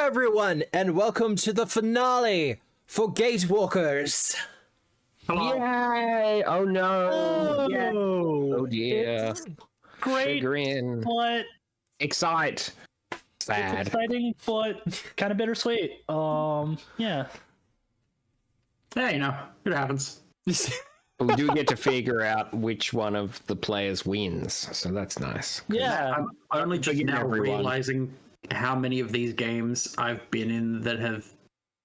everyone, and welcome to the finale for Gatewalkers. Hello. Yay! Oh no! Yeah. Oh dear! Great, Chagrin. but Excite. Sad. it's exciting, but kind of bittersweet. Yeah. Yeah, you know, it happens. But we do get to figure out which one of the players wins, so that's nice. Yeah. I'm only just Forgive now everyone. realizing how many of these games I've been in that have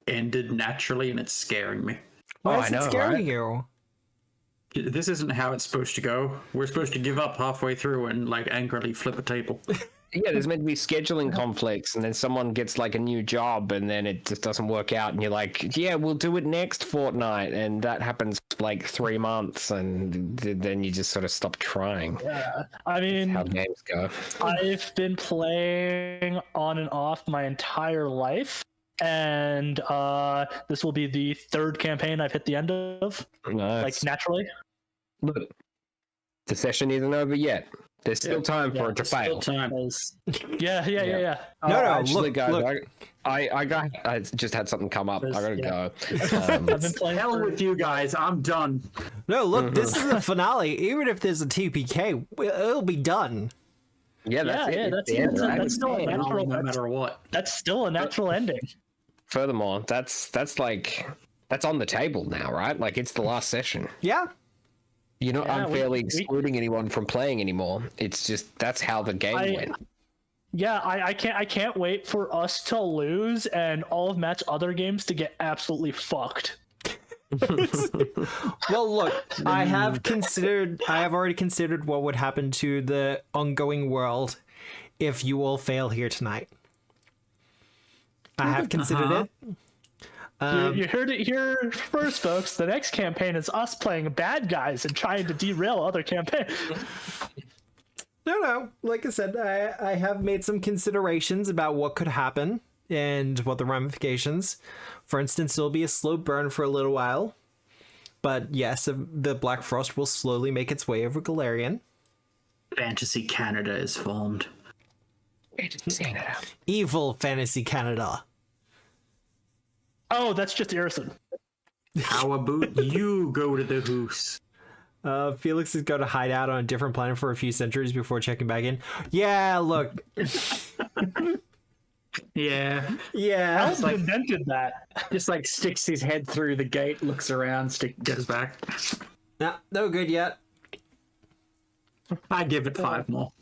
ended naturally, and it's scaring me. Why Oh, is I it know, scaring right? you? This isn't how it's supposed to go. We're supposed to give up halfway through and like angrily flip a table. Yeah, there's meant to be scheduling conflicts, and then someone gets like a new job, and then it just doesn't work out, and you're like, "Yeah, we'll do it next fortnight," and that happens for like 3 months, and then you just sort of stop trying. Yeah. I mean, How games go. I've been playing on and off my entire life, and this will be the third campaign I've hit the end of, Nice. like naturally. Look, the session isn't over yet. There's still time for it to fail. Time. Yeah. No, Actually, look, guys, look. I just had something come up. I gotta go. I've been playing Hell for- with you guys. I'm done. No, look, this is the finale. Even if there's a TPK, it'll be done. Yeah, that's Yeah, it. that's- the end, that's- right? that's still a Finale, natural. no matter what. That's still a natural ending. Furthermore, that's on the table now, right? Like it's the last session. Yeah. You're not Yeah, unfairly we- excluding anyone from playing anymore. It's just that's how the game went. Yeah, I can't wait for us to lose and all of Matt's other games to get absolutely fucked. Well, look, I have already considered what would happen to the ongoing world if you all fail here tonight. I have considered it. You heard it here first, folks. The next campaign is us playing bad guys and trying to derail other campaigns. No. Like I said, I have made some considerations about what could happen and what the ramifications. For instance, it'll be a slow burn for a little while. But yes, the Blackfrost will slowly make its way over Galarian. Fantasy Canada is formed. Evil Fantasy Canada. Oh, that's just Irison. How about you go to the hoose? Felix is going to hide out on a different planet for a few centuries before checking back in. Yeah, look. Yeah. Yeah. Who invented that? Just like sticks his head through the gate, looks around, goes back. No good yet. I give it 5 more.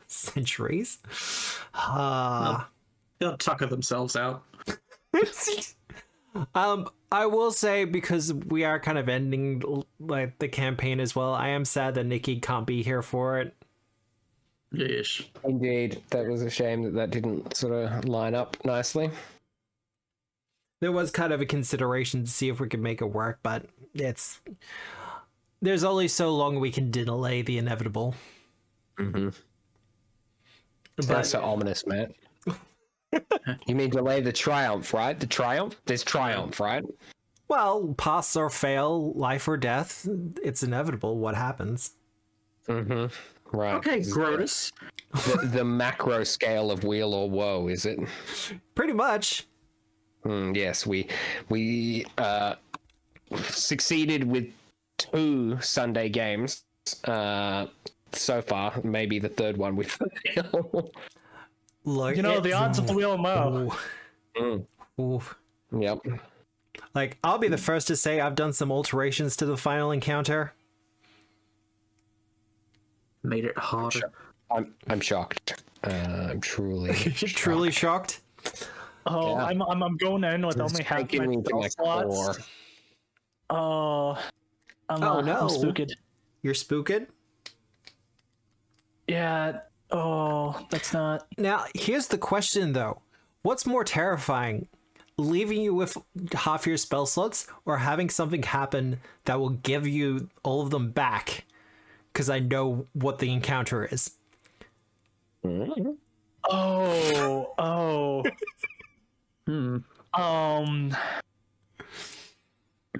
Centuries. They'll tucker themselves out. I will say, because we are kind of ending like the campaign as well, I am sad that Nikki can't be here for it. Yes. Indeed, that was a shame that didn't sort of line up nicely. There was kind of a consideration to see if we could make it work, but there's only so long we can delay the inevitable. Mm-hmm. But That's so ominous, Matt. You mean delay the triumph, right? The triumph? There's triumph, right? well, pass or fail, life or death, it's inevitable what happens. Mm-hmm. Right. Okay, Grotus. The macro scale of weal or woe, is it? Pretty much. Yes, we succeeded with 2 Sunday games so far. Maybe the third one we fail. Look, You know, the odds of the wheel of Mo. Ooh. Yep. Like, I'll be the first to say I've done some alterations to the final encounter. Made it harder. I'm shocked. I'm truly Truly shocked. Oh, Yeah. I'm going in with only half taking my me to spell my slots. core. Oh, I'm no. spooked. You're spooked? Yeah. Oh, that's not. Now, here's the question, though. What's more terrifying? Leaving you with half your spell slots, or having something happen that will give you all of them back? Because I know what the encounter is. Oh.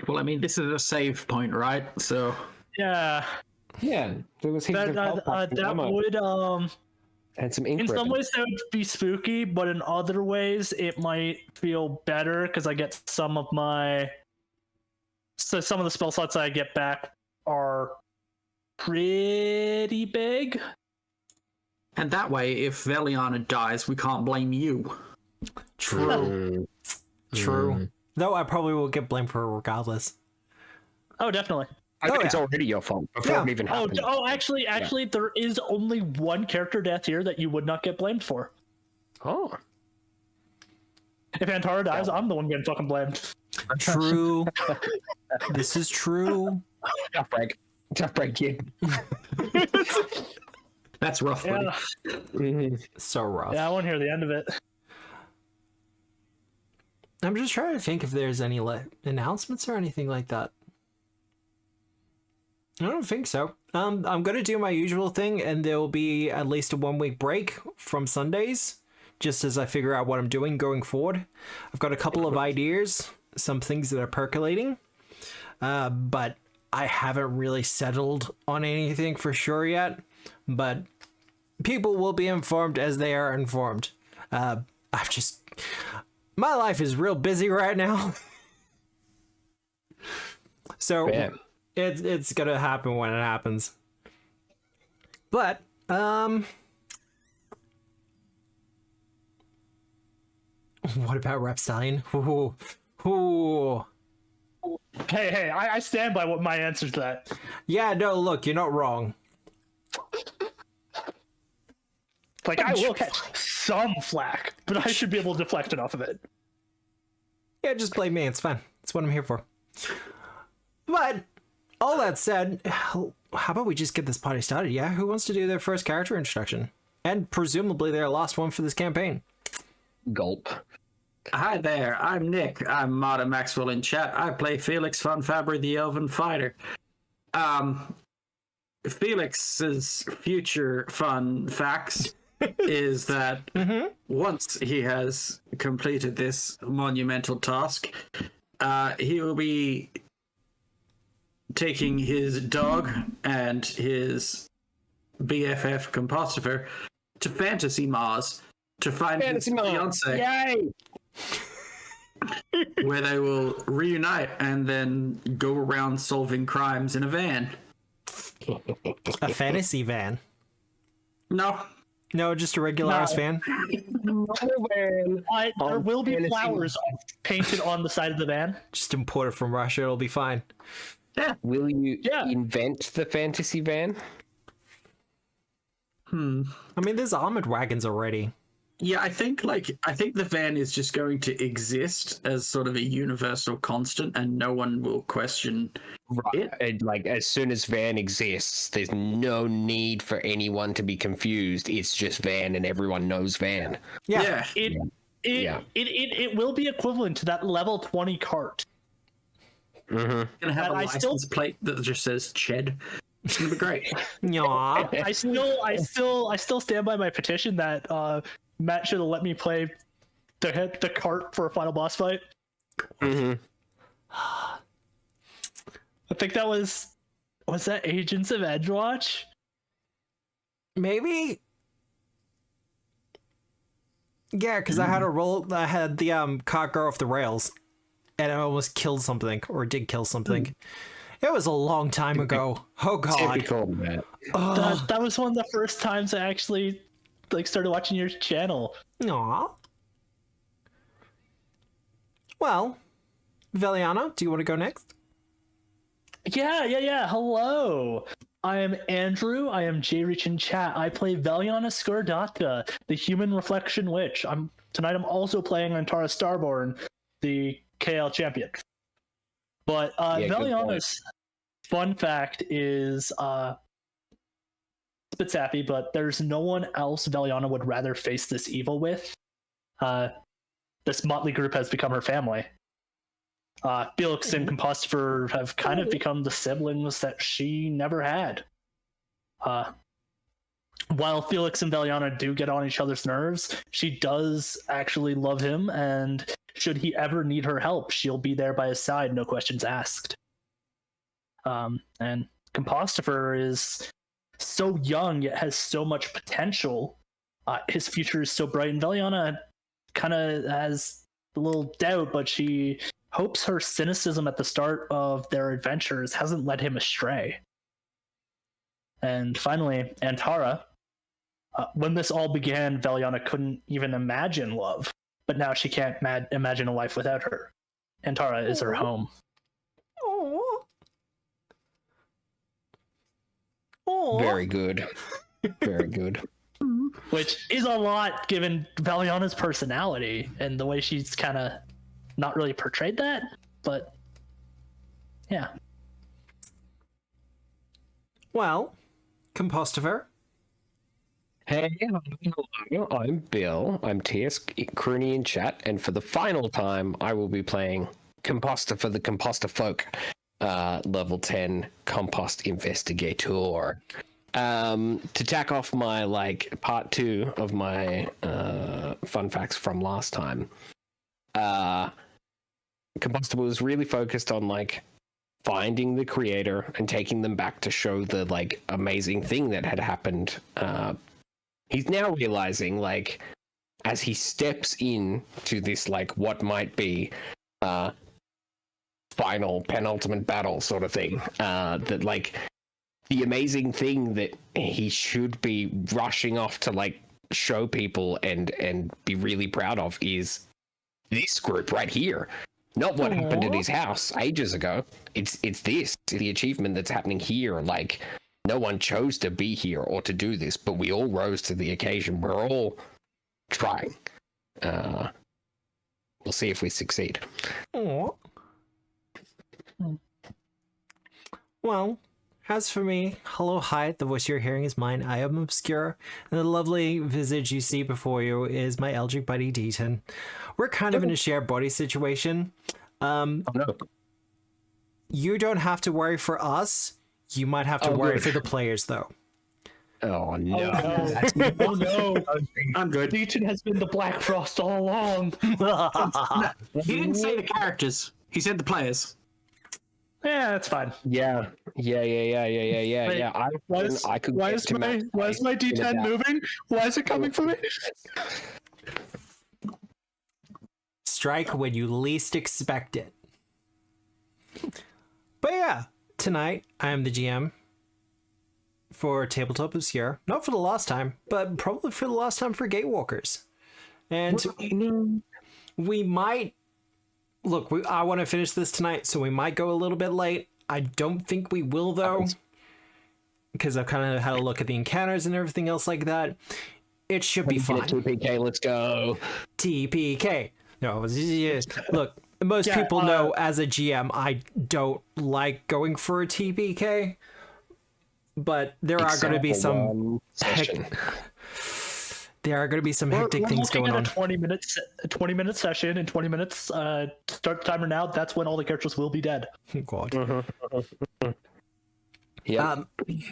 Well, I mean, this is a save point, right? So Yeah. Yeah, there was heaps of health packs in That ammo. would And some ink In some ribbon. ways, that would be spooky, but in other ways, it might feel better because I get some of the spell slots I get back are pretty big. And that way, if Veliana dies, we can't blame you. True. True. Though I probably will get blamed for it regardless. Oh, definitely. I think Oh, it's yeah. already your fault before it even happened. Actually, there is only one character death here that you would not get blamed for. Oh. If Antara dies, I'm the one getting fucking blamed. True. This is true. Tough break. Tough break, kid. That's rough, buddy. Yeah, So rough. yeah, I won't hear the end of it. I'm just trying to think if there's any announcements or anything like that. I don't think so. I'm gonna do my usual thing, and there will be at least a 1 week break from Sundays, just as I figure out what I'm doing going forward. I've got a couple of ideas, some things that are percolating, but I haven't really settled on anything for sure yet. But people will be informed as they are informed. My life is real busy right now. So Bam. it's gonna happen when it happens. But what about Repstallion? Ooh. Hey, I stand by what my answer to that. Yeah, no, look, you're not wrong. Like, I will catch some flack, but I should be able to deflect enough of it. Yeah, just blame me. It's fine. That's what I'm here for. But all that said, how about we just get this party started? Yeah, who wants to do their first character introduction? And presumably their last one for this campaign. Gulp. Hi there, I'm Nick. I'm Mata Maxwell in chat. I play Felix von Faber, the Elven Fighter. Felix's future fun facts is that once he has completed this monumental task, he will be taking his dog and his BFF Compostifer to Fantasy Mars to find his fiance, Yay! where they will reunite and then go around solving crimes in a van. A fantasy van. No, No, just a regular ass van. There will be Fantasy flowers painted on the side of the van. Just import it from Russia. It'll be fine. Will you Yeah. invent the fantasy van? I mean, there's armored wagons already. yeah, I think the van is just going to exist as sort of a universal constant, and no one will question it. And, like, as soon as van exists, there's no need for anyone to be confused. It's just van, and everyone knows van. Yeah. It will be equivalent to that level 20 cart. Gonna have a I license still- plate that just says Ched. It's gonna be great. Yaw. I still stand by my petition that Matt should have let me play the cart for a final boss fight. Mm-hmm. I think that was that Agents of Edgewatch? Maybe. Yeah, because I had the cart go off the rails, and I almost killed something, or did kill something. It was a long time ago. Oh god. Typical, Matt. That was one of the first times I actually started watching your channel. Aw. Well, Veliana, do you want to go next? Yeah. Hello. I am Andrew. I am J-Reach in chat. I play Veliana Skurdata, the Human Reflection Witch. Tonight I'm also playing Antara Starborn, the KL champion. But Veliana's fun fact is it's a bit sappy, but there's no one else Veliana would rather face this evil with. This motley group has become her family. Felix and Compostifer have kind of become the siblings that she never had. While Felix and Veliana do get on each other's nerves, she does actually love him, and should he ever need her help, she'll be there by his side, no questions asked. And Compostifer is so young yet has so much potential his future is so bright, and Veliana kind of has a little doubt, but she hopes her cynicism at the start of their adventures hasn't led him astray. And finally, Antara. When this all began, Veliana couldn't even imagine love, but now she can't imagine a life without her. Antara is her home. Aww. Aww. Very good. Very good. Which is a lot given Veliana's personality and the way she's kind of not really portrayed that, but yeah. Well, Compostiver. Hey, hello, I'm Bill. I'm TS Crooney in chat, and for the final time, I will be playing Composter for the Composter Folk, level 10 Compost Investigator. To tack off my part 2 of my fun facts from last time, Composter was really focused on finding the creator and taking them back to show the amazing thing that had happened. He's now realizing, as he steps in to this, what might be final, penultimate battle sort of thing, that, the amazing thing that he should be rushing off to, show people and be really proud of is this group right here. Not what happened at his house ages ago. It's the achievement that's happening here, no one chose to be here or to do this, but we all rose to the occasion. We're all trying. We'll see if we succeed. Aww. Well, as for me, hello, hi, the voice you're hearing is mine. I am Obscura, and the lovely visage you see before you is my Eldritch buddy Deaton. We're kind of in a shared body situation. Oh, no. You don't have to worry for us. You might have to worry for the players, though. Oh, no. Oh no! I'm good. Legion has been the Blackfrost all along. He didn't say the characters. He said the players. Yeah, that's fine. Yeah. Why is my D10 moving? Why is it coming for me? Strike when you least expect it. But yeah, tonight I am the GM for Tabletop Obscura. Not for the last time, but probably for the last time for Gatewalkers. And we might... Look, I want to finish this tonight, so we might go a little bit late. I don't think we will, though, because I've kind of had a look at the encounters and everything else like that. It should be fine. TPK, let's go. TPK. No, look, most people know as a GM, I don't like going for a TPK, but there are going to be some hectic things going on. A 20-minute session in 20 minutes. Start the timer now. That's when all the characters will be dead. God. Yeah.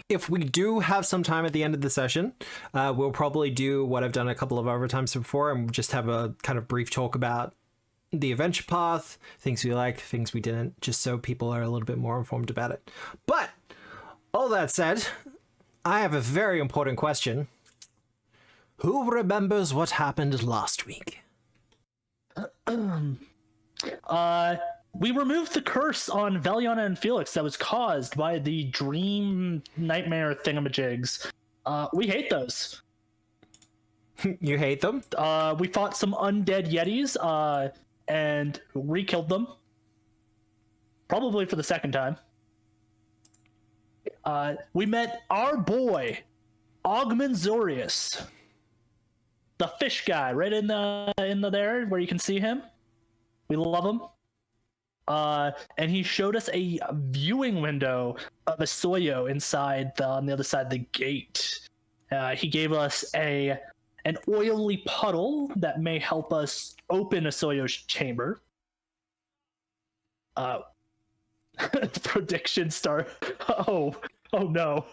If we do have some time at the end of the session, we'll probably do what I've done a couple of other times before, and just have a kind of brief talk about the adventure path, things we liked, things we didn't, just so people are a little bit more informed about it. But all that said, I have a very important question. Who remembers what happened last week? We removed the curse on Veliana and Felix that was caused by the dream nightmare thingamajigs. We hate those. You hate them? We fought some undead yetis and re-killed them. Probably for the second time. We met our boy, Augment Zorius. The fish guy, right in the there where you can see him. We love him. And he showed us a viewing window of Osoyo inside on the other side of the gate. He gave us an oily puddle that may help us open Osoyo's chamber. Prediction star. Oh no.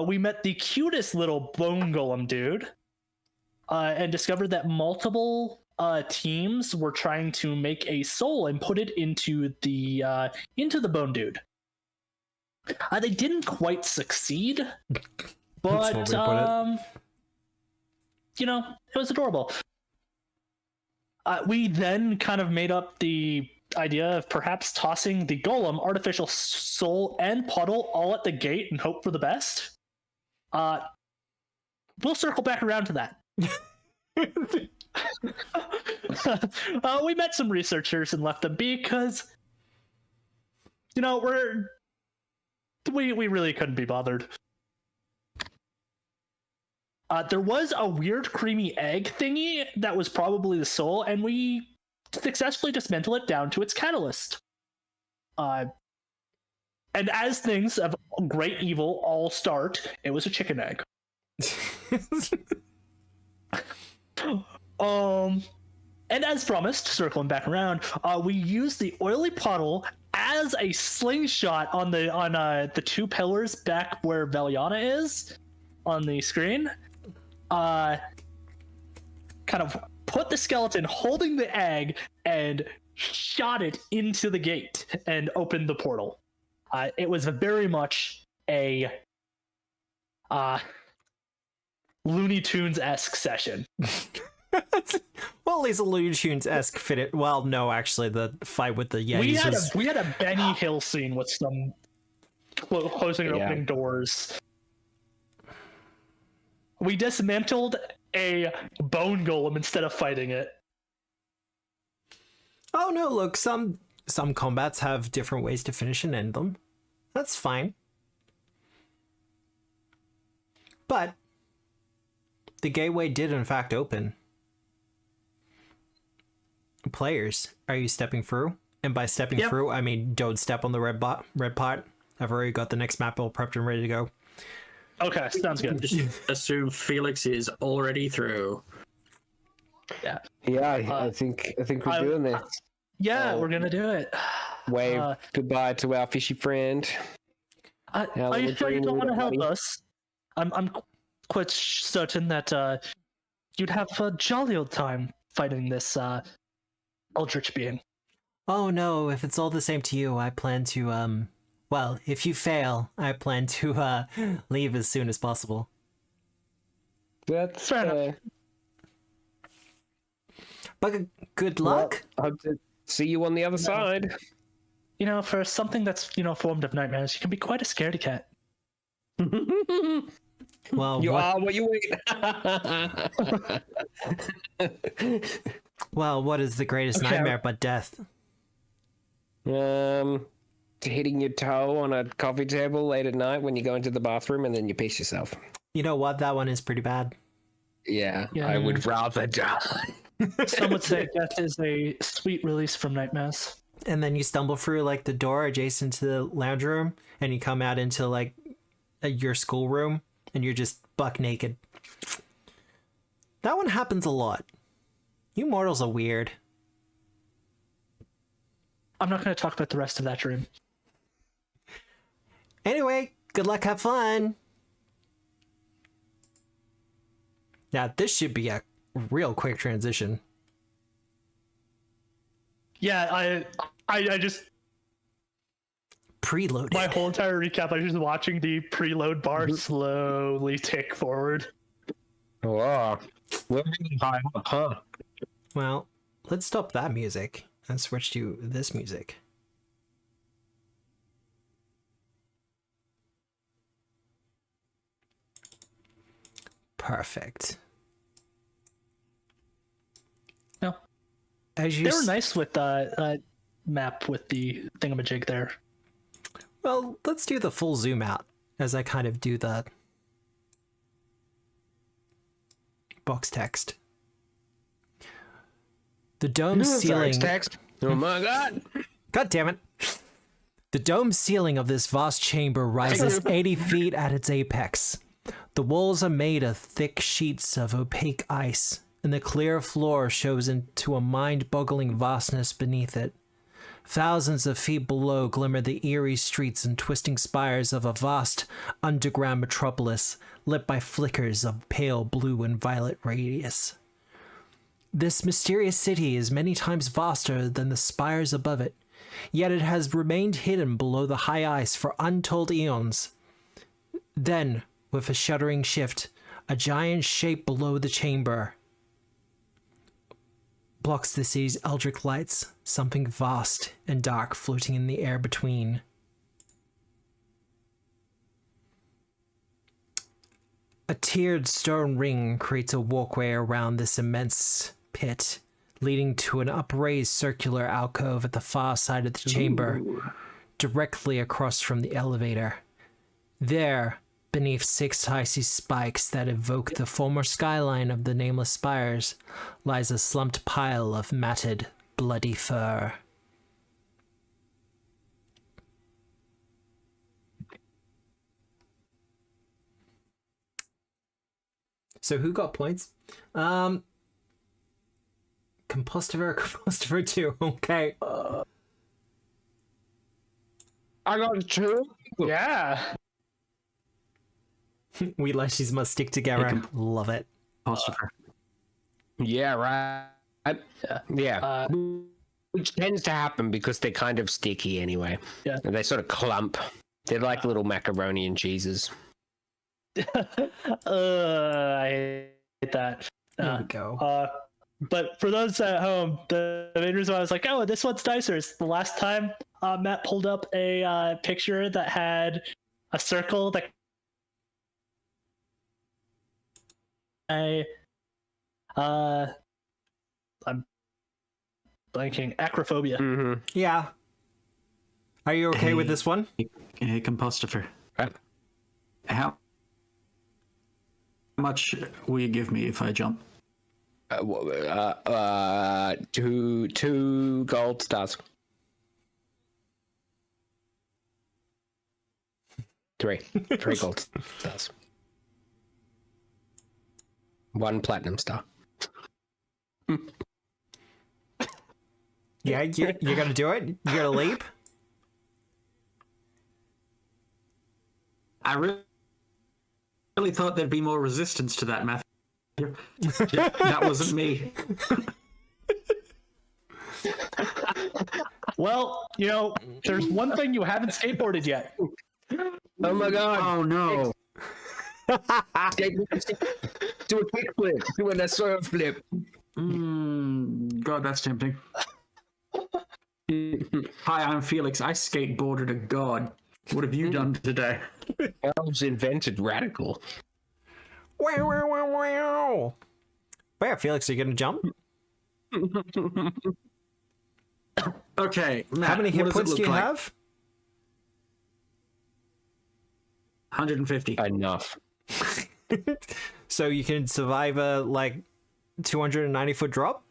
We met the cutest little bone golem dude, and discovered that multiple teams were trying to make a soul and put it into the bone dude. They didn't quite succeed, That's but what we put it. it was adorable. We then kind of made up the idea of perhaps tossing the golem, artificial soul, and puddle all at the gate and hope for the best. We'll circle back around to that. We met some researchers and left them be because, we really couldn't be bothered. There was a weird creamy egg thingy that was probably the soul, and we successfully dismantled it down to its catalyst. And as things of great evil all start, it was a chicken egg. And as promised, circling back around, we used the oily puddle as a slingshot on the two pillars back where Veliana is on the screen. Kind of put the skeleton holding the egg and shot it into the gate and opened the portal. It was very much a Looney Tunes-esque session. Well, at least a Looney Tunes-esque fit it. Well, no, actually, the fight with the Yetis We had a Benny Hill scene with some closing and opening doors. We dismantled a bone golem instead of fighting it. Oh no, look, some combats have different ways to finish and end them. That's fine. But the gateway did in fact open. Players, are you stepping through? And by stepping through, I mean don't step on the red pot. I've already got the next map all prepped and ready to go. Okay, sounds good. Just assume Felix is already through. Yeah. Yeah, I think we're doing this. Yeah, we're gonna do it. Wave goodbye to our fishy friend. Are you sure you don't want to help us? I'm quite certain that you'd have a jolly old time fighting this eldritch being. Oh no, if it's all the same to you, I plan to well, if you fail, I plan to leave as soon as possible. That's Fair enough. But good luck. Well, hope to see you on the other side. For something that's formed of nightmares, you can be quite a scaredy cat. Well, You are what you eat. Well, what is the greatest nightmare but death? Hitting your toe on a coffee table late at night when you go into the bathroom and then you piss yourself. You know what? That one is pretty bad. Yeah. I would rather die. Some would say death is a sweet release from nightmares. And then you stumble through like the door adjacent to the lounge room, and you come out into like your schoolroom, and you're just buck naked. That one happens a lot. You mortals are weird. I'm not going to talk about the rest of that dream. Anyway, good luck, have fun. Now, this should be a real quick transition. Yeah, I just Preloaded. my whole entire recap, I was just watching the preload bar slowly tick forward. Wow. We're really high up, huh? Well, let's stop that music and switch to this music. Perfect. No, As you they were nice with the map with the thingamajig there. Well, let's do the full zoom out as I kind of do the box text. The dome ceiling. Text. Oh my god. God damn it. The dome ceiling of this vast chamber rises 80 feet at its apex. The walls are made of thick sheets of opaque ice, and the clear floor shows into a mind-boggling vastness beneath it. Thousands of feet below glimmer the eerie streets and twisting spires of a vast underground metropolis lit by flickers of pale blue and violet radius. This mysterious city is many times vaster than the spires above it, yet it has remained hidden below the high ice for untold eons. Then, with a shuddering shift, a giant shape below the chamber blocks the city's eldritch lights, something vast and dark floating in the air between. A tiered stone ring creates a walkway around this immense pit, leading to an upraised circular alcove at the far side of the chamber, directly across from the elevator. There, beneath 6 icy spikes that evoke the former skyline of the nameless spires, lies a slumped pile of matted, bloody fur. So who got points? Compostiver 2. Okay. I got 2. Yeah. We Leshies must stick together. Love it. Apostrophe. Yeah, right. Yeah. Which tends to happen because they're kind of sticky anyway. Yeah. And they sort of clump. They're like little macaroni and cheeses. I hate that. There we go. But for those at home, the main reason why I was like, oh, this one's nicer is the last time Matt pulled up a picture that had a circle that I'm blanking. Acrophobia. Mm-hmm. Yeah. Are you okay with this one? Hey, Compostifer. How much will you give me if I jump? 2 gold stars. 3 gold stars. 1 platinum star. Yeah, you're gonna do it? You're gonna leap? I really thought there'd be more resistance to that method. That wasn't me. Well, there's one thing you haven't skateboarded yet. Oh my god. Oh no. Do a kickflip. Do an Osoyo flip. God, that's tempting. Hi, I'm Felix. I skateboarded a god. What have you done today? Elves invented radical. Wow, wow, wow, wow. Where, Felix, are you gonna jump? Okay, Matt, How many hit what does points it do look you like? have? 150. Enough. So you can survive a 290-foot drop?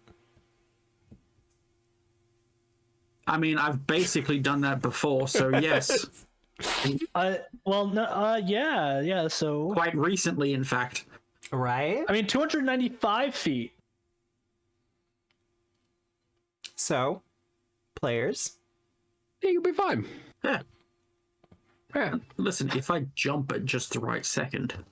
I mean, I've basically done that before, so yes. Yeah, so Quite recently, in fact. Right. I mean 295 feet. So, players. Yeah, you'll be fine. Yeah. Yeah. Listen, if I jump at just the right second,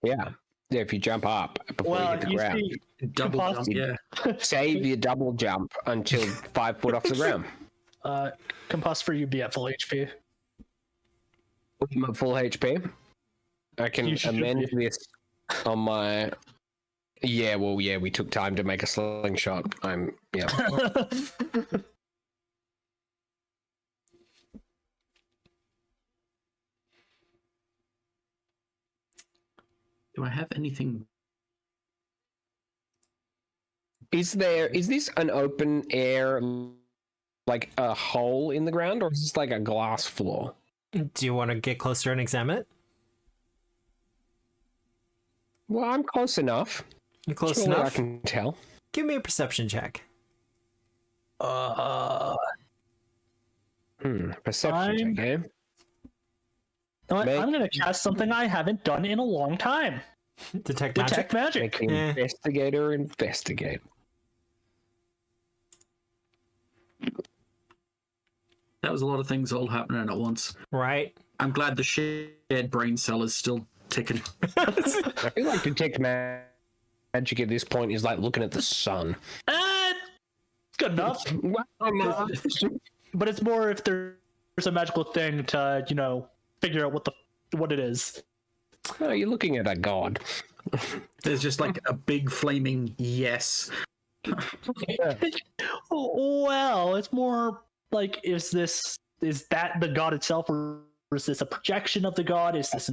Yeah. Yeah, if you jump up before you Well, hit the you ground. see, double jump, Compost- yeah. Save your double jump until 5 foot off the ground. Compost you'd be at full HP. I'm at full HP. I can You should amend be. this on my... Yeah, well, yeah, we took time to make a slingshot. Yeah. Do I have anything? Is this an open air, like a hole in the ground, or is this like a glass floor? Do you want to get closer and examine it? Well, I'm close enough. You close Surely enough? I can tell. Give me a perception check. Perception check, eh? I'm going to cast something I haven't done in a long time. Detect magic? Detect magic. Make Eh. investigator investigate. That was a lot of things all happening at once. Right. I'm glad the shared brain cell is still ticking. I feel like detect magic at this point is like looking at the sun. Good enough. But it's more if there's a magical thing to, figure out what it is. Oh, you're looking at a god. There's just like a big flaming yes. Well, it's more like, is that the god itself, or is this a projection of the god? Is this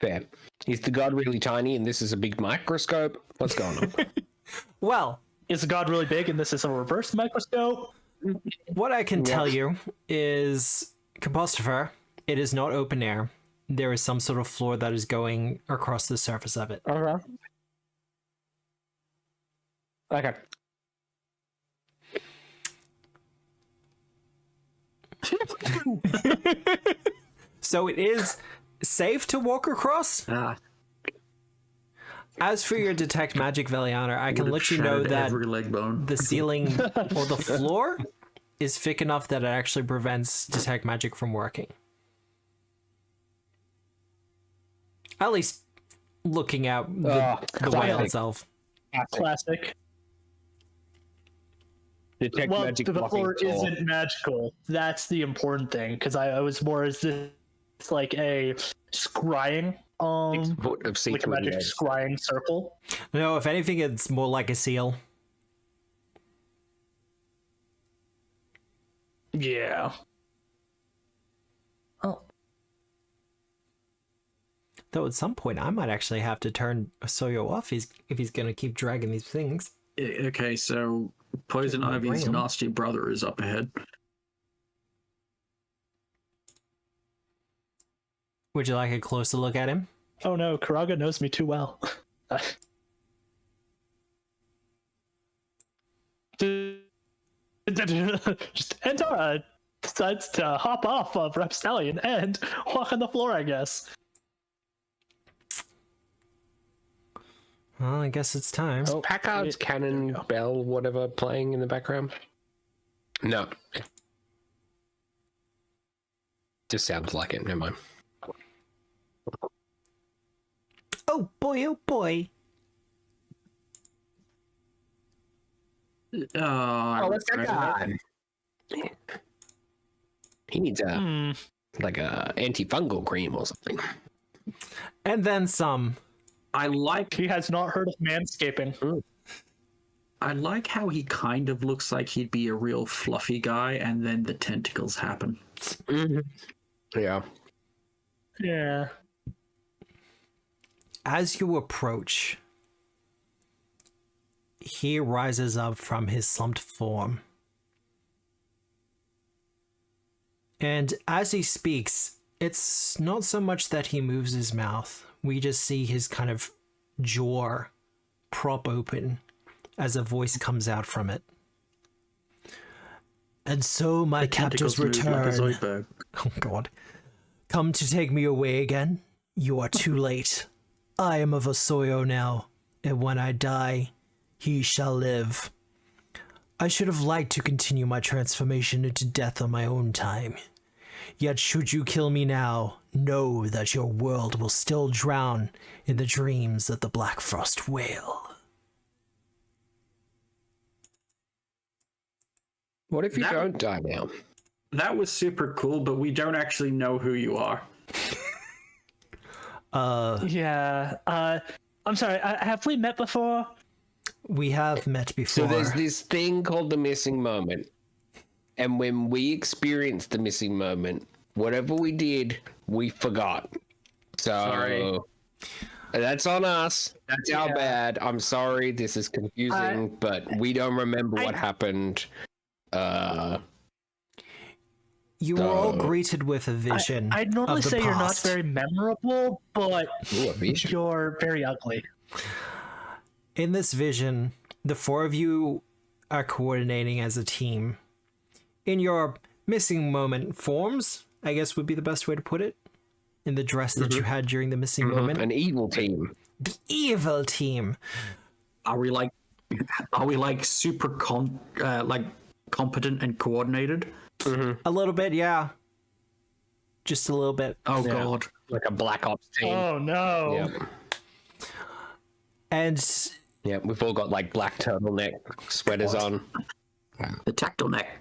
Fair. Is the god really tiny and this is a big microscope? What's going on? Well, is the god really big and this is a reverse microscope? what I can tell you is, Compostifer, it is not open air. There is some sort of floor that is going across the surface of it. Okay. So it is safe to walk across. As for your detect magic, Velianer, I can let you know that every leg bone. the ceiling or the floor is thick enough that it actually prevents detect magic from working. At least looking at the way itself. Classic. Detect magic the floor blocking door. isn't magical. That's the important thing, because I was more as this like a scrying, Foot of like a magic scrying circle. No, if anything, it's more like a seal. Yeah. Oh. Though at some point, I might actually have to turn Osoyo off if he's going to keep dragging these things. Okay, so Poison Ivy's nasty brother is up ahead. Would you like a closer look at him? Oh no, Karaga knows me too well. Just Antara decides to hop off of Rapstallion and walk on the floor, I guess. Well, I guess it's time. Oh, Packard's cannon bell, whatever, playing in the background. No. Just sounds like it. Never mind. Oh boy, oh boy. Let's get that. He needs like a antifungal cream or something. And then some. He has not heard of manscaping. I like how he kind of looks like he'd be a real fluffy guy, and then the tentacles happen. Mm-hmm. Yeah. Yeah. As you approach, he rises up from his slumped form. And as he speaks, it's not so much that he moves his mouth. We just see his kind of jaw prop open as a voice comes out from it. And so my captors return. Like Oh God. Come to take me away again? You are too late. I am of Osoyo now, and when I die, he shall live. I should have liked to continue my transformation into death on my own time. Yet should you kill me now, know that your world will still drown in the dreams of the Blackfrost whale. What if you don't die now? That was super cool, but we don't actually know who you are. Yeah. I'm sorry. Have we met before? We have met before. So there's this thing called the missing moment. And when we experienced the missing moment, whatever we did, we forgot. So Sorry. That's on us. That's our bad. I'm sorry. This is confusing, but we don't remember what happened. You were all greeted with a vision. I'd normally of the say you're not past. very memorable, but Ooh, a vision. you're very ugly. In this vision, the four of you are coordinating as a team. In your missing moment forms, I guess would be the best way to put it. In the dress that you had during the missing moment. An evil team. The evil team. Are we like super competent and coordinated? A little bit, yeah. Just a little bit. Oh Yeah. God. Like a Black Ops team. Oh no. Yeah. And Yeah, we've all got like black turtleneck sweaters on. The tactile neck.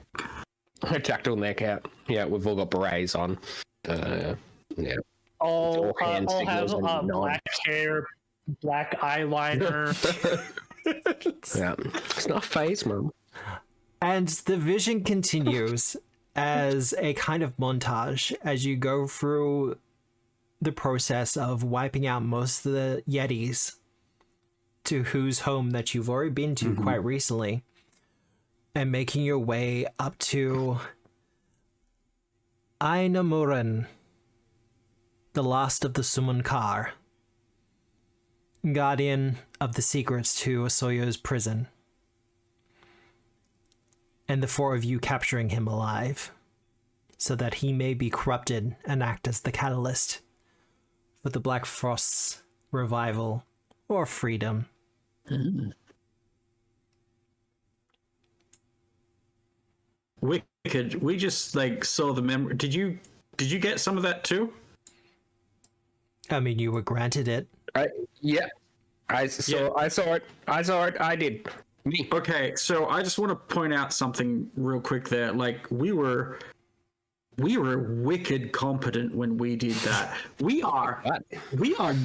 Tactile neck out. Yeah, we've all got berets on. Yeah. All hand have signals and nods. black hair, black eyeliner. Yeah. It's not a phase, man. And the vision continues as a kind of montage as you go through the process of wiping out most of the Yetis to whose home that you've already been to quite recently, and making your way up to Ainamuran, the last of the Sumunkar, guardian of the secrets to Osoyo's prison, and the four of you capturing him alive so that he may be corrupted and act as the catalyst for the Blackfrost's revival or freedom. Wicked. We just like saw the memory. Did you get some of that too? I mean, you were granted it. Yeah. I saw it. I did. Me. Okay, so I just want to point out something real quick there. Like we were wicked competent when we did that. We are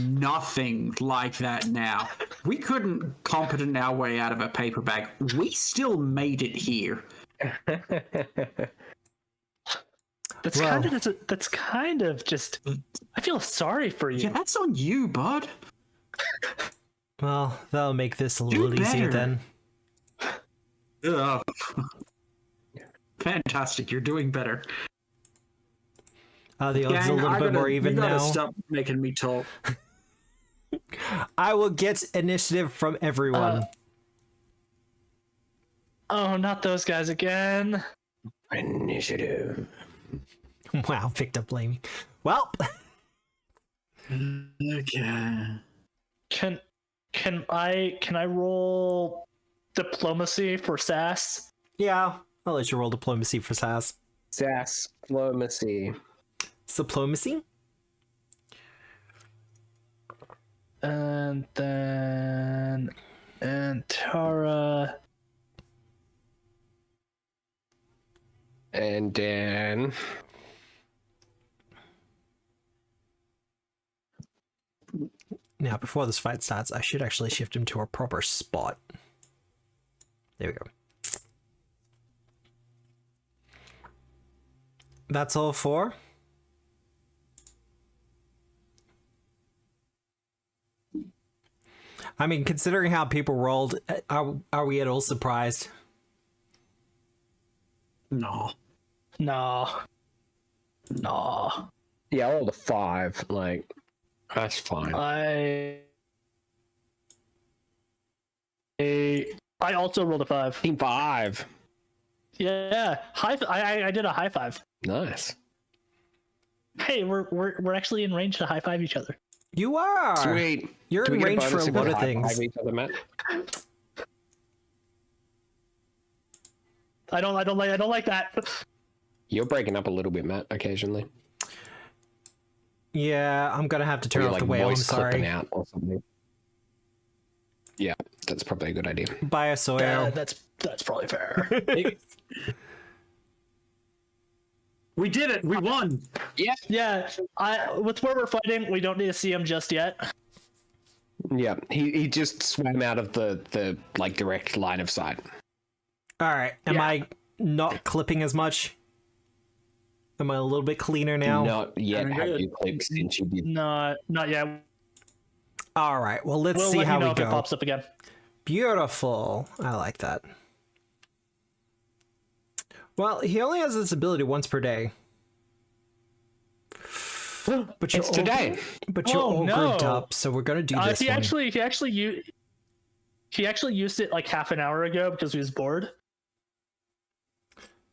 nothing like that now. We couldn't competent our way out of a paper bag. We still made it here. That's kind of just. I feel sorry for you. Yeah, that's on you, bud. Well, that'll make this a little easier then. Ugh. Fantastic, you're doing better. The odds are a little bit more even you gotta now. Stop making me talk. I will get initiative from everyone. Oh, not those guys again. Initiative. Wow, picked up blaming. Well, Okay. Can I roll diplomacy for sass? yeah, I'll let you roll diplomacy for SAS. Sass. Diplomacy. Diplomacy? And then Antara. And then Now, before this fight starts, I should actually shift him to a proper spot. There we go. That's all four. I mean, considering how people rolled, are we at all surprised? No. No. yeah, I rolled a 5. Like, that's fine. I also rolled a 5. Team 5. Yeah, I did a high five. Nice. Hey, we're actually in range to high five each other. You are. Sweet. You're Do we in get range for a bonus if lot we of high-five things. each other, Matt? I don't like that. You're breaking up a little bit, Matt, occasionally. Yeah, I'm gonna have to turn Or off like the whale. I'm voice clipping sorry. out or something. Yeah, that's probably a good idea. Bye, Osoyo. That's probably fair. We did it. We won. Yeah, with where we're fighting, we don't need to see him just yet. Yeah, he just swam out of the like direct line of sight. All right. Am I not clipping as much? Am I a little bit cleaner now? Not yet. I'm Have good. you clicked since you did? Not yet. All right. Well, let's We'll see let how you know we if it go. pops up again. Beautiful. I like that. Well, he only has this ability once per day. But you're It's today. But you're all grouped up, so we're gonna do this He one. he actually used it like half an hour ago because he was bored.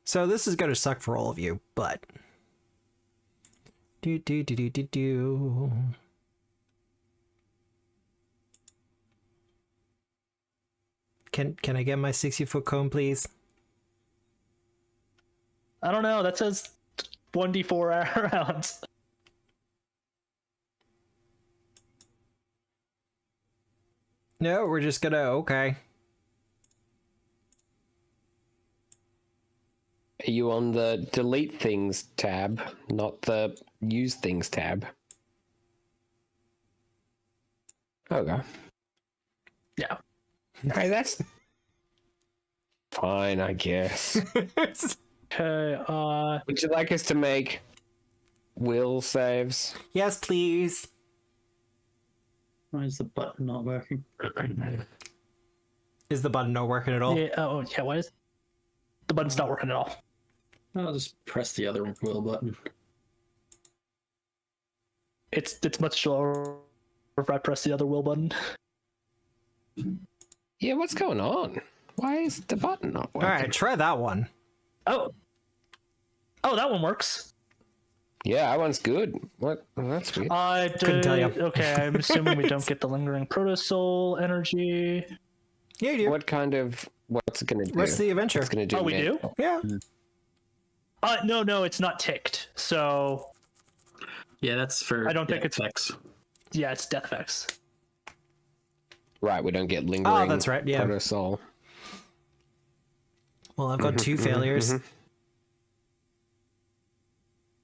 So this is gonna suck for all of you, but do. Can I get my 60-foot cone, please? I don't know. That says 1d4 rounds. No, we're just gonna okay. Are you on the delete things tab, not the use things tab? Okay. Yeah. Hey, that's fine, I guess. Okay. Would you like us to make will saves? Yes, please. Why is the button not working? Is the button not working at all? Yeah. Oh, yeah. Why is the button's not working at all? I'll just press the other will button. It's much slower if I press the other will button. Yeah, what's going on? Why is the button not working? All right, try that one. Oh, that one works. Yeah, that one's good. What? Oh, that's weird. Couldn't tell you. Okay, I'm assuming we don't get the lingering protosoul energy. Yeah, you do. What kind of? What's it gonna do? Rest of the adventure. What's it gonna do? Oh, we man? do? Yeah. No, it's not ticked. So Yeah, that's for. I don't think death it's- effects. yeah, it's death effects. Right, we don't get lingering. that's right, yeah. Protosoul. Well, I've got two failures.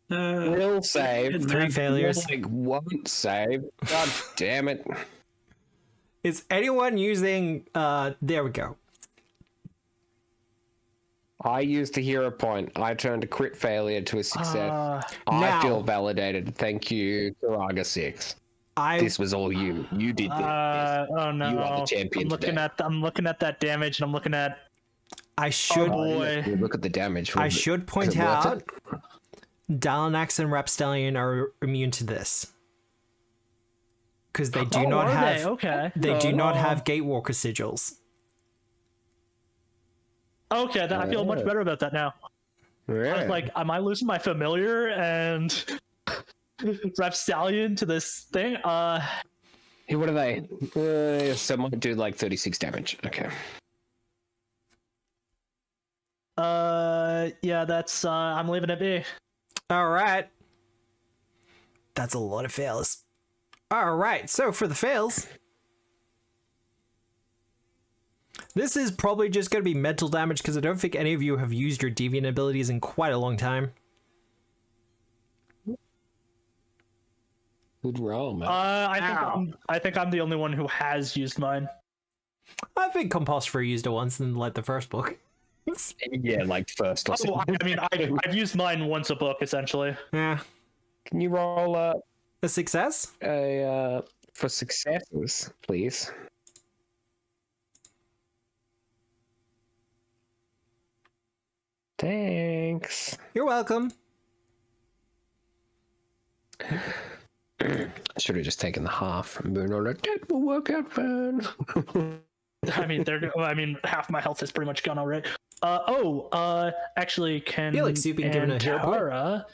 Will save. Three failures. Like won't save. God damn it. Is anyone using there we go. I used a hero point. I turned a crit failure to a success. I Now- feel validated. Thank you, Karaga 6. I This was all you. You did this. Oh no! You are the champion I'm looking at that damage, and I'm looking at. should boy. Look at the damage. I should point it worth out it? Dallinax and Rapstallion are immune to this. Because they do not are have they? Okay. they do not have Gatewalker sigils. Okay, then I feel much better about that now. I Yeah. was like, am I losing my familiar and Rapstallion to this thing? Hey, what are they? So might do like 36 damage. Okay. Yeah, that's I'm leaving it be. All right. That's a lot of fails. All right. So for the fails, this is probably just going to be mental damage because I don't think any of you have used your deviant abilities in quite a long time. Good roll, man. I think I'm the only one who has used mine. I think Compostfree used it once in like the first book. Yeah, like first or Oh, I mean, I've used mine once a book essentially. Yeah. Can you roll A success? for successes, please? Thanks. You're welcome. Should have just taken the half and been on it. That will work out fine. I mean, half my health is pretty much gone already. Actually, can Felix, you've been given a hero point. Antara,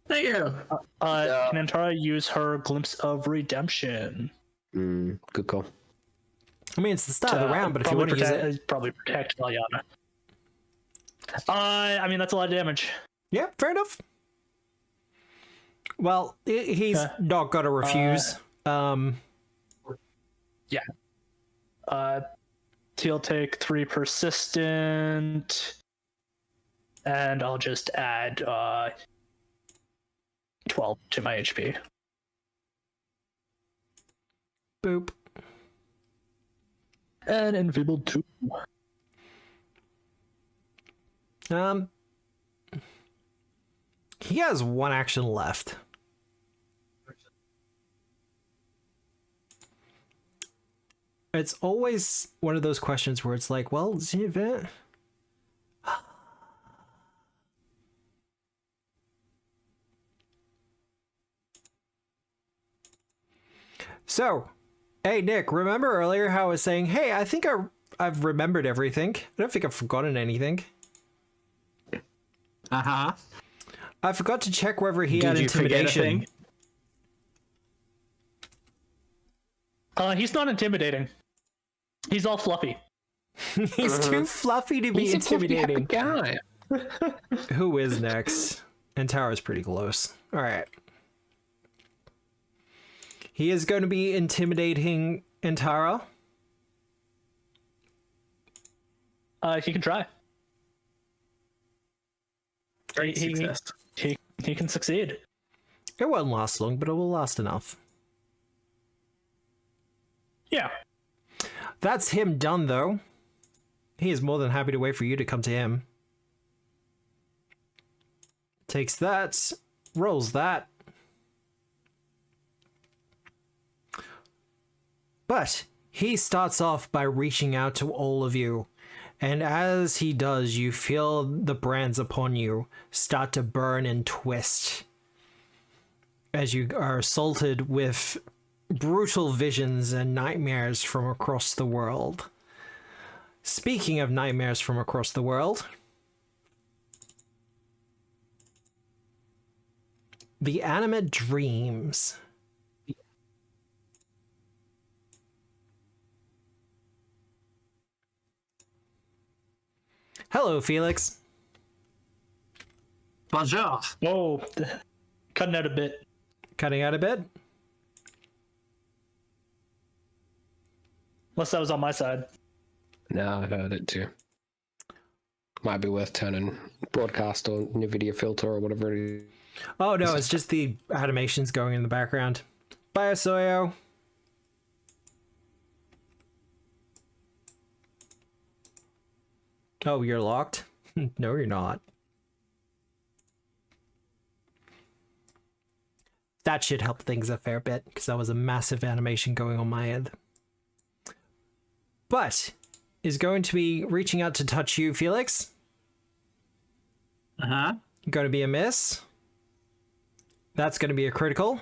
Thank you. can Antara use her glimpse of redemption? Good call. I mean, it's the start of the round, but if you want to use it... probably protect Valiana. I mean, that's a lot of damage. Yeah, fair enough. Well, he's not got to refuse. Yeah. He'll take 3 persistent, and I'll just add 12 to my HP. Boop. And enfeebled 2. He has one action left. It's always one of those questions where it's like, well, is it? So, hey Nick, remember earlier how I was saying, hey, I think I've remembered everything. I don't think I've forgotten anything. Uh-huh. I forgot to check whether he had Did you forget a intimidation. thing? He's not intimidating. He's all fluffy. He's too fluffy to be intimidating. Guy. Who is next? And Tara's pretty close. All right. He is going to be intimidating Antara. He can try. Great success. He can succeed. It won't last long, but it will last enough. Yeah. That's him done, though. He is more than happy to wait for you to come to him. Takes that, rolls that. But he starts off by reaching out to all of you. And as he does, you feel the brands upon you start to burn and twist as you are assaulted with brutal visions and nightmares from across the world. Speaking of nightmares from across the world, the animate dreams. Hello, Felix. Bonjour. Whoa. Cutting out a bit. Cutting out a bit? Unless that was on my side. No, I heard it too. Might be worth turning broadcast or NVIDIA filter or whatever it is. Oh no, it's just the animations going in the background. Bye, Osoyo. Oh, you're locked? No, you're not. That should help things a fair bit, because that was a massive animation going on my end. But is going to be reaching out to touch you, Felix. Uh-huh. Going to be a miss. That's going to be a critical.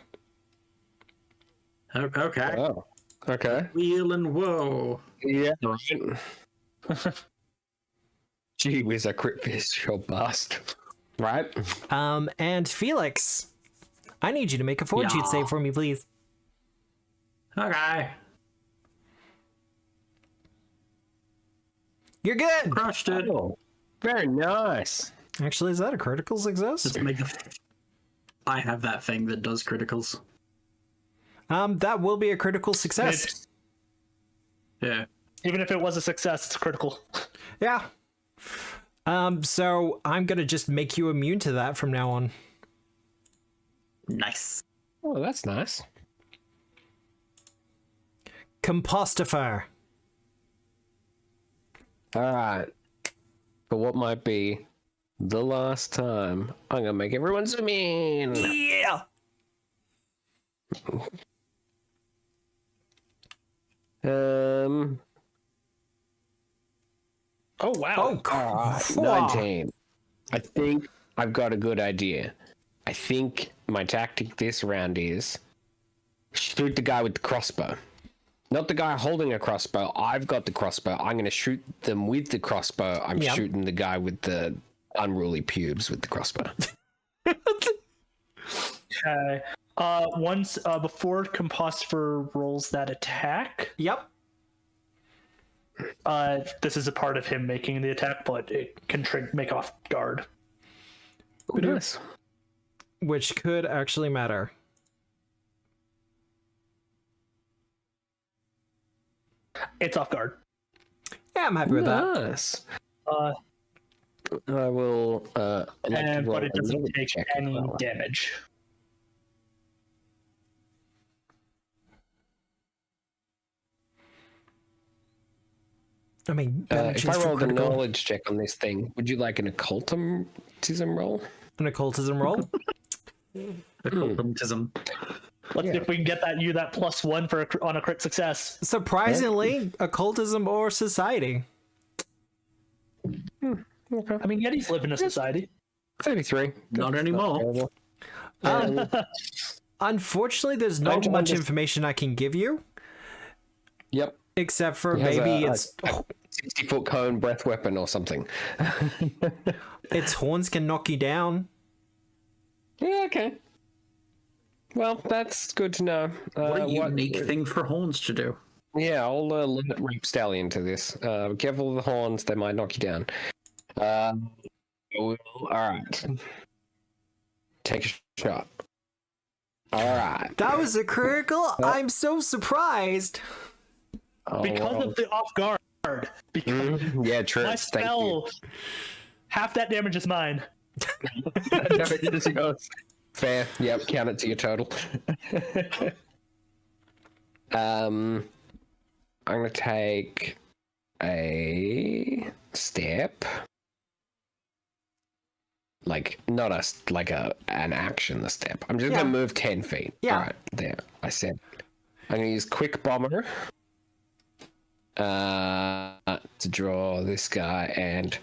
Okay. Oh, okay. Wheel and woe. Yeah. Gee whiz, a crit visual bust. Right? And Felix, I need you to make a fortitude save for me, please. Okay. You're good. Crushed it. Oh, very nice. Actually, is that a critical success? Let's make I have that thing that does criticals. That will be a critical success. Yeah. Even if it was a success, it's critical. Yeah. So I'm gonna just make you immune to that from now on. Nice. Oh, that's nice. Compostifer. All right. For what might be the last time, I'm gonna make everyone zoom in. Yeah. Oh, wow. All right, 19. I think I've got a good idea. I think my tactic this round is shoot the guy with the crossbow. Not the guy holding a crossbow. I've got the crossbow. I'm going to shoot them with the crossbow. I'm shooting the guy with the unruly pubes with the crossbow. Okay. Once before Compostifer rolls that attack, Yep. this is a part of him making the attack, but it can make off guard. Ooh, nice. Which could actually matter. It's off guard. Yeah, I'm happy with that. Nice. Uh, I will. I'd like to roll but it doesn't another take check as any well. damage. I mean, If I for rolled a critical- knowledge check on this thing, would you like an occultism roll? an occultism roll. Occultism. Let's see if we can get that +1 for on a crit success. Surprisingly, occultism or society. Okay. I mean, Yetis live in a society. 33. Not anymore. Unfortunately, there's not Don't you much understand- information I can give you, Yep. except for He has maybe a its 60-foot cone breath weapon or something. its horns can knock you down. Yeah, okay. Well, that's good to know. What a unique thing for horns to do. Yeah, I'll limit Rape Stallion to this. Careful of the horns, they might knock you down. Alright. Take a shot. Alright. That was a critical. I'm so surprised. Because of the off guard. Because Yeah, true. my Thank you. spell, half that damage is mine. No, it is yours. Fair. Yep. Count it to your total. I'm gonna take a step. Like not an action. A step. I'm just gonna move 10 feet. Yeah. Right there. I said. I'm gonna use quick bomber. To draw this guy and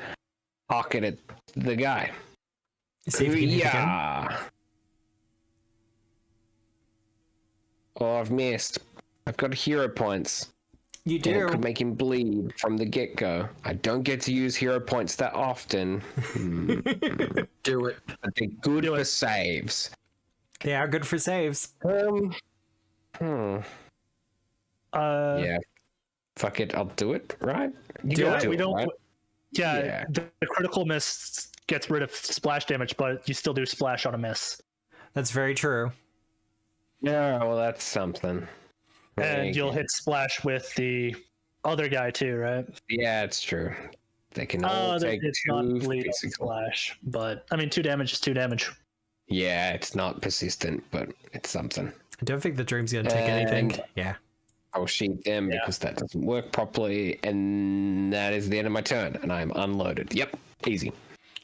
pocket at the guy. See if you can hit again. Yeah. Oh, I've missed. I've got hero points. You And it do. could make him bleed from the get-go. I don't get to use hero points that often. Do it. But they're good for saves. They are good for saves. Yeah. Fuck it, I'll do it, right? You Do gotta it. We don't. right? Yeah, the critical miss gets rid of splash damage, but you still do splash on a miss. That's very true. Yeah, well, that's something. And you'll hit splash with the other guy too, right? Yeah, it's true. They can all take it's not two bleed on physical. splash, but I mean, 2 damage is 2 damage. Yeah, it's not persistent, but it's something. I don't think the dream's gonna take anything. Yeah. I'll sheet them because that doesn't work properly, and that is the end of my turn, and I'm unloaded. Yep, easy.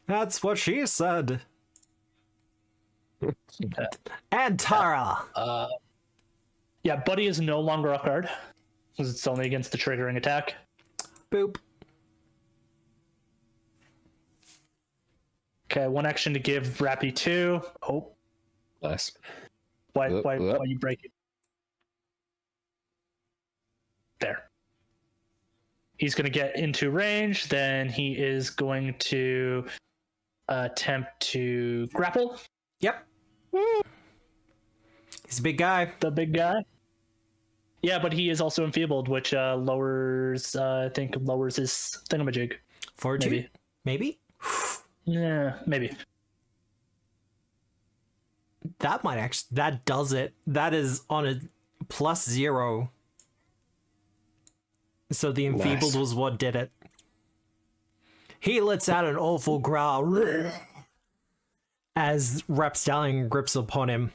That's what she said. And Tara. Yeah, Buddy is no longer off guard because it's only against the triggering attack. Boop. Okay, 1 action to give Rappy 2. Oh, Nice. why Whoop. you break it? There. He's going to get into range. Then he is going to attempt to grapple Yep. He's a big guy. the big guy. Yeah, but he is also enfeebled, which lowers, I think, lowers his thingamajig. Fortitude? Maybe? Yeah, maybe. That might actually. That does it. That is on a +0. So the enfeebled was what did it. He lets out an awful growl as Rapstallion grips upon him.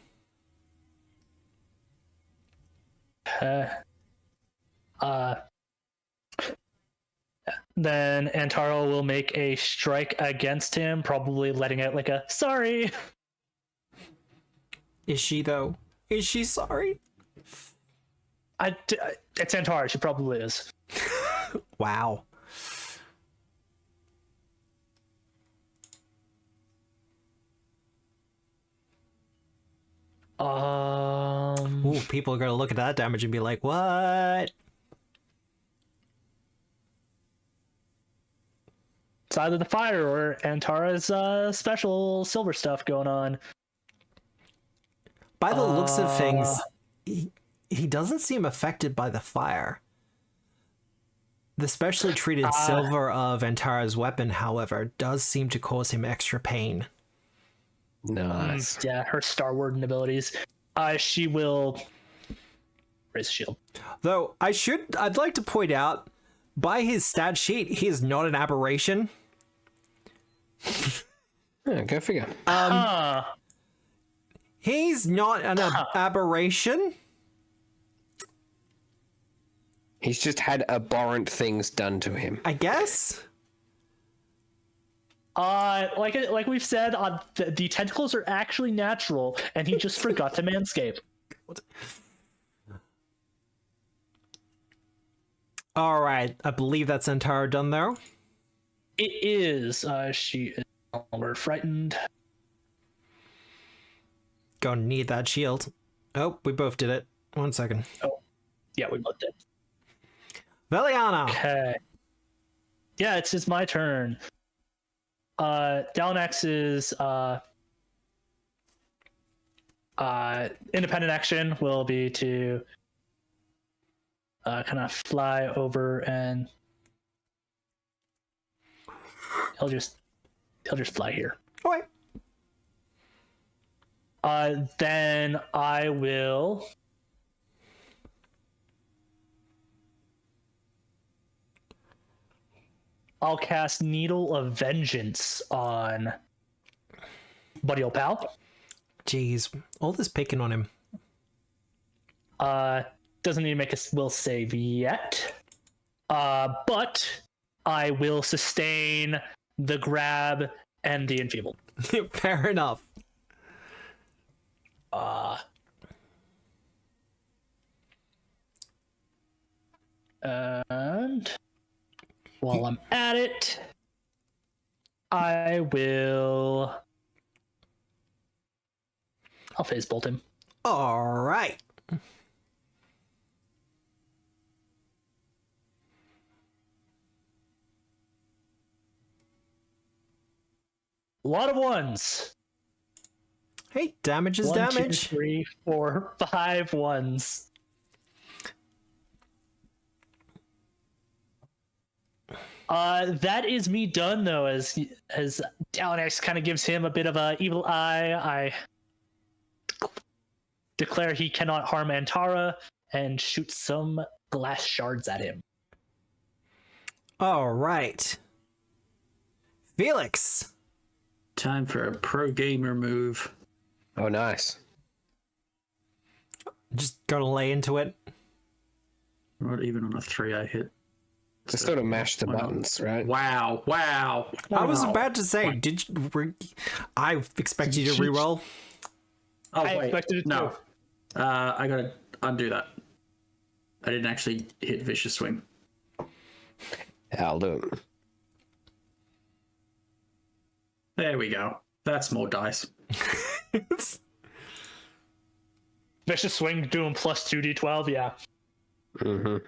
Then Antaro will make a strike against him, probably letting out like a sorry. Is she though? Is she sorry? It's Antaro. She probably is. Wow. Ooh, people are gonna look at that damage and be like, "What?" It's either the fire or Antara's special silver stuff going on. By the looks of things, he doesn't seem affected by the fire. The specially treated silver of Antara's weapon, however, does seem to cause him extra pain. Nice. Yeah, her Star Warden abilities. She will raise a shield. Though I'd like to point out, by his stat sheet, he is not an aberration. Yeah, go figure. He's not an aberration. He's just had abhorrent things done to him. I guess. Like we've said, the tentacles are actually natural, and he just forgot to manscape. All right, I believe that's Antara done though. It is. She is no longer frightened. Gonna need that shield. Oh, we both did it. 1 second. Oh, yeah, we both did. Veliana. Okay. Yeah, it's my turn. Dalnax's independent action will be to kind of fly over, and he'll just fly here. Okay. Then I will I'll cast Needle of Vengeance on buddy old pal. Jeez, all this picking on him. Doesn't need to make a will save yet. But I will sustain the grab and the enfeebled. Fair enough. And while I'm at it, I'll phase bolt him. All right. A lot of ones. Hey, damage is 1, 2, damage. 3, 4, 5 ones. That is me done though, as Dalanex kind of gives him a bit of a evil eye. I declare he cannot harm Antara and shoot some glass shards at him. All right. Felix. Time for a pro gamer move. Oh, nice. Just gonna lay into it. Not even on a 3 I hit. Just sort of mash the buttons, right? Wow. I was about to say, I expect you to reroll. Oh, I wait. expected it No. too. I gotta undo that. I didn't actually hit Vicious Swing. Yeah, I'll do it. There we go. That's more dice. Vicious swing doing plus 2d12, yeah. Mm-hmm.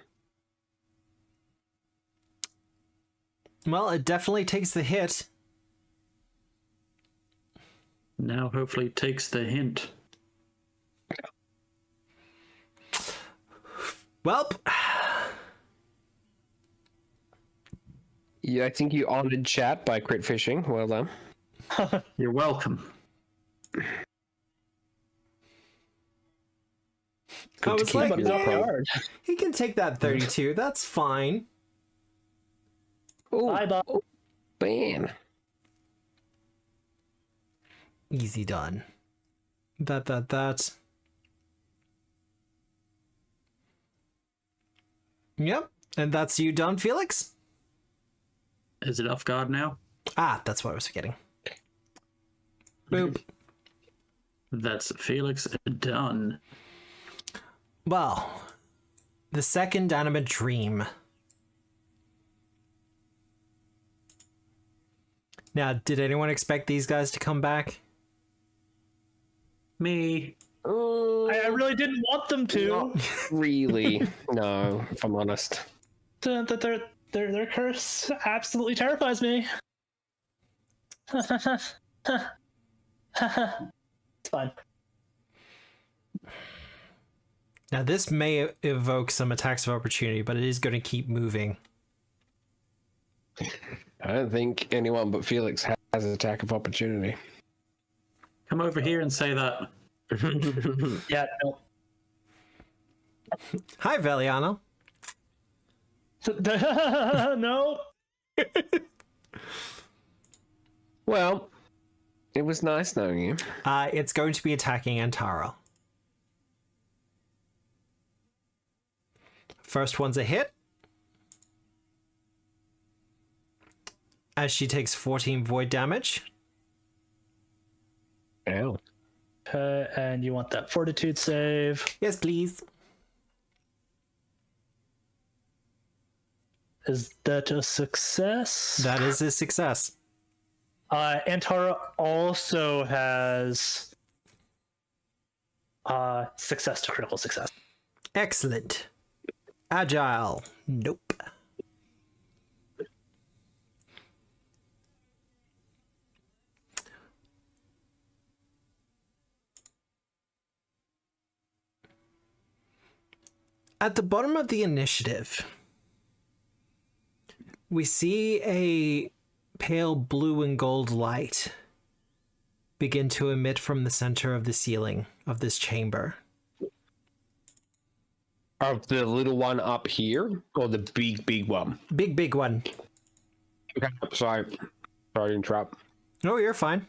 Well, it definitely takes the hit. Now hopefully it takes the hint. Welp. Yeah, I think you honored chat by crit fishing. Well done. You're welcome. I was keep like, it up, right? he can take that 32. That's fine. Oh, Bye, bye. man. Easy done. That. Yep. And that's you done, Felix? Is it off guard now? Ah, that's what I was forgetting. Boop. That's Felix done. Well, the second animate dream. Now, did anyone expect these guys to come back? Me. I really didn't want them to. Not really. No, if I'm honest. Their curse absolutely terrifies me. It's fine. Now, this may evoke some attacks of opportunity, but it is going to keep moving. I don't think anyone but Felix has an attack of opportunity. Come over here and say that. Yeah, no. Hi, Veliano. No. Well, it was nice knowing you. It's going to be attacking Antara. First one's a hit. As she takes 14 void damage. Ow. And you want that fortitude save. Yes, please. Is that a success? That is a success. Antara also has success to critical success. Excellent. Agile. Nope. At the bottom of the initiative, we see a pale blue and gold light begin to emit from the center of the ceiling of this chamber. Of the little one up here, or the big one? Big one. Okay, sorry to interrupt. Oh, you're fine.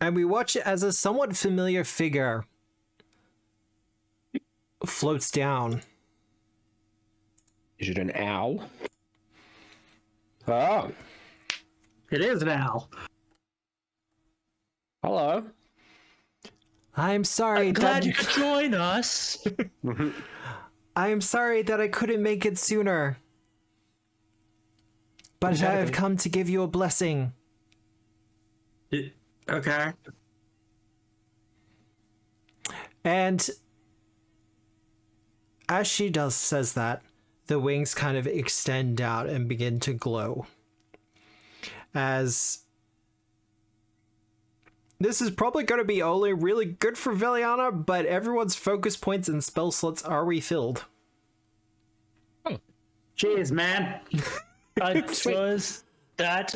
And we watch as a somewhat familiar figure floats down. Is it an owl? Oh, It is an owl. hello. I'm sorry Glad that you could join us. I am sorry that I couldn't make it sooner. But I have come to give you a blessing. Okay. And as she says that, the wings kind of extend out and begin to glow. As this is probably going to be only really good for Veliana, but everyone's focus points and spell slots are refilled. Cheers, man. Does that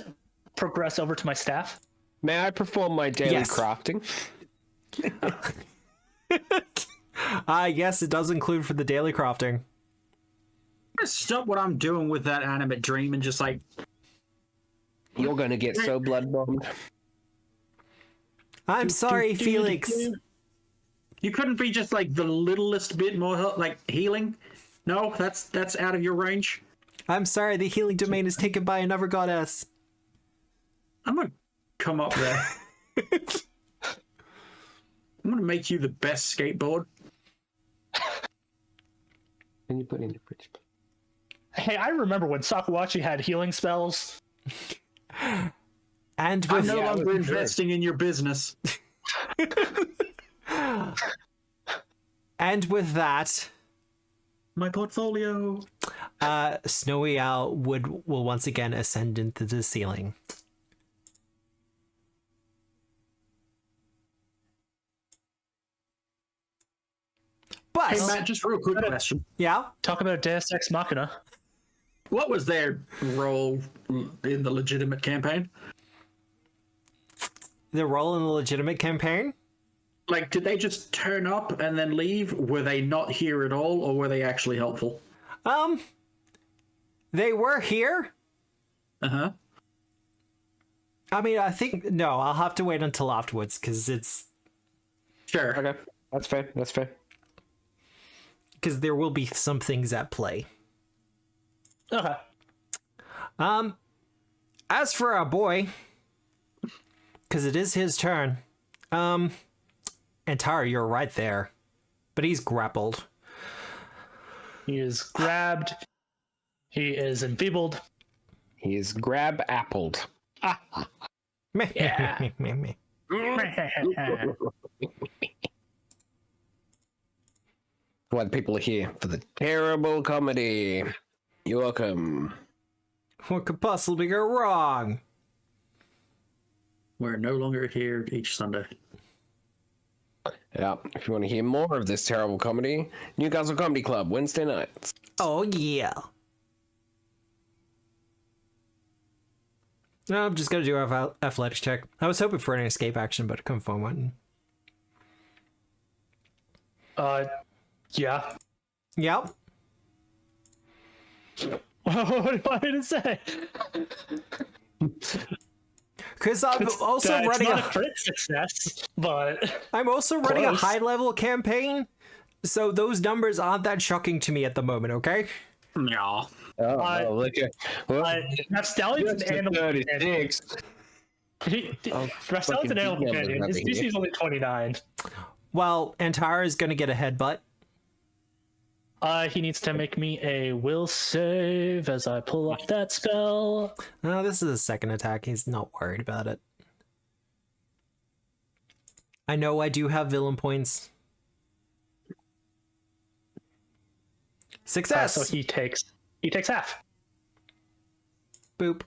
progress over to my staff? May I perform my daily Yes. crafting? Yes, it does include for the daily crafting. Stop what I'm doing with that animate dream and just like, You're gonna get so blood bombed. I'm sorry, Felix. you couldn't be just like the littlest bit more like healing. No, that's out of your range. I'm sorry, the healing domain is taken by another goddess. I'm gonna come up there. I'm gonna make you the best skateboard. Can you put in the fridge? Hey, I remember when Sakuachi had healing spells. And I'm with no longer investing in your business. and with that, My portfolio. Snowy Owl will once again ascend into the ceiling. But Hey Matt, just real quick question. yeah, Talk about Deus Ex Machina. What was their role in the legitimate campaign? the role in the legitimate campaign. Like, did they just turn up and then leave? Were they not here at all, or were they actually helpful? They were here. Uh-huh. I mean, I think no. I'll have to wait until afterwards because it's Sure. Okay, that's fair. That's fair. because there will be some things at play. Okay. As for our boy, because it is his turn. Antara, you're right there, but he's grappled. He is grabbed. He is enfeebled. He is grab-appled. Yeah. Why the people are here for the terrible comedy. You're welcome. What could possibly go wrong? We're no longer here each Sunday. Yeah, if you want to hear more of this terrible comedy, Newcastle Comedy Club, Wednesday nights. Oh yeah. No, I'm just gonna do an athletics check. I was hoping for an escape action, but I couldn't find one. Yeah. Yep. What do you want me to say? Because I'm also It's running not a a crit success, but I'm also running a Close. high level campaign, so those numbers aren't that shocking to me at the moment. Okay. Yeah. Oh, look at Rastallion's an animal companion. 36. Rastallion's an animal companion. His DC is only 29. Well, Antara is gonna get a headbutt. He needs to make me a will save as I pull up that spell. No, this is a second attack. He's not worried about it. I know I do have villain points. Success. So he takes half. Boop.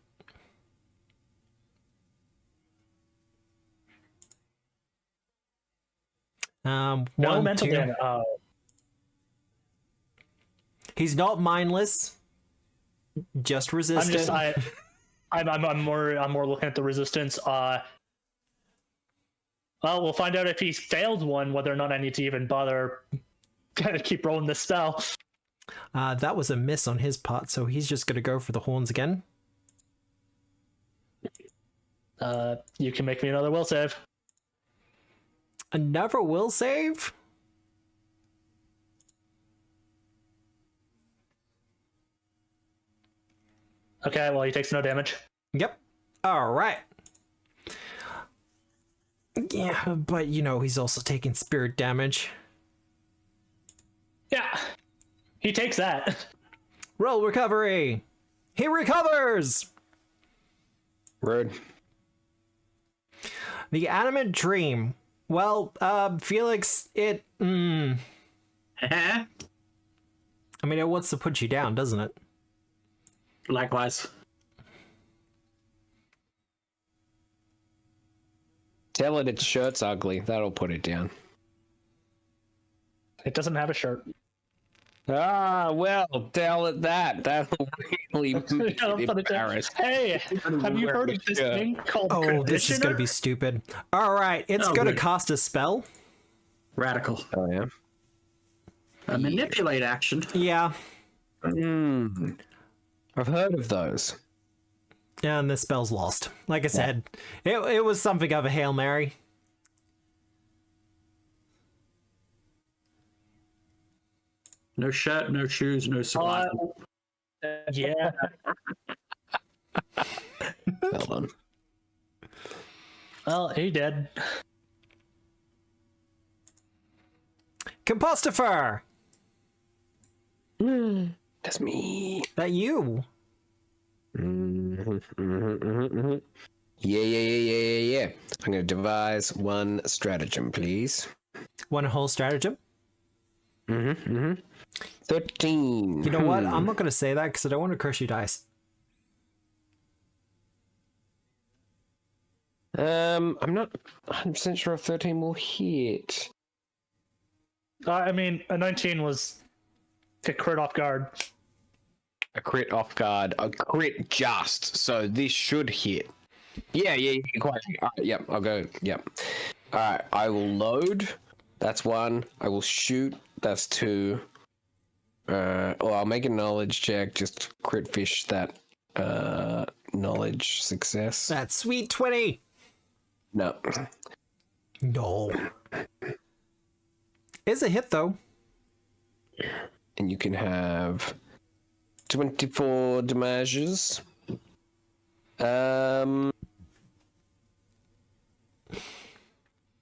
No One, mental two. damage. He's not mindless. Just resistant. I'm more looking at the resistance. Well, we'll find out if he's failed one, whether or not I need to even bother kind of keep rolling this spell. That was a miss on his part, so he's just gonna go for the horns again. You can make me another will save. Another will save? Okay, well, he takes no damage. Yep. All right. Yeah, but you know, he's also taking spirit damage. Yeah, he takes that. Roll recovery. He recovers. Rude. The animate dream. Well, Felix, it. I mean, it wants to put you down, doesn't it? Likewise. Tell it its shirt's ugly. That'll put it down. It doesn't have a shirt. Ah, well, tell it that. That'll really make it embarrassed. Hey, have you heard of this thing called Oh, this is gonna be stupid. All right, it's gonna good. cast a spell. Radical. Oh, yeah? A manipulate action. Yeah, I've heard of those. and the spell's lost. Like I said, it was something of a Hail Mary. No shirt, no shoes, no survival. Yeah. Well done. Well, he dead. Compostifer! That's me. That you. Yeah. I'm going to devise one stratagem, please. One whole stratagem. 13. You know what? I'm not going to say that because I don't want to curse you dice. I'm not 100% sure if 13 will hit. I mean, a 19 was a crit off guard. A crit off guard. A crit just. So this should hit. Yeah, quite. All right, yep, I'll go. Yep. All right, I will load. That's 1. I will shoot. That's 2. Well, I'll make a knowledge check. Just crit fish that knowledge success. That sweet 20. No. No. It's a hit though. And you can have 24 damages.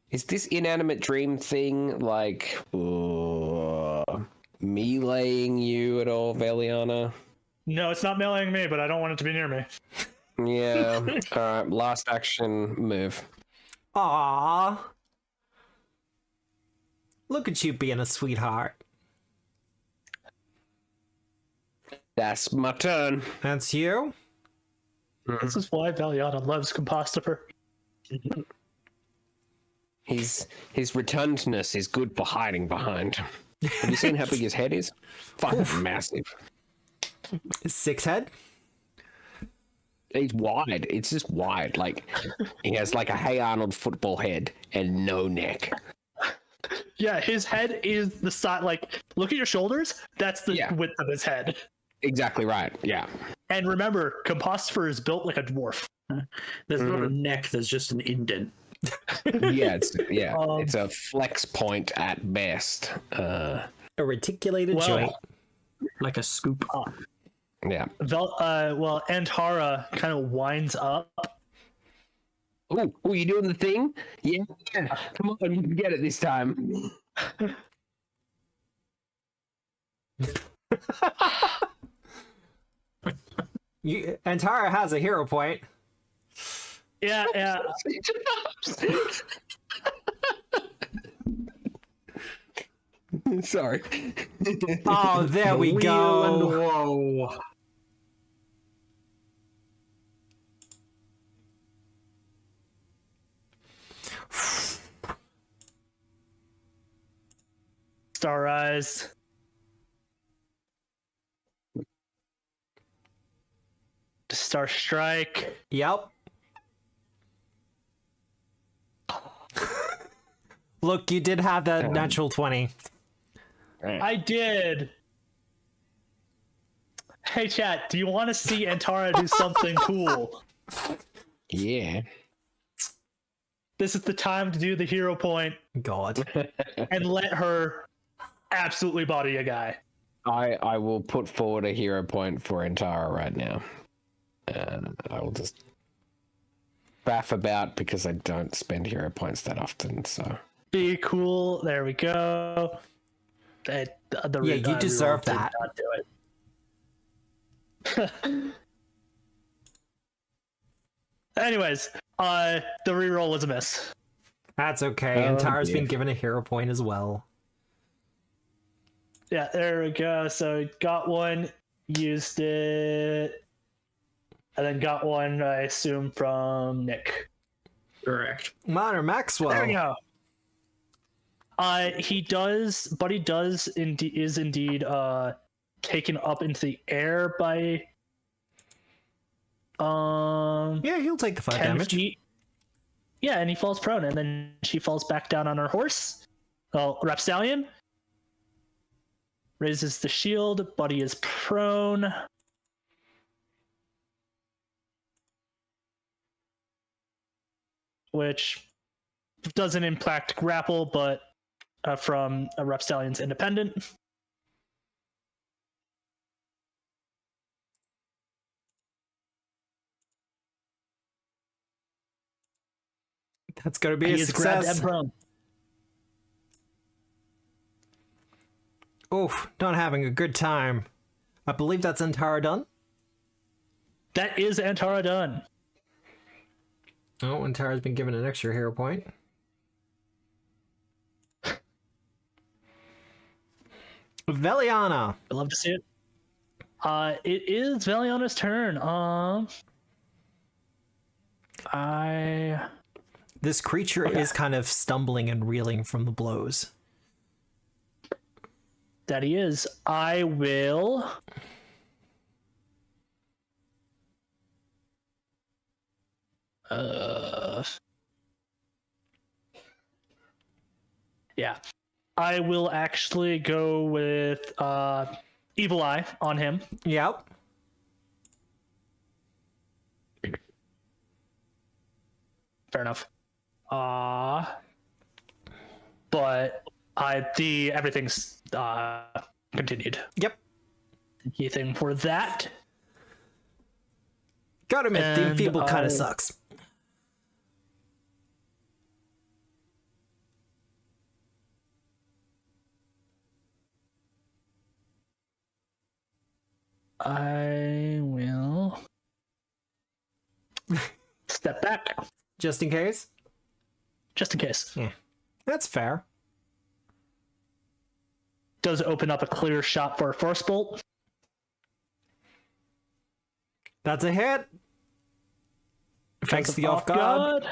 Is this inanimate dream thing like meleeing you at all, Valiana? No, it's not meleeing me, but I don't want it to be near me. Yeah. Alright, last action move. Aww. Look at you being a sweetheart. That's my turn. That's you? This is why Valiana loves Compostifer. His rotundness is good for hiding behind. Have you seen how big his head is? Fucking massive. 6 head? He's wide. It's just wide. Like he has like a Hey Arnold football head and no neck. Yeah, his head is the size. Like, look at your shoulders. That's the width of his head. Exactly right. Yeah. And remember, Compostifer is built like a dwarf. There's not a neck, there's just an indent. Yeah. It's a flex point at best. A reticulated joint. Like a scoop. Yeah. Well, Antara kind of winds up. Oh, you doing the thing? Yeah. Come on, you can get it this time. Antara has a hero point. Yeah. Sorry. Oh, there we go. Whoa. Star Eyes. Star Strike. Yep. Look, you did have that natural 20. I did. Hey, chat, do you want to see Antara do something cool? Yeah. this is the time to do the hero point God. and let her absolutely body a guy. I will put forward a hero point for Antara right now. And I will just baff about because I don't spend hero points that often, so. Be cool. There we go. You deserve that. Not do it. Anyways, the reroll was a miss. That's okay. Oh, Antara's dear. been given a hero point as well. Yeah, there we go. So got one, used it, and then got one, I assume, from Nick. Correct. Minor Maxwell. There we go. Buddy is indeed taken up into the air by Yeah, he'll take the 5 10 damage. feet. Yeah, and he falls prone, and then she falls back down on her horse. Well, Rapstallion raises the shield. Buddy is prone. Which doesn't impact grapple, but from a Rapstallion's independent. That's going to be He a is grabbed and success. prone. Oof, not having a good time. I believe that's Antara done. That is Antara done. Oh, Antara's been given an extra hero point. Veliana. I'd love to see it. It is Veliana's turn. This creature is kind of stumbling and reeling from the blows. That he is. I will. Yeah. I will actually go with Evil Eye on him. Yep. Fair enough. But everything's continued. Yep. Key thing for that. Gotta admit, the And enfeeble kind I- of sucks. I will step back Just in case. just in case. Yeah. That's fair. Does open up a clear shot for a force bolt. That's a hit. Thanks to the off guard.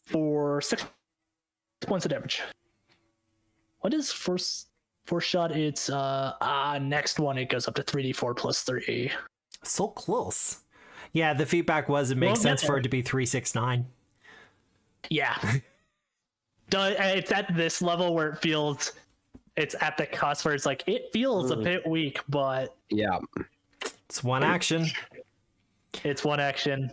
For 6 points of damage. What is force shot? It's next one it goes up to 3d4 plus 3. So close. Yeah, the feedback was it makes Well, sense yeah. for it to be 369. Yeah. It's at this level where it's at the cost where it's like it feels a bit weak, but Yeah. It's one action. it's one action.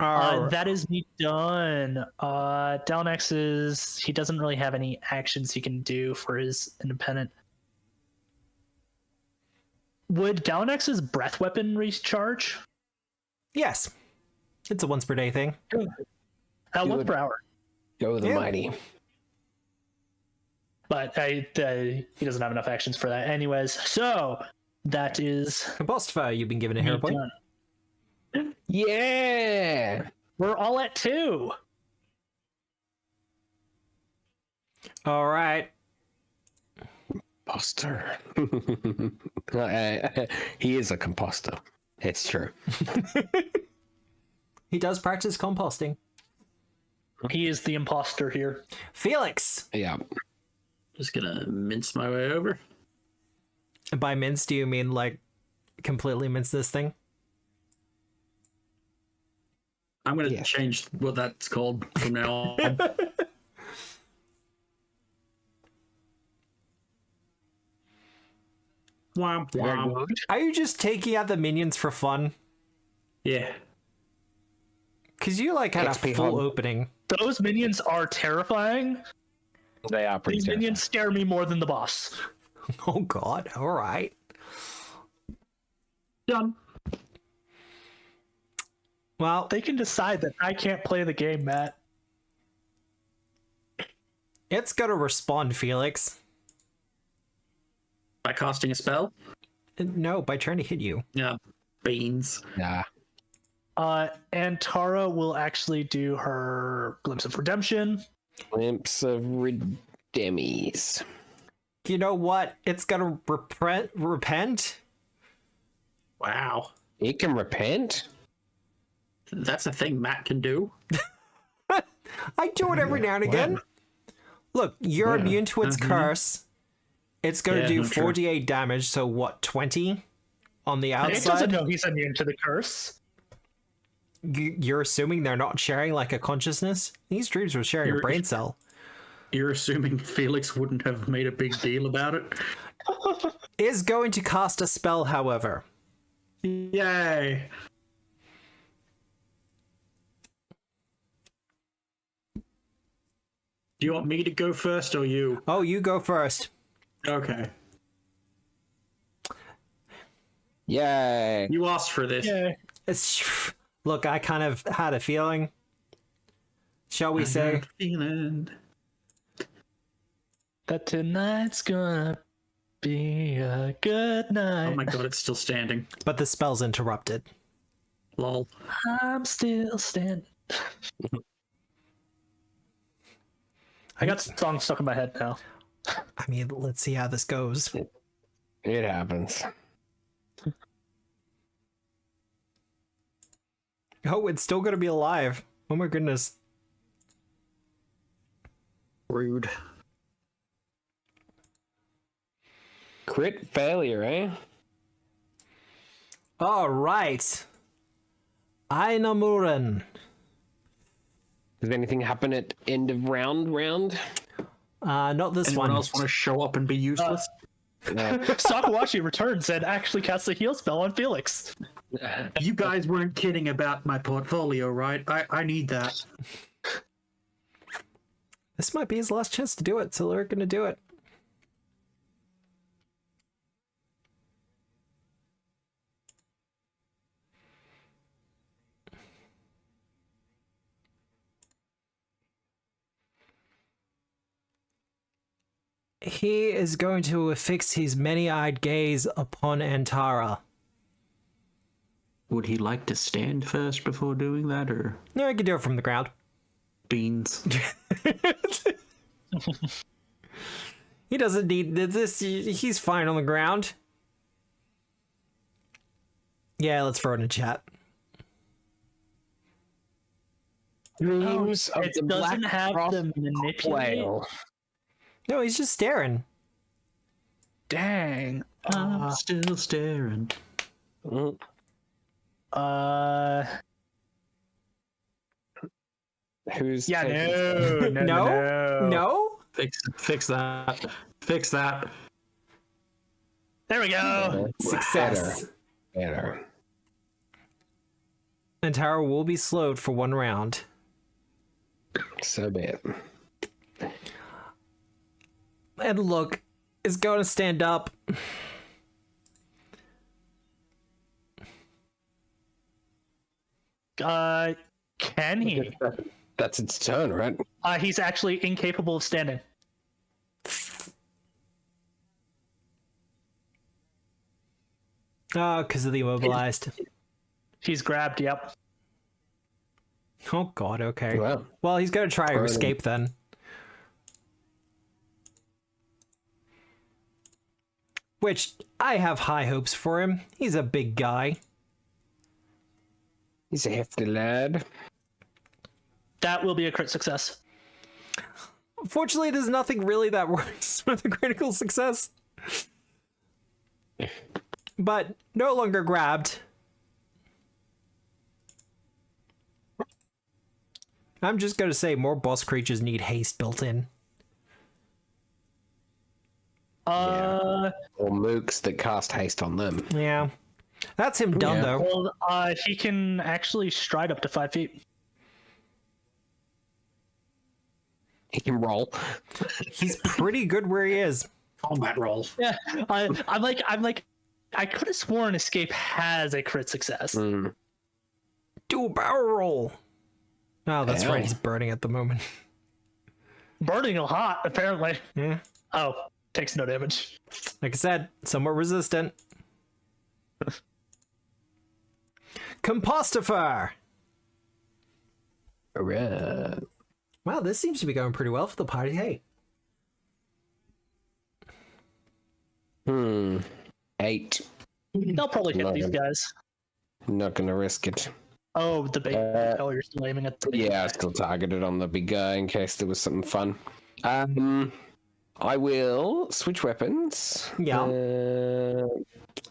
Alright. That is me done. Dalnex he doesn't really have any actions he can do for his independent. Would Dalnex's breath weapon recharge? Yes. It's a once per day thing. Once would- per hour. Go the Yeah. mighty. But he doesn't have enough actions for that anyways. So that is Compostfire, you've been given a hero me point. done. Yeah. We're all at 2. Alright. Imposter. He is a composter. It's true. He does practice composting. He is the imposter here. Felix. Yeah. Just gonna mince my way over. By mince, do you mean like completely mince this thing? I'm gonna Yeah. change what that's called from now on. Womp Very womp. good. Are you just taking out the minions for fun? Yeah. Because you like had XP a full hog. opening. Those minions are terrifying. They are pretty These terrifying. minions scare me more than the boss. Oh god, alright. Done. Well, They can decide that I can't play the game, Matt. it's gonna respond, Felix. By casting a spell? No, by trying to hit you. Yeah. Beans. Nah. And Tara will actually do her Glimpse of Redemption. Glimpse of Redemies. You know what? It's gonna repent. Wow. It can repent? That's a thing Matt can do. I do it every now and again. Look, you're immune to its curse. It's gonna Yeah, do no, true. 48 damage, so what, 20 on the It doesn't outside? know he's immune to the curse. You're assuming they're not sharing like a consciousness? These dreams were sharing a You're- brain cell. You're assuming Felix wouldn't have made a big deal about it? Is going to cast a spell, however. Yay. Do you want me to go first or you? Oh, you go first. Okay. Yay. You asked for this. Yeah. Look, I kind of had a feeling. Shall we say? Feeling. That tonight's gonna be a good night. Oh my god, it's still standing. But the spell's interrupted. Lol. I'm still standing. I got songs stuck in my head now. I mean, let's see how this goes. It happens. Oh, it's still gonna be alive. Oh my goodness. Rude. Crit failure, eh? All right. Einamuren. Does anything happen at end of round? Not this Anyone one. else want to show up and be useless? No. Sakawashi returns and actually casts a heal spell on Felix. You guys weren't kidding about my portfolio, right? I need that. This might be his last chance to do it, so they're gonna do it. He is going to affix his many-eyed gaze upon Antara. Would he like to stand first before doing that, or No, I can do it from the ground. beans? He doesn't need this. He's fine on the ground. Yeah, let's throw it in chat. Dreams of it the doesn't have Blackfrost the manipulate. whale. No, he's just staring. Dang. I'm still staring. Mm. Who's Yeah, taking- No? Fix that. Fix that. There we go. Success. Better. Antara will be slowed for 1 round. So bad. And look, is going to stand up. Can he? That's its turn, right? He's actually incapable of standing. Oh, because of the immobilized. He's grabbed, yep. Oh god, okay. Wow. Well, he's going to try to escape then. Which, I have high hopes for him. He's a big guy. He's a hefty lad. That will be a crit success. Fortunately, there's nothing really that works with a critical success. But no longer grabbed. I'm just going to say more boss creatures need haste built in. Or mooks that cast haste on them. Yeah. That's him done, Yeah. though. Well, he can actually stride up to 5 feet. He can roll. He's pretty good where he is. Combat roll. Yeah, I'm like, I could have sworn escape has a crit success. Mm. Do a barrel roll. Oh, that's Hell. right. He's burning at the moment. Burning a hot, apparently. Yeah. Oh, takes no damage. Like I said, somewhat resistant. Compostifer. Alright. Wow, this seems to be going pretty well for the party. Hey. 8. They'll probably hit Love these him. guys. Not gonna risk it. Oh, the big. Oh, you're still aiming at the big Yeah, I guy. still targeted on the big guy in case there was something fun. I will switch weapons. Yeah.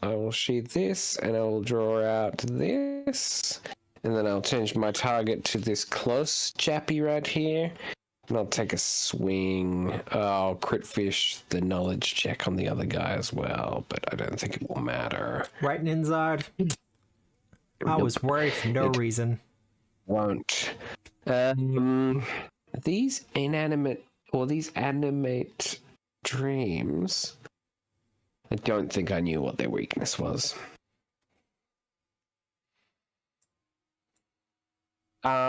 I will sheath this, and I will draw out this, and then I'll change my target to this close chappy right here, and I'll take a swing. I'll crit fish the knowledge check on the other guy as well, but I don't think it will matter. Right, Ninzard. I was worried for no It reason. won't. These inanimate or these animate dreams. I don't think I knew what their weakness was.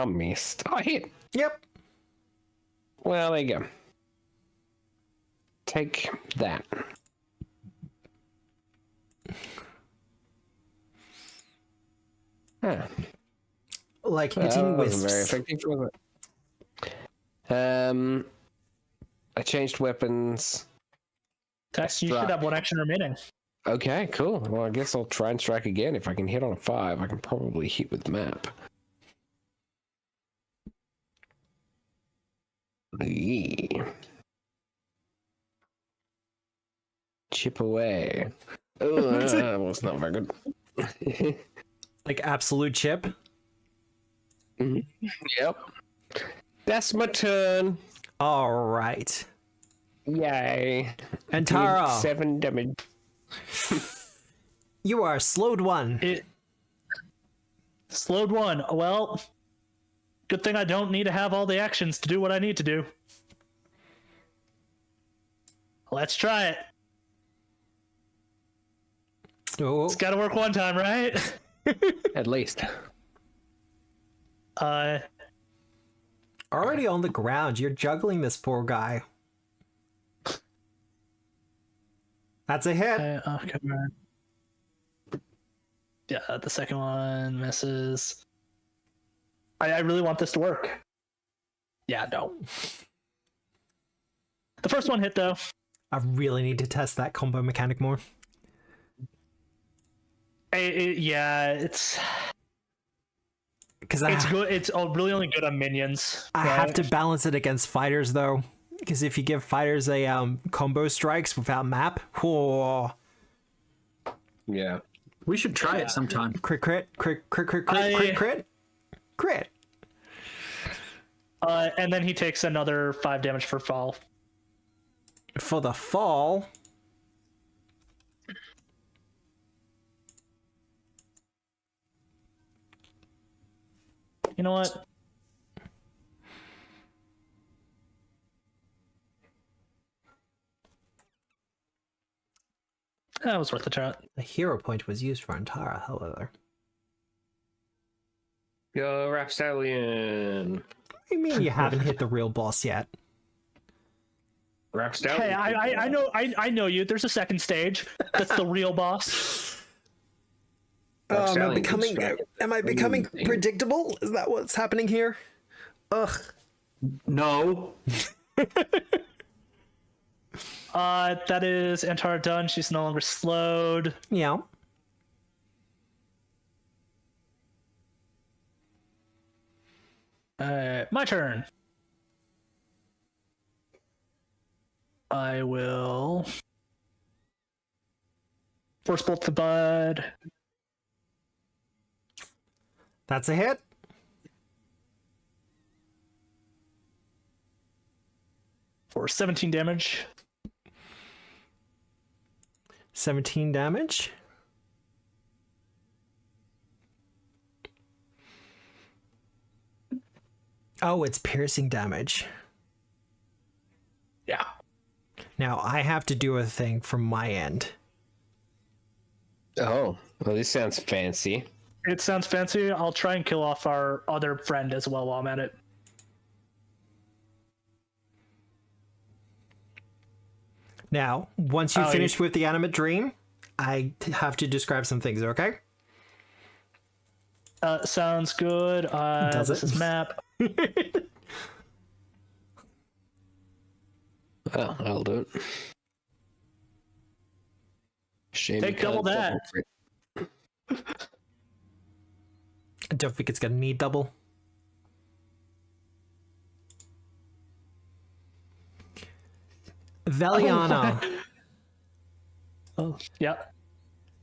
Missed. I hit. Yep. Well, there you go. Take that. Huh. Like That hitting wasn't very wisps. effective, was it? I changed weapons. Tex, you should have one action remaining. Okay, cool. Well, I guess I'll try and strike again. If I can hit on a 5, I can probably hit with the map. Yeah. Chip away. Oh, that was not very good. Like absolute chip. Yep. That's my turn. All right. Yay. And Did Tara, 7 damage. you are slowed one. It slowed one. Well, good thing I don't need to have all the actions to do what I need to do. Let's try it. Oh, It's got to work one time, right? At least. already on the ground. You're juggling this poor guy. That's a hit. Okay. Yeah, the second one misses. I really want this to work. Yeah, no. The first one hit though. I really need to test that combo mechanic more. Yeah, it's Because good. It's really only good on minions. I right? have to balance it against fighters though. Because if you give fighters a combo strikes without map, whoa, Yeah. We should try it sometime. crit, crit, crit, crit, crit, crit, crit, crit, crit. And then he takes another 5 damage for fall. For the fall, You know what? That was worth a shot. a hero point was used for Antara, however. Go, Rapstallion. What do you mean you haven't hit the real boss yet? Rapstallion. Hey, I know you. There's a second stage. That's the real boss. Am I becoming predictable? Is that what's happening here? Ugh. No. That is Antara done. She's no longer slowed. Yeah. My turn. I will force bolt the bud That's a hit. for 17 damage. 17 damage. Oh, it's piercing damage. Now I have to do a thing from my end. Oh, well, this sounds fancy. It sounds fancy. I'll try and kill off our other friend as well while I'm at it. Now, once you finish with the animate dream, I have to describe some things, okay? Sounds good. Does this it? is map. Well, I'll do it. Shame Take you can't double that. double it. I don't think it's gonna need double. Veliana, Oh, yeah.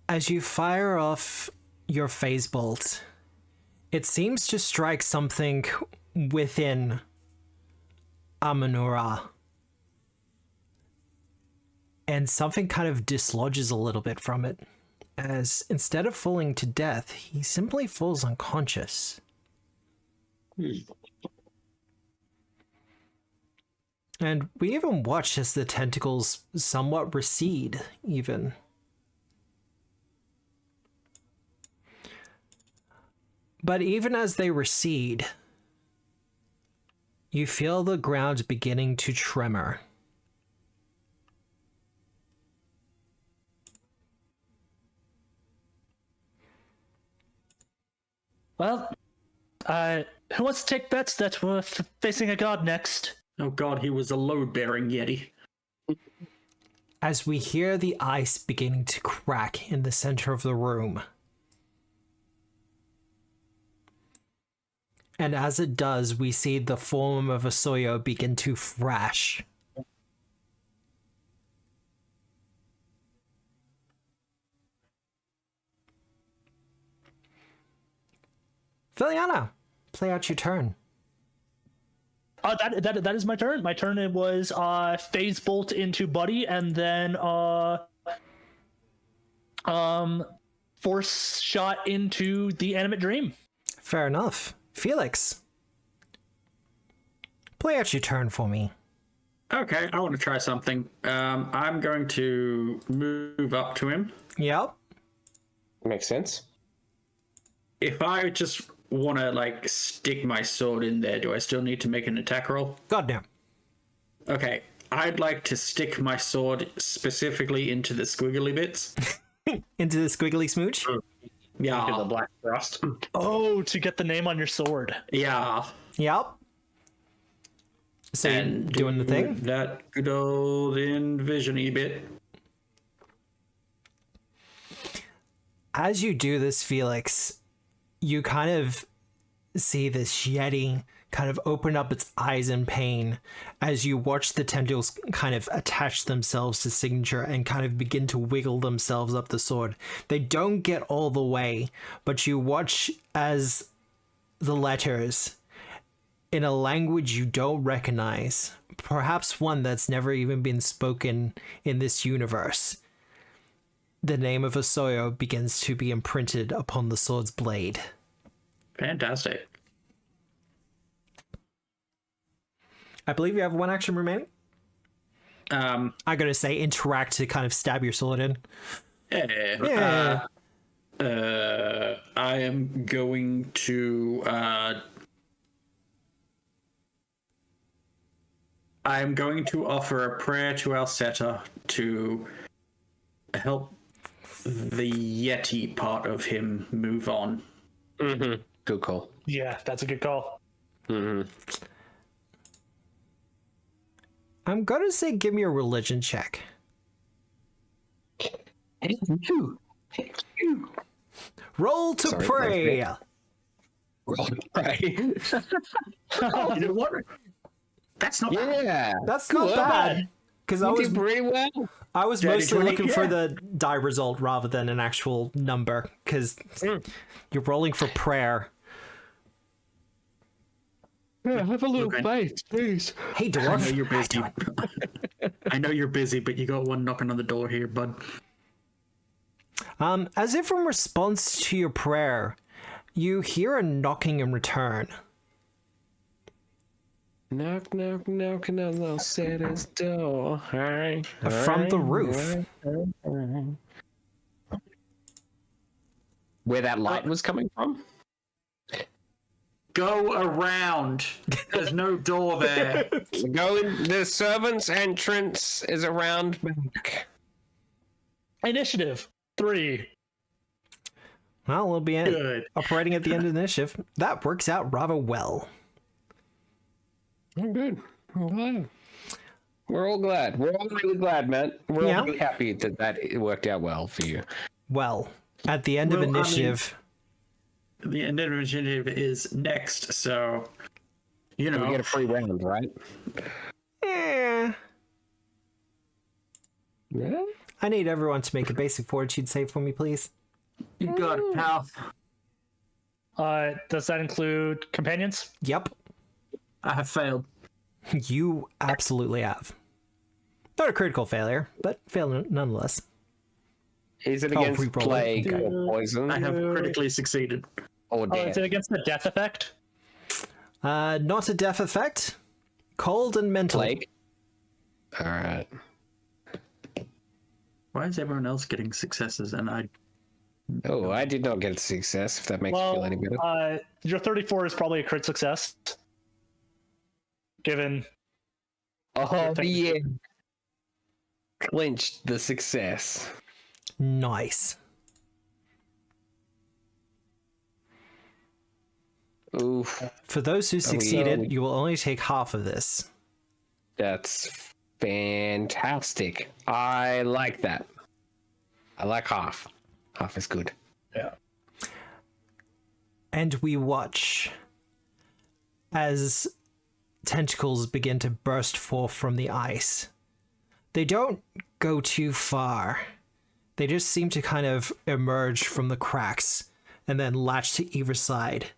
as you fire off your phase bolt, it seems to strike something within Amanura. And something kind of dislodges a little bit from it, as instead of falling to death, he simply falls unconscious. And we even watch as the tentacles somewhat recede, even. But even as they recede, you feel the ground beginning to tremor. Well, who wants to take bets that we're facing a god next? Oh god, he was a load-bearing Yeti. As we hear the ice beginning to crack in the center of the room. And as it does, we see the form of Osoyo begin to thrash. Veliana, play out your turn. That is my turn. My turn it was phase bolt into Buddy and then force shot into the animate dream. Fair enough. Felix, play out your turn for me. Okay, I want to try something. I'm going to move up to him. Yep. Makes sense. If I just want to, like, stick my sword in there, do I still need to make an attack roll? Goddamn. Okay, I'd like to stick my sword specifically into the squiggly bits. Into the squiggly smooch? Yeah. To the Blackfrost. Oh, to get the name on your sword. Yeah. Yep. So And you're doing the thing? That good old envision-y bit. As you do this, Felix, you kind of see this Yeti kind of open up its eyes in pain as you watch the tentacles kind of attach themselves to Signature and kind of begin to wiggle themselves up the sword. They don't get all the way, but you watch as the letters, in a language you don't recognize, perhaps one that's never even been spoken in this universe, the name of Osoyo begins to be imprinted upon the sword's blade. Fantastic. I believe you have one action remaining. I gotta say, interact to kind of stab your sword in. Yeah. I am going to offer a prayer to Alceta to help the Yeti part of him move on. Mm-hmm. Good call. Yeah, that's a good call. Mm-hmm. I'm gonna say give me a religion check. Thank you. Roll to Sorry, pray. Right. Oh, you know what? That's not bad. Yeah. That's not bad. Because I You was did pretty well. mostly 20, looking for yeah. the die result rather than an actual number. Because you're rolling for prayer. Yeah, have a little Okay. faith, please. Hey, I know dwarf. you're busy. I know you're busy, but you got one knocking on the door here, bud. As if in response to your prayer, you hear a knocking in return. Knock, knock, knocking on the setter's door. Hi. From the roof. Where that light was coming from? Go around. There's no door there. Go in. The servant's entrance is around back. Initiative 3. Well, we'll be Good. operating at the end of the initiative. That works out rather well. I'm good. I'm glad. We're all glad. We're all really glad, man. We're all really happy that it worked out well for you. Well, at the end of initiative... The end of initiative is next, so You know. We get a free round, right? Yeah. Yeah. I need everyone to make a basic fortitude save for me, please. You got it, pal. Does that include companions? Yep. I have failed. You absolutely have. Not a critical failure, but fail nonetheless. Is it against re-roll it. plague or poison I have critically succeeded. or Oh, is death? it against the death effect? Not a death effect. Cold and mental. Plague. All right. Why is everyone else getting successes and I? Oh, I did not get a success. If that makes you feel Well, any better. your 34 is probably a crit success. Given. Oh thank yeah. Clinched the success. Nice. Oof. For those who succeeded, we- you will only take half of this. That's fantastic. I like that. I like half. Half is good. Yeah. And we watch as tentacles begin to burst forth from the ice. They don't go too far. They just seem to kind of emerge from the cracks and then latch to either side.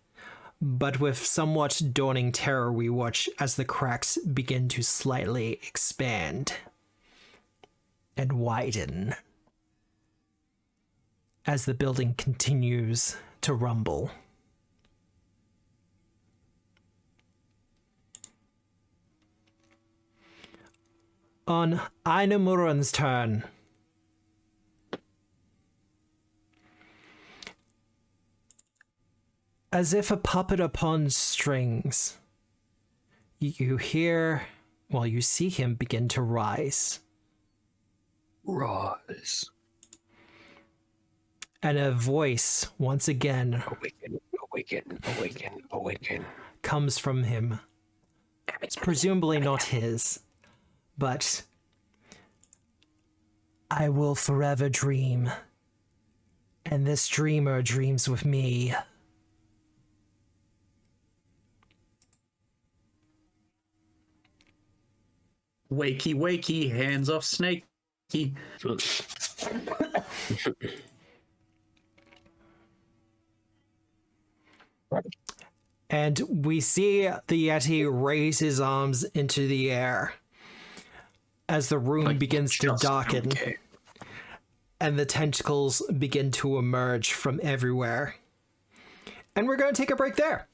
But with somewhat dawning terror, we watch as the cracks begin to slightly expand and widen as the building continues to rumble. On Ainomura's turn, as if a puppet upon strings, you hear, well, you see him begin to rise. Rise. And a voice, once again, Awaken, awaken, awaken, awaken. comes from him. It's presumably not his, but I will forever dream, and this dreamer dreams with me. Wakey, wakey, hands off Snakey. And we see the Yeti raise his arms into the air as the room begins to Just darken, okay. and the tentacles begin to emerge from everywhere. And we're going to take a break there.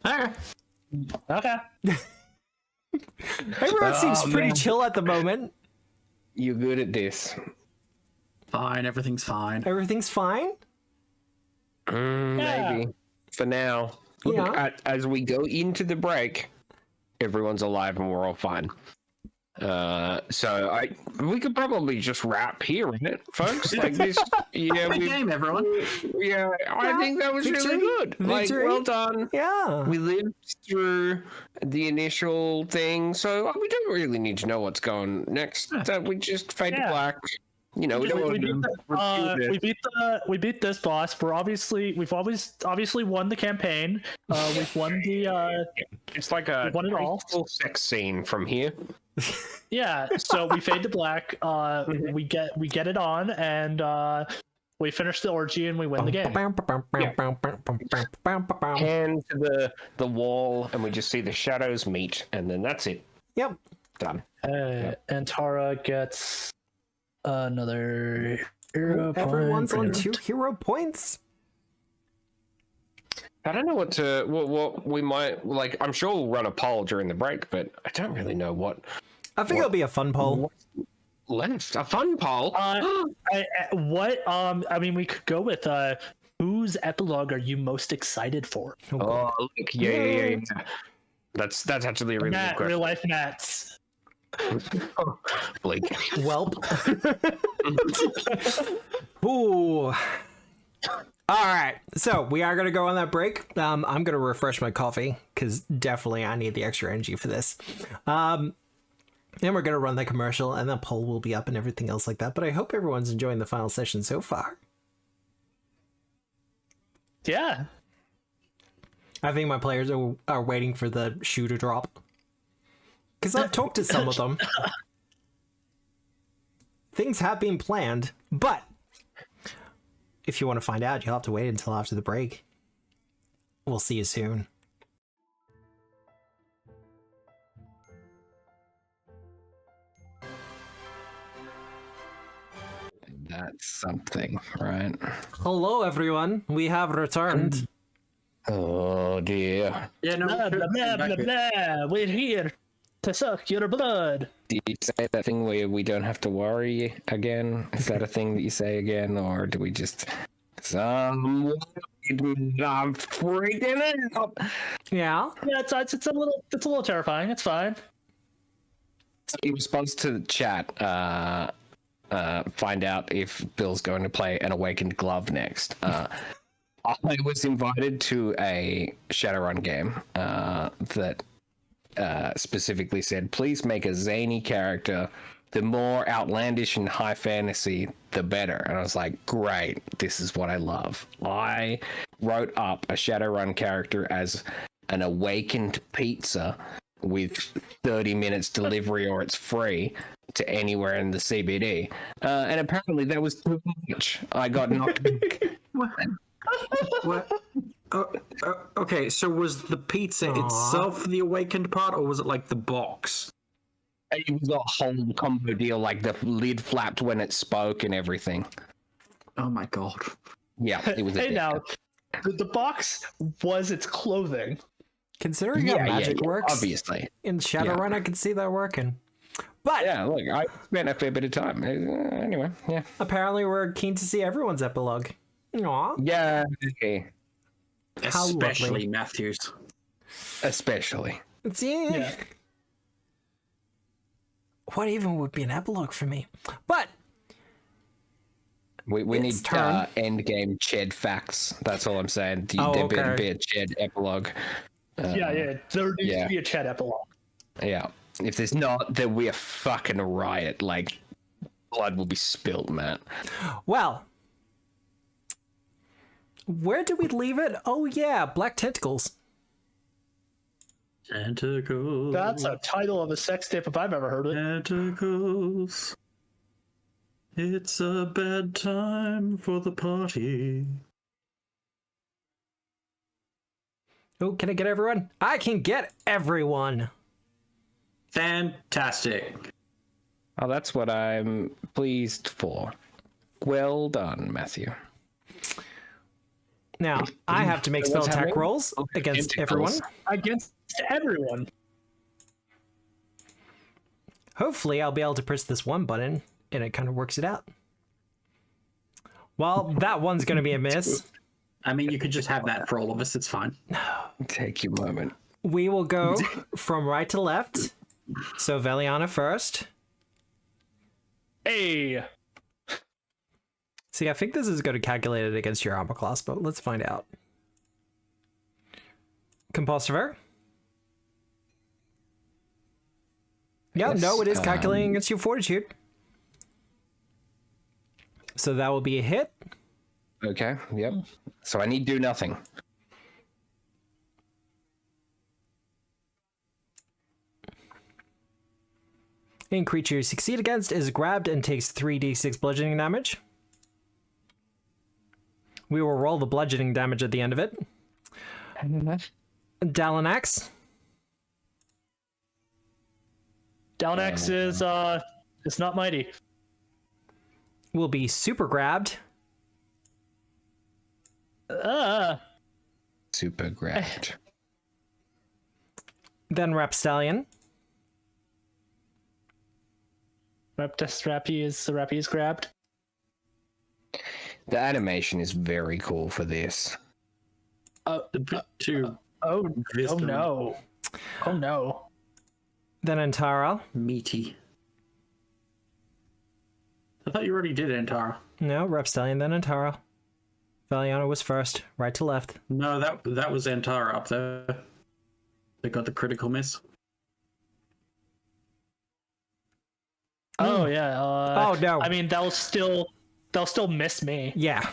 Alright. Okay. Everyone seems pretty chill at the moment. You're good at this. Fine, everything's fine. Everything's fine. Maybe. For now. Yeah. Look, as we go into the break, everyone's alive and we're all fine. So we could probably just wrap here, right, folks? Like this. Yeah, Good game, everyone. I think that was Victory. really good. Like, Victory. well done. Yeah. We lived through the initial thing, so we don't really need to know what's going next. We just fade to Yeah. black. You know, we don't want to We beat this boss. We've obviously won the campaign. We've won the It's like a won it all. full sex scene from here. yeah. So we fade to black. We get it on, and we finish the orgy and we win the game. Hand to the wall, and we just see the shadows meet, and then that's it. Yep. Done. And Tara gets another hero Everyone's on point. 2 hero points. I don't know what we might like. I'm sure we'll run a poll during the break, but I don't really know what. I think it'll be a fun poll. Left a fun poll. I mean, we could go with whose epilogue are you most excited for? Oh, look, yeah. That's actually a really Matt, good real question. life Matts. Blake. Welp. Ooh. All right, so we are going to go on that break. I'm going to refresh my coffee because definitely I need the extra energy for this. And we're going to run that commercial and the poll will be up and everything else like that. But I hope everyone's enjoying the final session so far. Yeah. I think my players are waiting for the shoe to drop. Because I've talked to some of them. Things have been planned, but if you want to find out, you'll have to wait until after the break. We'll see you soon. That's something, right? Hello, everyone. We have returned. Oh dear. Yeah, no. Blah, blah, blah, blah, blah. We're here to suck your blood. Do you say that thing where we don't have to worry again? Is that a thing that you say again, or do we just? I'm freaking out. Yeah. Yeah, it's a little terrifying. It's fine. So in response to the chat, find out if Bill's going to play an Awakened Glove next. I was invited to a Shadowrun game that specifically said, please make a zany character. The more outlandish and high fantasy, the better. And I was like, great, this is what I love. I wrote up a Shadowrun character as an awakened pizza with 30 minutes delivery or it's free to anywhere in the CBD. And apparently that was too much. I got knocked back. What? Okay, so was the pizza itself the awakened part, or was it like the box? It was a whole combo deal, like the lid flapped when it spoke and everything. Oh my god. Yeah, it was. Hey, now, the box was its clothing. Considering how magic works, obviously. in Shadowrun, I can see that working. But Yeah, look, I spent a fair bit of time. Anyway, yeah. apparently we're keen to see everyone's epilogue. Aw. Yeah, okay. How Especially lovely. Matthews. Especially. Yeah. What even would be an epilogue for me? But We It's need turn. end game Ched facts. That's all I'm saying. Oh, There better okay. be a Ched epilogue. Yeah. There needs yeah. to be a chat epilogue. Yeah. If there's not, there'll be a fucking riot. Like, blood will be spilled, man. well, where did we leave it? Oh yeah, Black Tentacles. Tentacles. That's a title of a sex tape if I've ever heard it. Tentacles. It's a bad time for the party. Oh, can I get everyone? I can get everyone. Fantastic. Oh, that's what I'm pleased for. Well done, Matthew. Now, I have to make spell What's attack happening? rolls against Tentacles. everyone. Against everyone. Hopefully, I'll be able to press this one button and it kind of works it out. Well, that one's going to be a miss. I mean, you could just have that for all of us. It's fine. Take your moment. We will go from right to left. So, Veliana first. Hey. See, I think this is going to calculate it against your armor class, but let's find out. Compostiver. Yeah, Yes, no, it is calculating against your fortitude. So that will be a hit. Okay, yep. So I need do nothing. And creature you succeed against is grabbed and takes 3d6 bludgeoning damage. We will roll the bludgeoning damage at the end of it. Dalanax. Downex is not mighty. Will be super grabbed. Super grabbed. Then Rapstallion. Rappy is grabbed. The animation is very cool for this. A bit too Oh Wisdom. no. Oh no. Then Antara. meaty. I thought you already did Antara. No, Rapstallion, then Antara. Valiana was first, right to left. No, that was Antara up there. They got the critical miss. Oh yeah. Oh, no. I mean, they'll still miss me. Yeah.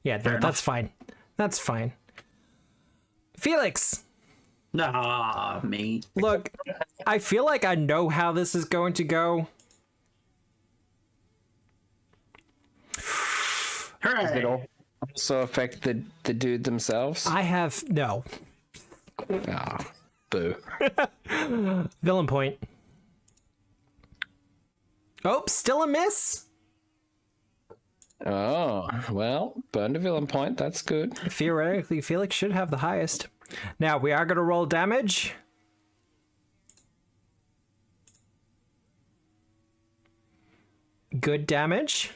Yeah, that's fine. That's fine. Felix, Nah, me. look, I feel like I know how this is going to go. Does it also affect the dude themselves? I have no. Ah, boo. Villain point. Oh, still a miss. Oh, well, burn to villain point. That's good. Theoretically, Felix should have the highest. Now, we are going to roll damage. Good damage.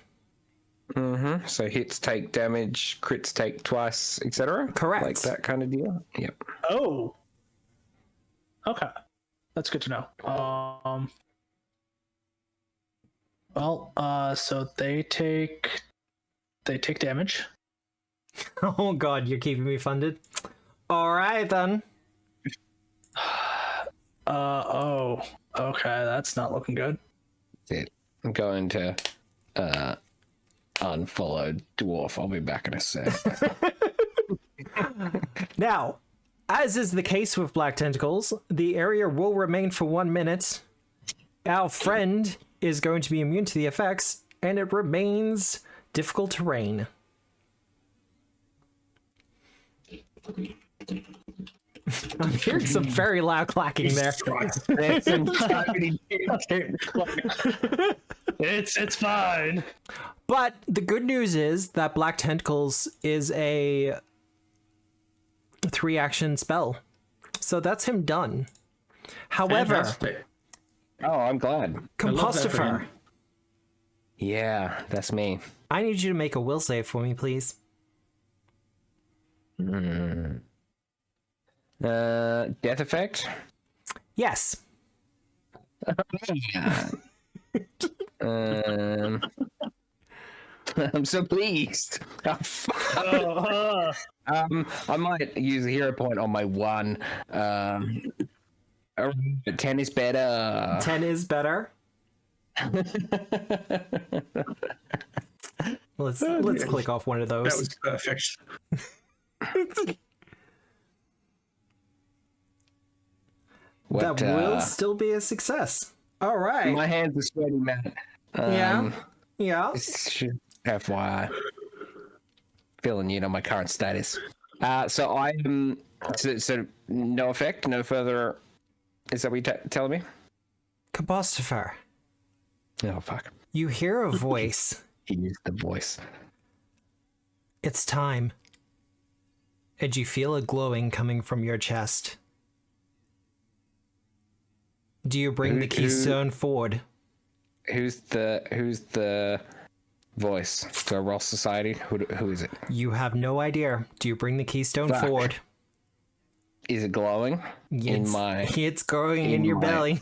Mm-hmm. So hits take damage, crits take twice, etc. Correct. Like that kind of deal. Yep. Oh. Okay. That's good to know. Well, so they take damage. Oh god, you're keeping me funded. Alright then. Oh. Okay, that's not looking good. That's it. I'm going to unfollow dwarf. I'll be back in a sec. Now, as is the case with Black Tentacles, the area will remain for 1 minute. Our friend is going to be immune to the effects, and it remains difficult terrain. I'm hearing some very loud clacking there. It's fine. But the good news is that Black Tentacles is a 3-action spell. So that's him done. However, Fantastic. Oh, I'm glad. I love that for Compostifer, him. Yeah, that's me. I need you to make a will save for me, please. Death effect? Yes. I'm so pleased. Oh, fuck. I might use a hero point on my 1. 10 is better. 10 is better. Let's click off one of those. That was perfect. What, That will still be a success. All right. my hands are sweaty, Matt. Yeah. FYI. Filling you know my current status. So I am. So no effect, no further. Is that what you're telling me? Compostifer, Oh, fuck. you hear a voice. He used the voice. It's time. And you feel a glowing coming from your chest. Do you bring the keystone forward? Who's the voice? The Ross Society? Who is it? You have no idea. Do you bring the keystone Fuck. forward? Is it glowing? It's going in your my- belly.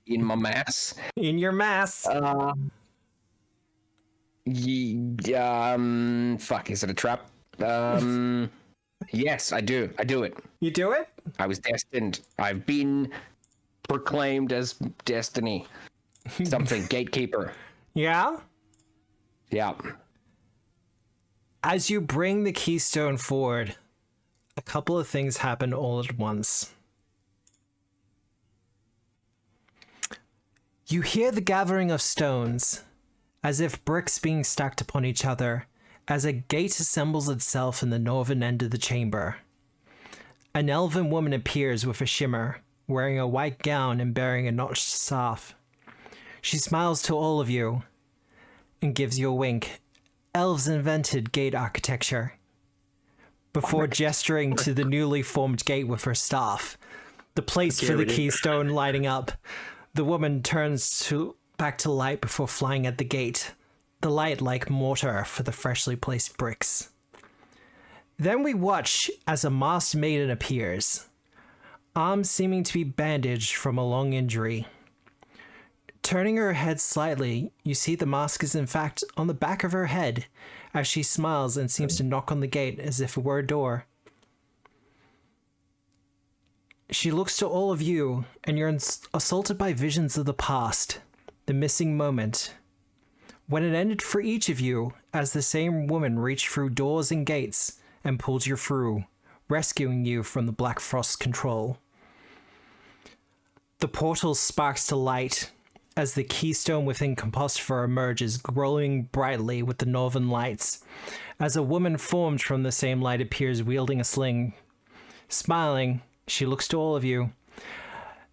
In my mass? In your mass. Fuck, is it a trap? Yes, I do. I do it. You do it? I was destined. I've been proclaimed as destiny. Something. Gatekeeper. Yeah? Yeah. As you bring the keystone forward, a couple of things happen all at once. You hear the gathering of stones, as if bricks being stacked upon each other, as a gate assembles itself in the northern end of the chamber. An elven woman appears with a shimmer, wearing a white gown and bearing a notched staff. She smiles to all of you and gives you a wink. Elves invented gate architecture. before gesturing to the newly formed gate with her staff. The place for the keystone lighting up. The woman turns back to light before flying at the gate. The light like mortar for the freshly placed bricks. Then we watch as a masked maiden appears, arms seeming to be bandaged from a long injury. Turning her head slightly, you see the mask is in fact on the back of her head as she smiles and seems to knock on the gate as if it were a door. She looks to all of you, and you're assaulted by visions of the past, the missing moment. When it ended for each of you, as the same woman reached through doors and gates and pulled you through, rescuing you from the Blackfrost control. The portal sparks to light as the keystone within Compostifer emerges, glowing brightly with the northern lights, as a woman formed from the same light appears wielding a sling. Smiling, she looks to all of you.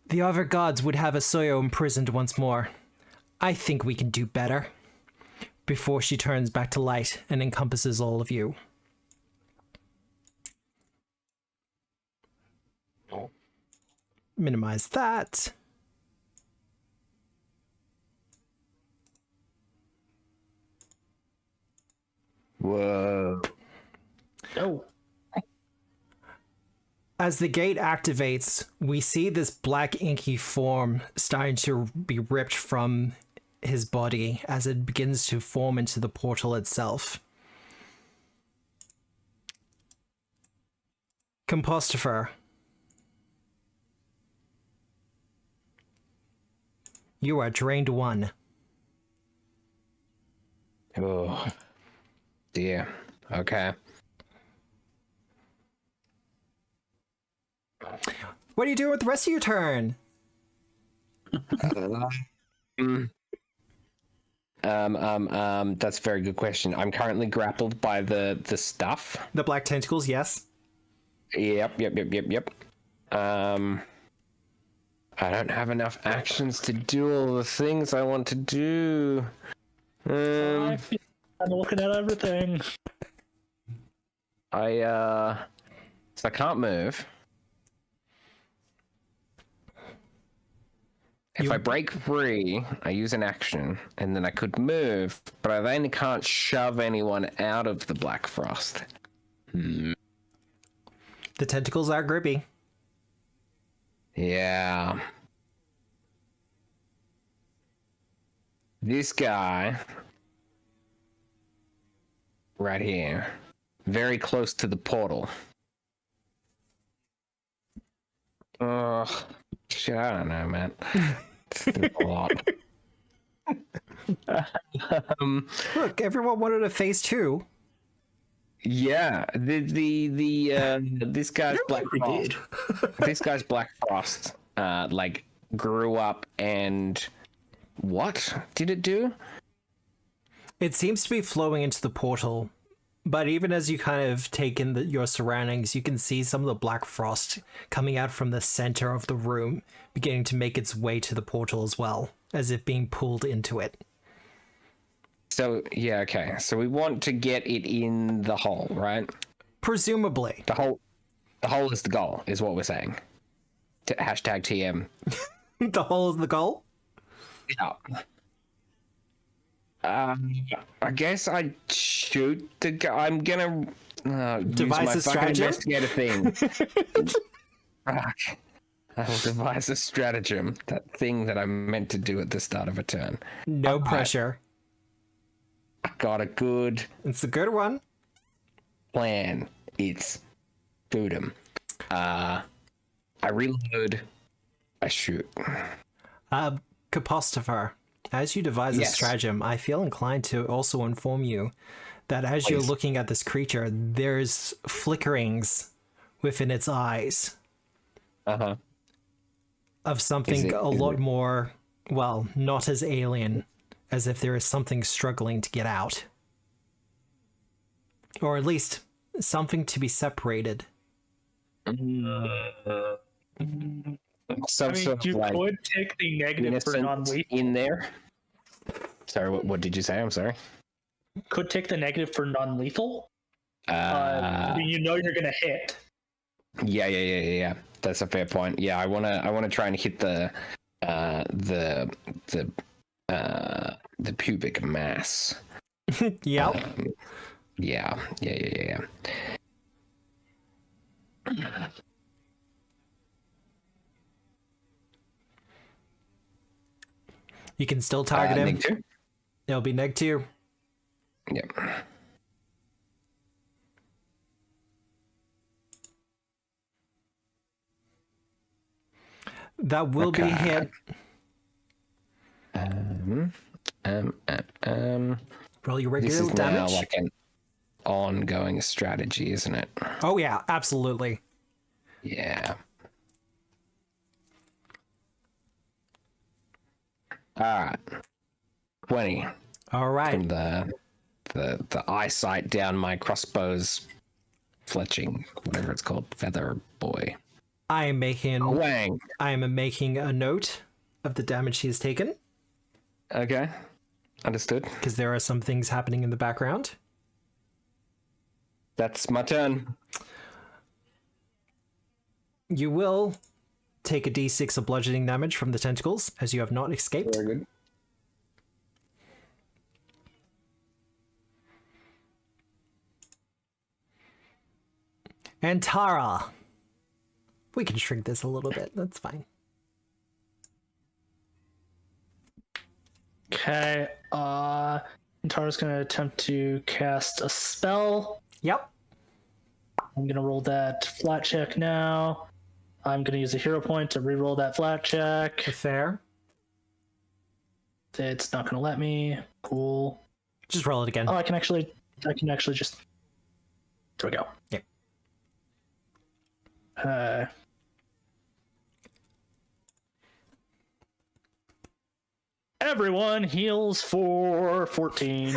The other gods would have Osoyo imprisoned once more. I think we can do better. Before she turns back to light and encompasses all of you. Minimize that. Whoa. Oh. As the gate activates, we see this black inky form starting to be ripped from his body as it begins to form into the portal itself. Compostifer. You are drained 1. Oh, dear. Okay. What are you doing with the rest of your turn? That's a very good question. I'm currently grappled by the stuff. The black tentacles, yes. Yep. I don't have enough actions to do all the things I want to do. I'm looking at everything. So I can't move. If I break free, I use an action, and then I could move, but I then can't shove anyone out of the Blackfrost. The tentacles are grippy. Yeah. This guy right here, very close to the portal. Shit, I don't know, man. It's a lot. Look, everyone wanted a phase 2. Yeah, this guy's Blackfrost. This guy's Blackfrost, like grew up and what did it do? It seems to be flowing into the portal, but even as you kind of take in your surroundings, you can see some of the black frost coming out from the center of the room, beginning to make its way to the portal as well, as if being pulled into it. So, yeah, okay. So we want to get it in the hole, right? Presumably. The hole is the goal, is what we're saying. Hashtag TM. The hole is the goal? Yeah. I guess I shoot the guy. I'm gonna devise a stratagem. Investigator thing. Fuck. I will devise a stratagem. That thing that I meant to do at the start of a turn. No pressure. I got a good. It's a good one. Plan. It's shoot him. I reload. I shoot. Capostifer, as you devise a stratagem, I feel inclined to also inform you that as you're looking at this creature, there's flickerings within its eyes. Uh-huh. Of something a lot more, well, not as alien, as if there is something struggling to get out. Or at least something to be separated. Some sort you of, like, could take the negative for non-lethal. In there. Sorry, what did you say? I'm sorry. Could take the negative for non-lethal. You know you're gonna hit. Yeah. That's a fair point. Yeah, I wanna try and hit the pubic mass. Yep. Yeah. You can still target him. -2? It'll be -2. Yep. That will be a hit. Roll your This regular is now damage. like an ongoing strategy, isn't it? Oh yeah, absolutely. Yeah. All right. 20 All right. from the eyesight down my crossbow's fletching, whatever it's called, feather boy. I am making Wang. a note of the damage he has taken Okay. Understood. because there are some things happening in the background. That's my turn. You will take a d6 of bludgeoning damage from the tentacles as you have not escaped. Very good. And Tara. We can shrink this a little bit. That's fine. Okay. Tara's gonna attempt to cast a spell. Yep. I'm gonna roll that flat check now. I'm gonna use a hero point to re-roll that flat check. Fair. It's not gonna let me. Cool. Just roll it again. Oh, I can actually just. There we go. Yep. Everyone heals for 14.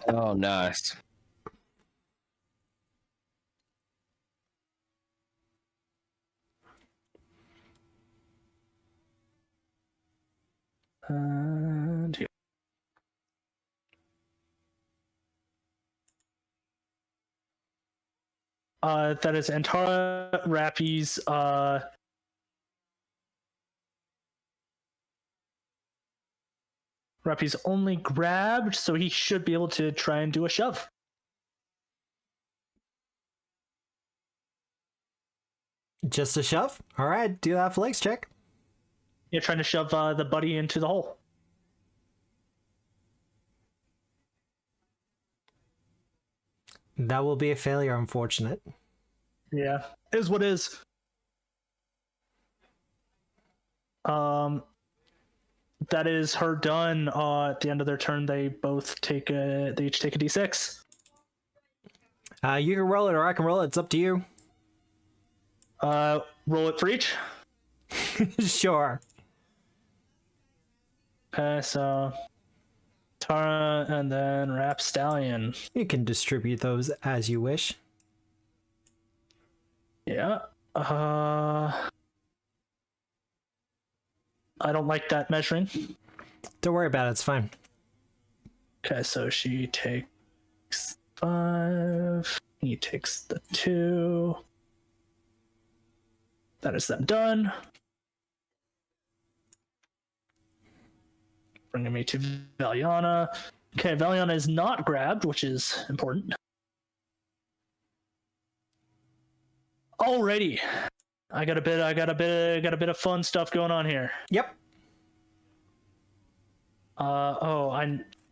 Oh, nice. And here. That is Antara Rappy's Rappy's only grabbed, so he should be able to try and do a shove. Just a shove. All right, do that flex check. You're trying to shove the buddy into the hole. That will be a failure, unfortunate. Yeah, is what is. That is her done. At the end of their turn, they each take a d6. You can roll it or I can roll it. It's up to you. Roll it for each. Sure. Okay, so Tara and then Rapstallion. You can distribute those as you wish. Yeah. I don't like that measuring. Don't worry about it. It's fine. Okay, so she takes 5. He takes the 2. That is them done. Bringing me to Valiana. Okay, Valiana is not grabbed, which is important. Alrighty. I got a bit of fun stuff going on here. Yep.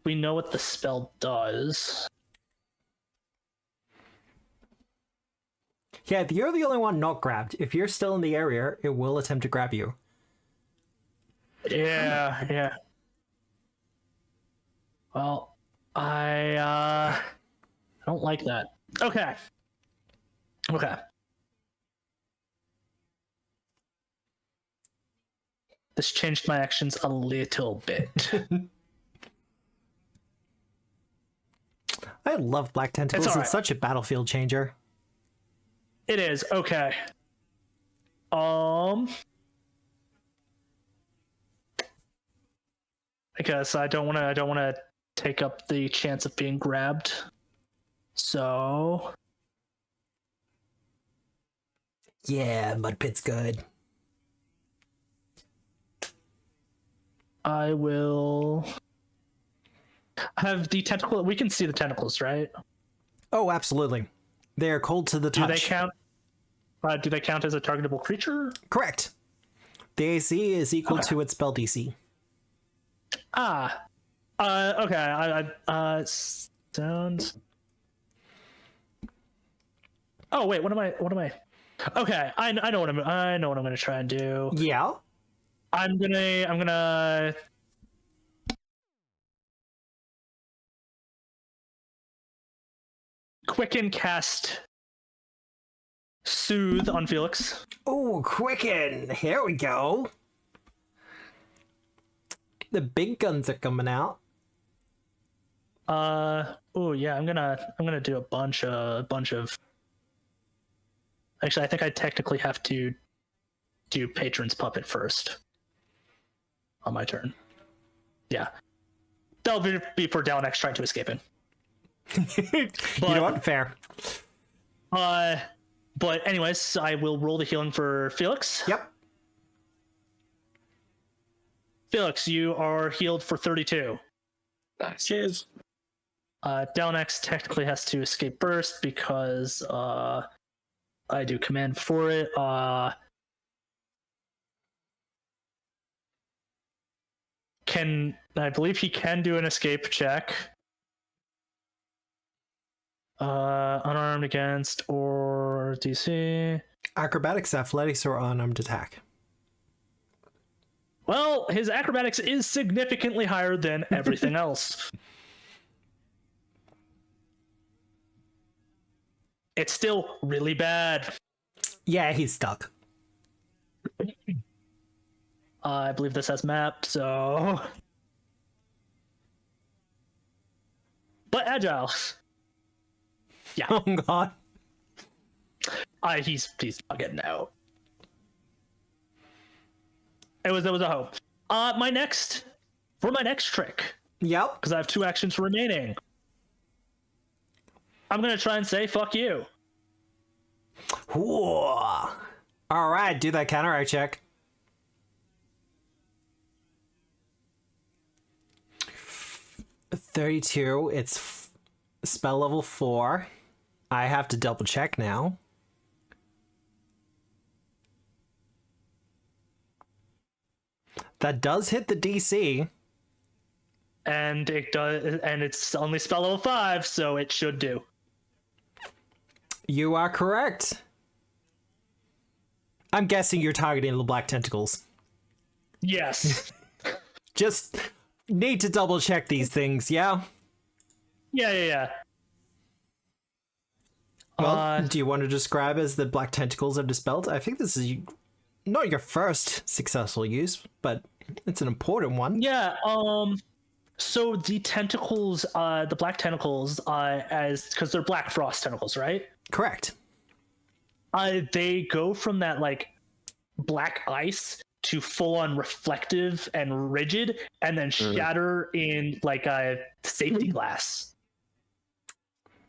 We know what the spell does. Yeah, you're the only one not grabbed. If you're still in the area, it will attempt to grab you. Yeah. Well, I don't like that. Okay. This changed my actions a little bit. I love black tentacles. It's all right. It's such a battlefield changer. It is. Okay. I guess I don't want to take up the chance of being grabbed. So Yeah, mud pit's good. I will have the tentacle. We can see the tentacles, right? Oh, absolutely. They are cold to the touch. Do they count? Do they count as a targetable creature? Correct. The AC is equal to its spell DC. Okay. Sounds. Oh wait, what am I? Okay, I know what I'm gonna try and do. Yeah. I'm gonna quicken cast Soothe on Felix. Oh, quicken! Here we go. The big guns are coming out. Oh yeah, I'm gonna do a bunch of. Actually, I think I technically have to do Patron's Puppet first on my turn. Yeah, that'll be for Delanex trying to escape in. You know what? Fair. But anyways, I will roll the healing for Felix. Yep. Felix, you are healed for 32. Nice. Cheers. Delanex technically has to escape burst because I do command for it. I believe he can do an escape check. Unarmed against or DC. Acrobatics, athletics, or unarmed attack. Well, his acrobatics is significantly higher than everything else. It's still really bad. Yeah, he's stuck. I believe this has map, so. But agile. Yeah. Oh god. He's not getting out. It was a hope. My next trick, Yep. because I have 2 actions remaining. I'm gonna try and say fuck you. All right, do that counteract check. $32. It's spell level 4. I have to double check now. That does hit the DC. And it does, and it's only spell level 5, so it should do. You are correct. I'm guessing you're targeting the black tentacles. Yes. Just need to double check these things, yeah? Yeah. Well, do you want to describe as the black tentacles are dispelled? I think this is not your first successful use, but it's an important one. Yeah, so the tentacles, the black tentacles, because they're Blackfrost tentacles, right? Correct. They go from that, like, black ice to full-on reflective and rigid, and then shatter in, like, a safety glass.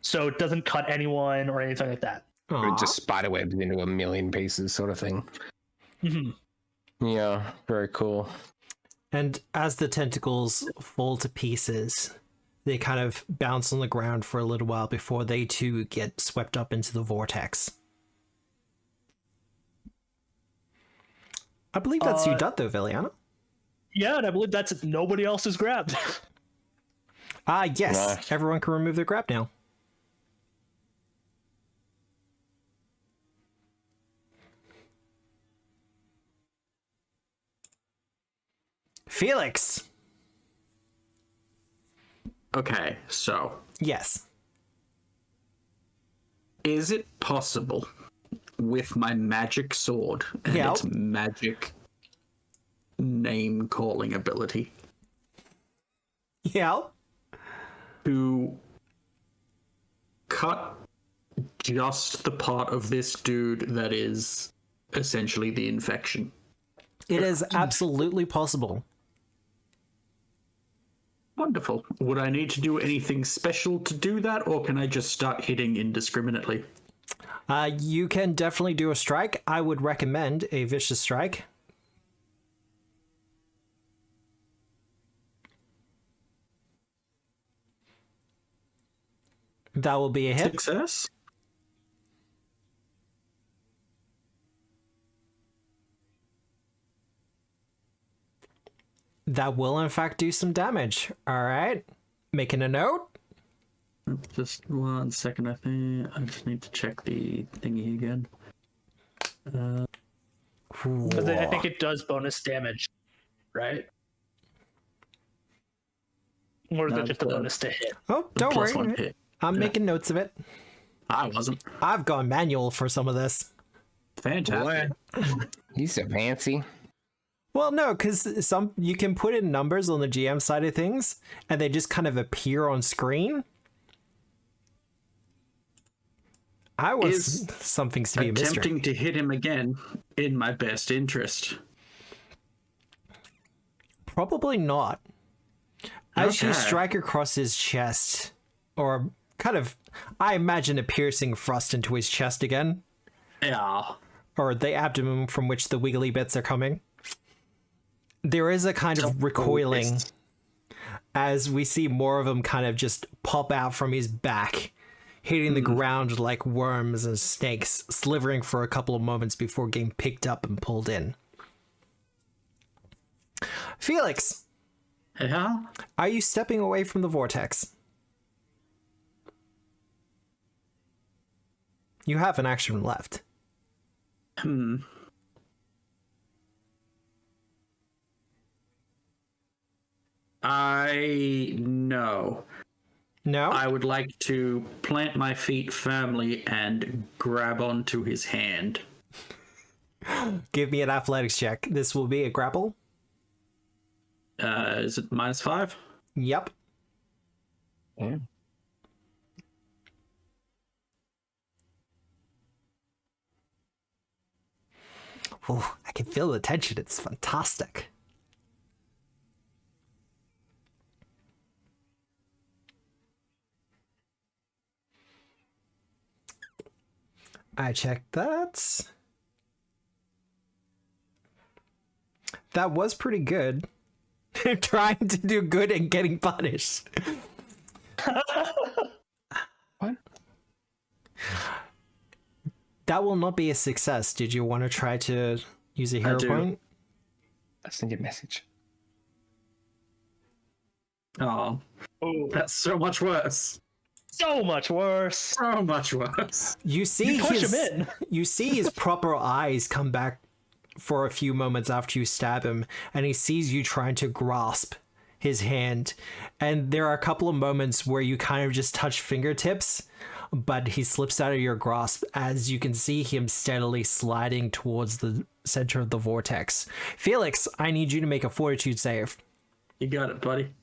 So it doesn't cut anyone or anything like that. It just spiderwebs into a million pieces, sort of thing. Mm-hmm. Yeah, very cool. And as the tentacles fall to pieces, they kind of bounce on the ground for a little while before they too get swept up into the vortex. I believe that's you done though, Viliana. Yeah, and I believe that's it. Nobody else is grabbed. Yes. Nice. Everyone can remove their grab now. Felix. Okay, so Yes. is it possible with my magic sword and Yep. its magic name calling ability Yeah. to cut just the part of this dude that is essentially the infection? It is absolutely possible. Wonderful. Would I need to do anything special to do that, or can I just start hitting indiscriminately? You can definitely do a strike. I would recommend a vicious strike. That will be a hit. Success. That will, in fact, do some damage. All right. Making a note. Just 1 second, I think. I just need to check the thingy again. But I think it does bonus damage, right? Or is it just a bonus to hit? Oh, don't +1 worry. hit. I'm making notes of it. I wasn't. I've gone manual for some of this. Fantastic. He's so fancy. Well, no, because you can put in numbers on the GM side of things, and they just kind of appear on screen. I was something to be a mystery. Attempting to hit him again in my best interest. Probably not. As you Okay. strike across his chest, or kind of, I imagine a piercing thrust into his chest again, Yeah. or the abdomen from which the wiggly bits are coming. There is a kind of recoiling as we see more of them kind of just pop out from his back, hitting the ground like worms and snakes, slithering for a couple of moments before getting picked up and pulled in. Felix, Yeah? are you stepping away from the vortex? You have an action left. No. No? I would like to plant my feet firmly and grab onto his hand. Give me an athletics check. This will be a grapple. Is it -5? Yep. Yeah. Ooh, I can feel the tension. It's fantastic. I checked that. That was pretty good. Trying to do good and getting punished. What? That will not be a success. Did you want to try to use a hero do. point? I sent you a message. Oh, Oh, that's so much worse. so much worse. So much worse. You see Push his him in. you see his proper eyes come back for a few moments after you stab him, and he sees you trying to grasp his hand. And there are a couple of moments where you kind of just touch fingertips, but he slips out of your grasp as you can see him steadily sliding towards the center of the vortex. Felix, I need you to make a fortitude save. You got it, buddy.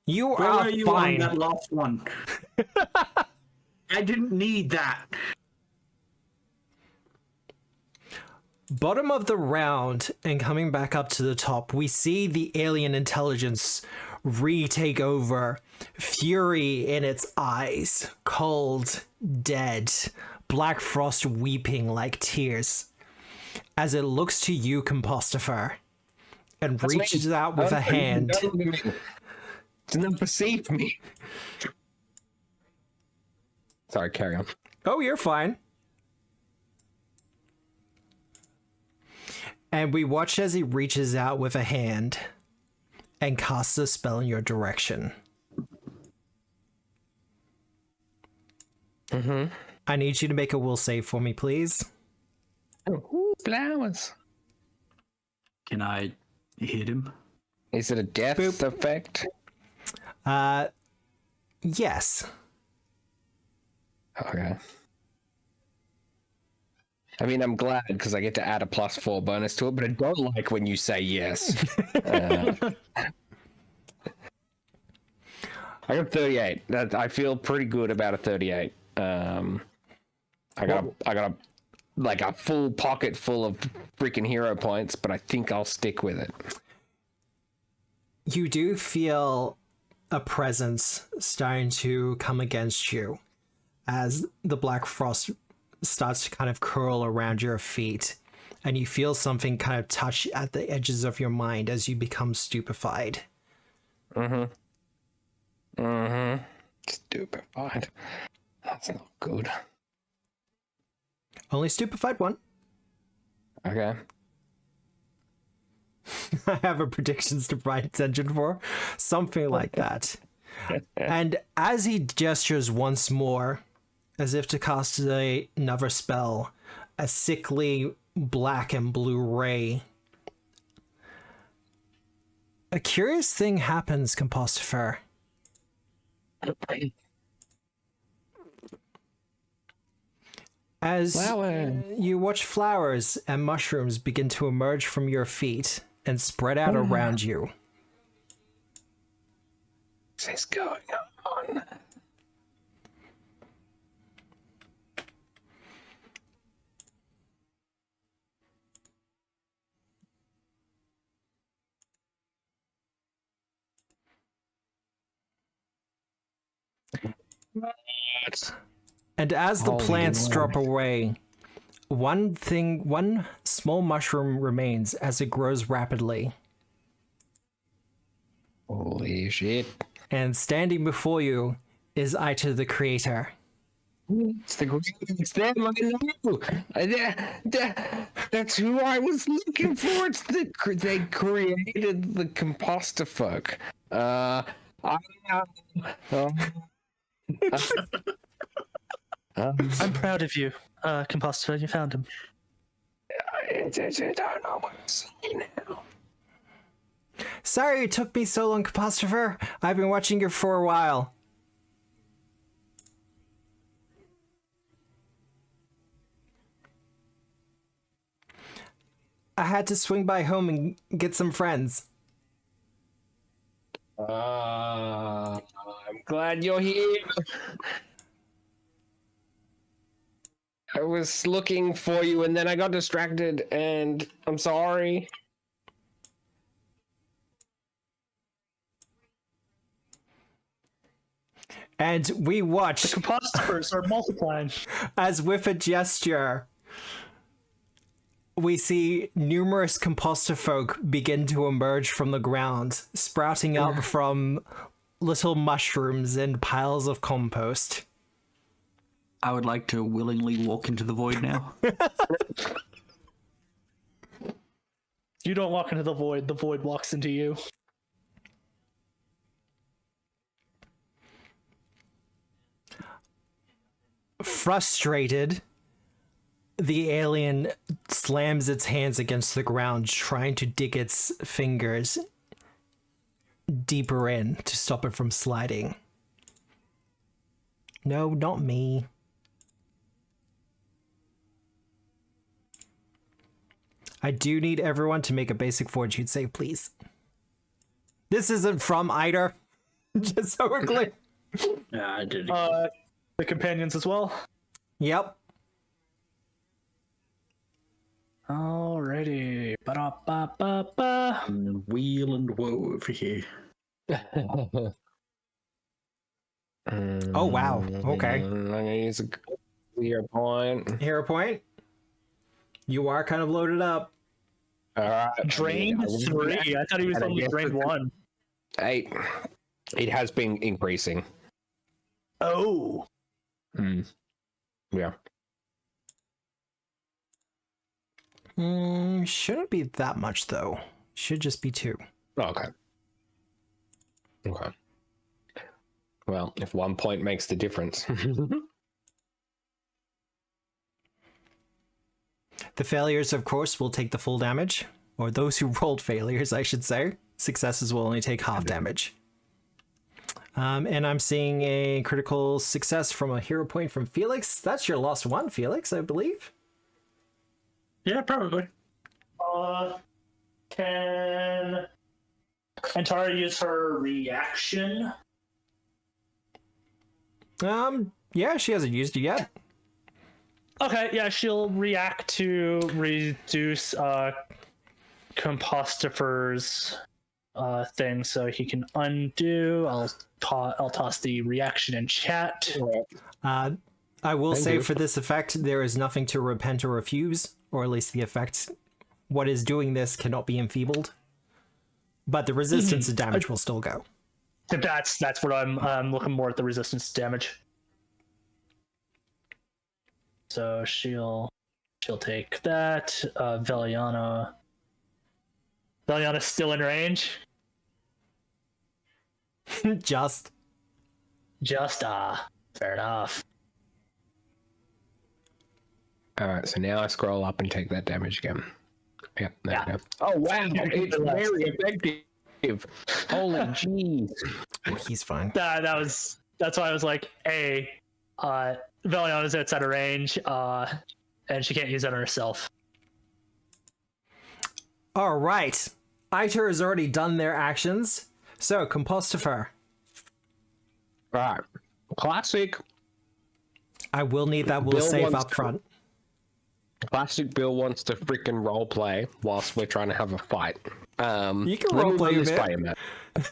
You Where are were you fine. on that last one? I didn't need that. Bottom of the round and coming back up to the top, we see the alien intelligence retake over, fury in its eyes, cold, dead, Blackfrost weeping like tears as it looks to you, Compostifer, and reaches out with a hand. Do not perceive me. Sorry, carry on. Oh, you're fine. And we watch as he reaches out with a hand and casts a spell in your direction. Mm-hmm. I need you to make a will save for me, please. Ooh, flowers. Can I hit him? Is it a death Boop. effect? Yes. Okay. I mean, I'm glad because I get to add a +4 bonus to it, but I don't like when you say yes. I got 38. I feel pretty good about a 38. I got a full pocket full of freaking hero points, but I think I'll stick with it. You do feel a presence starting to come against you as the Blackfrost starts to kind of curl around your feet, and you feel something kind of touch at the edges of your mind as you become stupefied. Stupefied. That's not good. Only stupefied one. Okay. I have a predictions to provide attention for. Something like that. And as he gestures once more, as if to cast another spell, a sickly black and blue ray. A curious thing happens, Compostifer. As you watch flowers and mushrooms begin to emerge from your feet and spread out around you. What's going on? And as the plants drop away, one small mushroom remains as it grows rapidly. Holy shit. And standing before you is Ita the Creator. It's them, I know. That's who I was looking for. They created the composter folk. I'm proud of you, Composter. You found him. I don't know what to say now. Sorry it took me so long, Compostifer. I've been watching you for a while. I had to swing by home and get some friends. I'm glad you're here. I was looking for you and then I got distracted and I'm sorry. And we watch The composters are multiplying. as with a gesture, we see numerous composter folk begin to emerge from the ground, sprouting up from little mushrooms and piles of compost. I would like to willingly walk into the void now. You don't walk into the void walks into you. Frustrated, the alien slams its hands against the ground, trying to dig its fingers deeper in to stop it from sliding. No, not me. I do need everyone to make a basic fortitude save, please. This isn't from Ida. Just so we're clear. Yeah, I did. The companions as well. Yep. Alrighty. Ba-da-ba-ba-ba. Wheel and woe over here. Oh, wow. Okay. I'm gonna use a clear point. Hero point. You are kind of loaded up. Drained 3. I thought he was only drained 1. 8. It has been increasing. Oh. Yeah. Shouldn't be that much, though. Should just be 2. Okay. Well, if 1 point makes the difference. The failures, of course, will take the full damage. Or those who rolled failures, I should say. Successes will only take half damage. And I'm seeing a critical success from a hero point from Felix. That's your last one, Felix, I believe. Yeah, probably. Can Antara use her reaction? Yeah, she hasn't used it yet. Okay, yeah, she'll react to reduce Compostifer's thing so he can undo. I'll toss the reaction in chat. I will Thank say you. for this effect, there is nothing to repent or refuse, or at least the effect. What is doing this cannot be enfeebled, but the resistance to damage will still go. That's what I'm looking more at, the resistance to damage. So she'll take that. Veliana's still in range. Just Fair enough. All right, so now I scroll up and take that damage again. Yep. There Yeah. we go. Oh wow, it's very effective. Holy jeez. he's fine. That's why I was like, Veliana's outside of range, and she can't use it on herself. All right, Iter has already done their actions, so Compostifer. Right. Classic. I will need that will Bill save wants up front. Classic Bill wants to freaking roleplay whilst we're trying to have a fight. You can let me roleplay run a this bit. by you, Matt.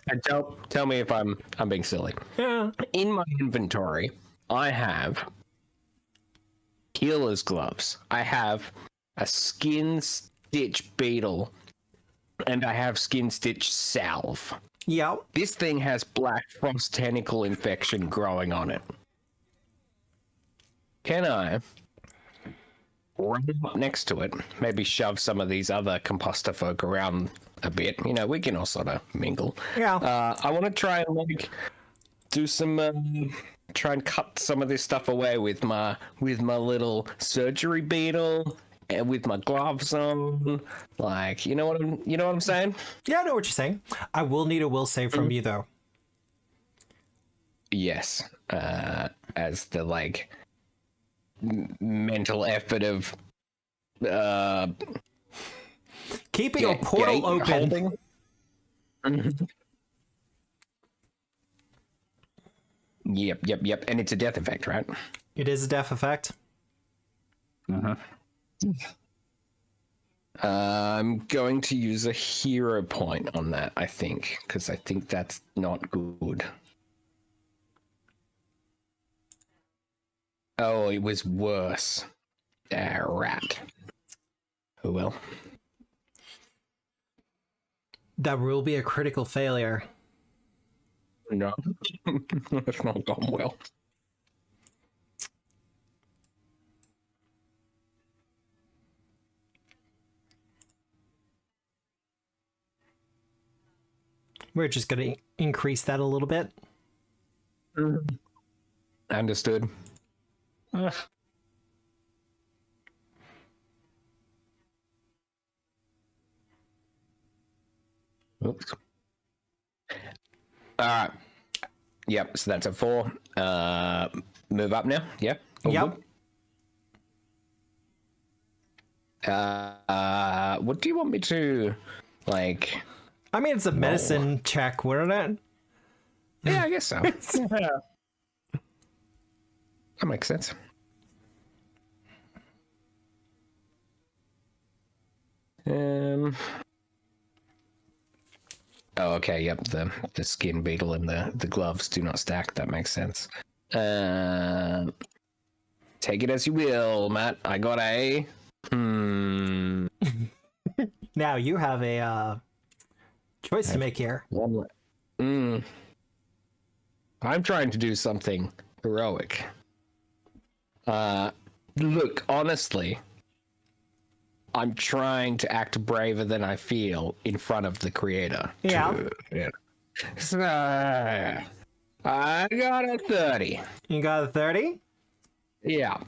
And tell me if I'm being silly. Yeah. In my inventory, I have healer's gloves. I have a skin stitch beetle, and I have skin stitch salve. Yep. This thing has Blackfrost tentacle infection growing on it. Can I run up next to it, maybe shove some of these other composter folk around a bit? You know, we can all sort of mingle. Yeah. I want to try and like do some, try and cut some of this stuff away with my little surgery beetle and with my gloves on. Like, you know what I'm saying? Yeah, I know what you're saying. I will need a will save from you though. Yes, as the like mental effort of Keeping a portal gate open. holding. Yep, and it's a death effect, right? It is a death effect. I'm going to use a hero point on that, I think, because I think that's not good. Oh, it was worse. Ah, rat. Oh well. That will be a critical failure. No, that's not gone well. We're just going to increase that a little bit. Understood. Oops. All right. Yep. So that's a 4. Move up now. Yeah. All Yep. good. What do you want me to like? I mean, it's a medicine check, wouldn't it? Yeah, I guess so. Yeah. That makes sense. Oh, okay. Yep. The skin beetle and the gloves do not stack. That makes sense. Take it as you will, Matt. I got a. Now you have a choice to make here. I'm trying to do something heroic. Look, honestly, I'm trying to act braver than I feel in front of the creator. Yeah. So, I got a 30. You got a 30? Yeah.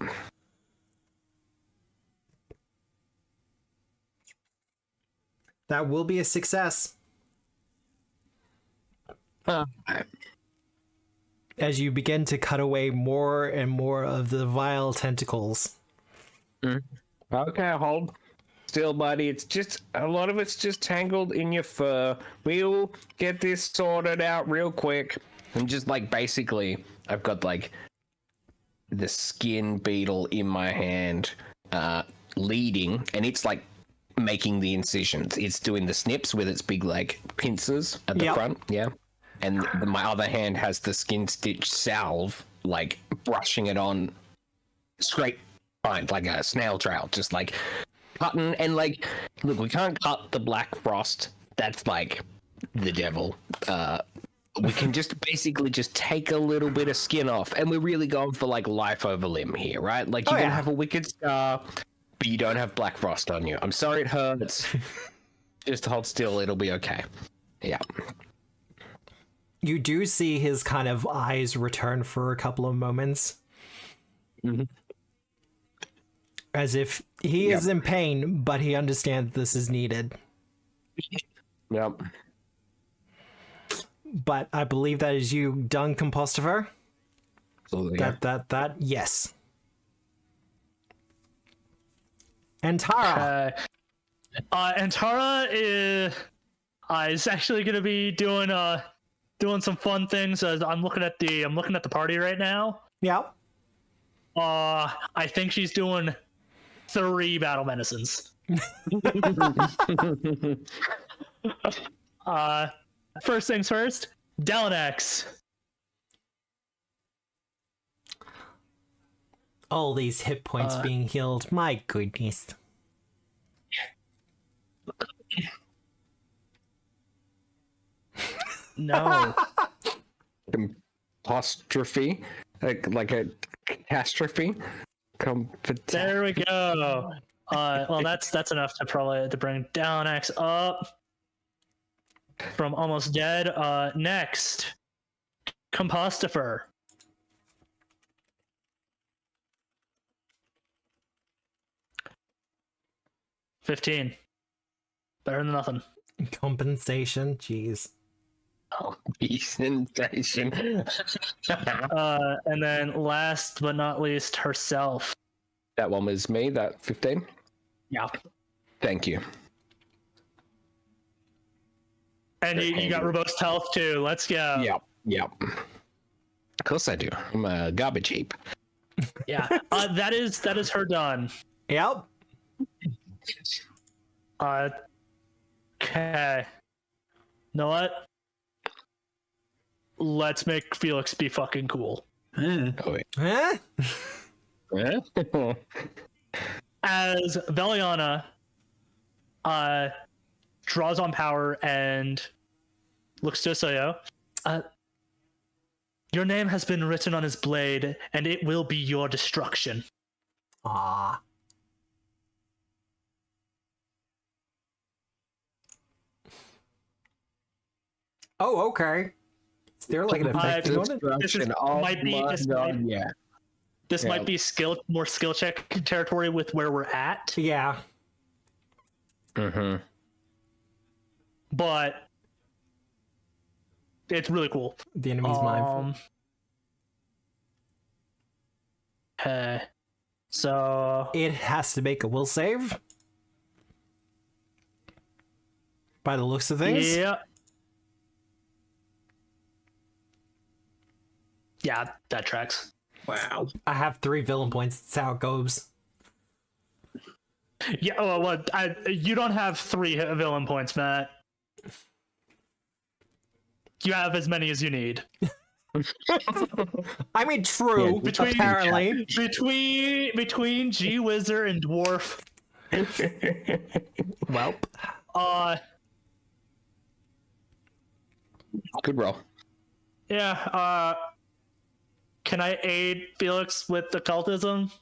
That will be a success. As you begin to cut away more and more of the vile tentacles. Okay, hold still, buddy. It's just a lot of it's just tangled in your fur. We'll get this sorted out real quick. And just like basically, I've got like the skin beetle in my hand, leading, and it's like making the incisions. It's doing the snips with its big like pincers at the front, yeah. And my other hand has the skin stitch salve, like brushing it on straight fine, like a snail trail, just like cutting. And like, look, we can't cut the Blackfrost. That's like the devil. We can just basically just take a little bit of skin off, and we're really going for like life over limb here, right? Like you're gonna have a wicked scar, but you don't have Blackfrost on you. I'm sorry it hurts. Just hold still, it'll be okay. Yeah. You do see his kind of eyes return for a couple of moments. Mm-hmm. As if he is in pain, but he understands this is needed. Yep. But I believe that is you done, Compostifer? Absolutely. That, yes. And Tara. And Tara is actually going to be doing some fun things. As I'm looking at the party right now. Yep. I think she's doing 3 battle medicines. First things first, Delanex. All these hit points being healed. My goodness. No. Apostrophe, like a catastrophe. There we go. Well, that's enough to bring Delanex up from almost dead. Next, Compostifer. $15. Better than nothing. Compensation, jeez. Compensation. And then last but not least, herself. That one was me, that 15? Yeah. Thank you. And you got robust health too. Let's go. Yep. Of course I do. I'm a garbage heap. Yeah. That is her done. Yep. Okay. You know what? Let's make Felix be fucking cool. Oh, wait. Huh? As Veliana draws on power and looks to Osoyo, your name has been written on his blade, and it will be your destruction. Ah. Oh, okay. Is there like an effect on it? This might be more skill check territory with where we're at. Yeah. Mm-hmm. But it's really cool. The enemy's mindful. Okay. So It has to make a will save. By the looks of things. yeah. Yeah, that tracks. Wow. I have 3 villain points. That's how it goes. Yeah, well, you don't have 3 villain points, Matt. You have as many as you need. I mean, true. Apparently. Between G Wizard and Dwarf. Welp. Good roll. Yeah, can I aid Felix with occultism?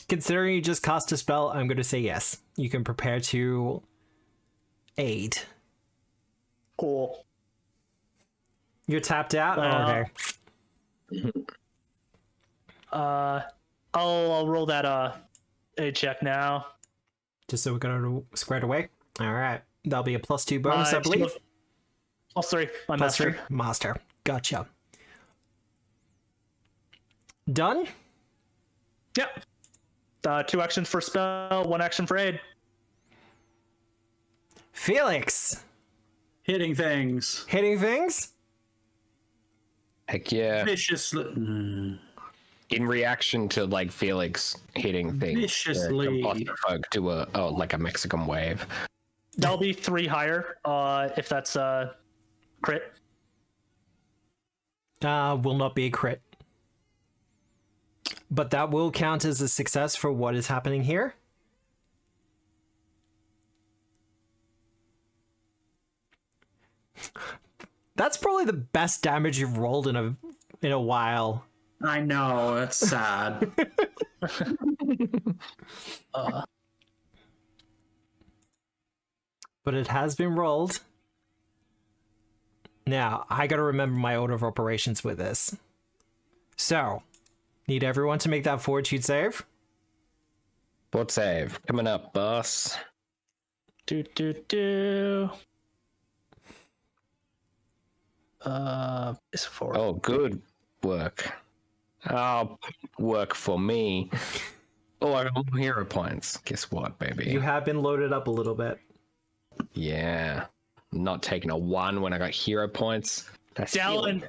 Considering you just cast a spell, I'm going to say yes. You can prepare to aid. Cool. You're tapped out? Okay. I'll roll that aid check now. Just so we got it squared away. All right. That'll be a +2 bonus, I believe. +3. My master. +3. Master. Gotcha. Done? Yep. 2 actions for spell, 1 action for aid. Felix. Hitting things. Hitting things? Heck yeah. Viciously. In reaction to like Felix hitting things, Viciously. folk do a Mexican wave. That'll be 3 higher. If that's crit. Will not be a crit. But that will count as a success for what is happening here. That's probably the best damage you've rolled in a while. I know, it's sad. But it has been rolled. Now, I gotta remember my order of operations with this. So, need everyone to make that fortitude save. Fort save coming up, boss. It's 4. Oh, good work. Oh, work for me. Oh, I got more hero points. Guess what, baby? You have been loaded up a little bit. Yeah. Not taking a 1 when I got hero points. That's Dallin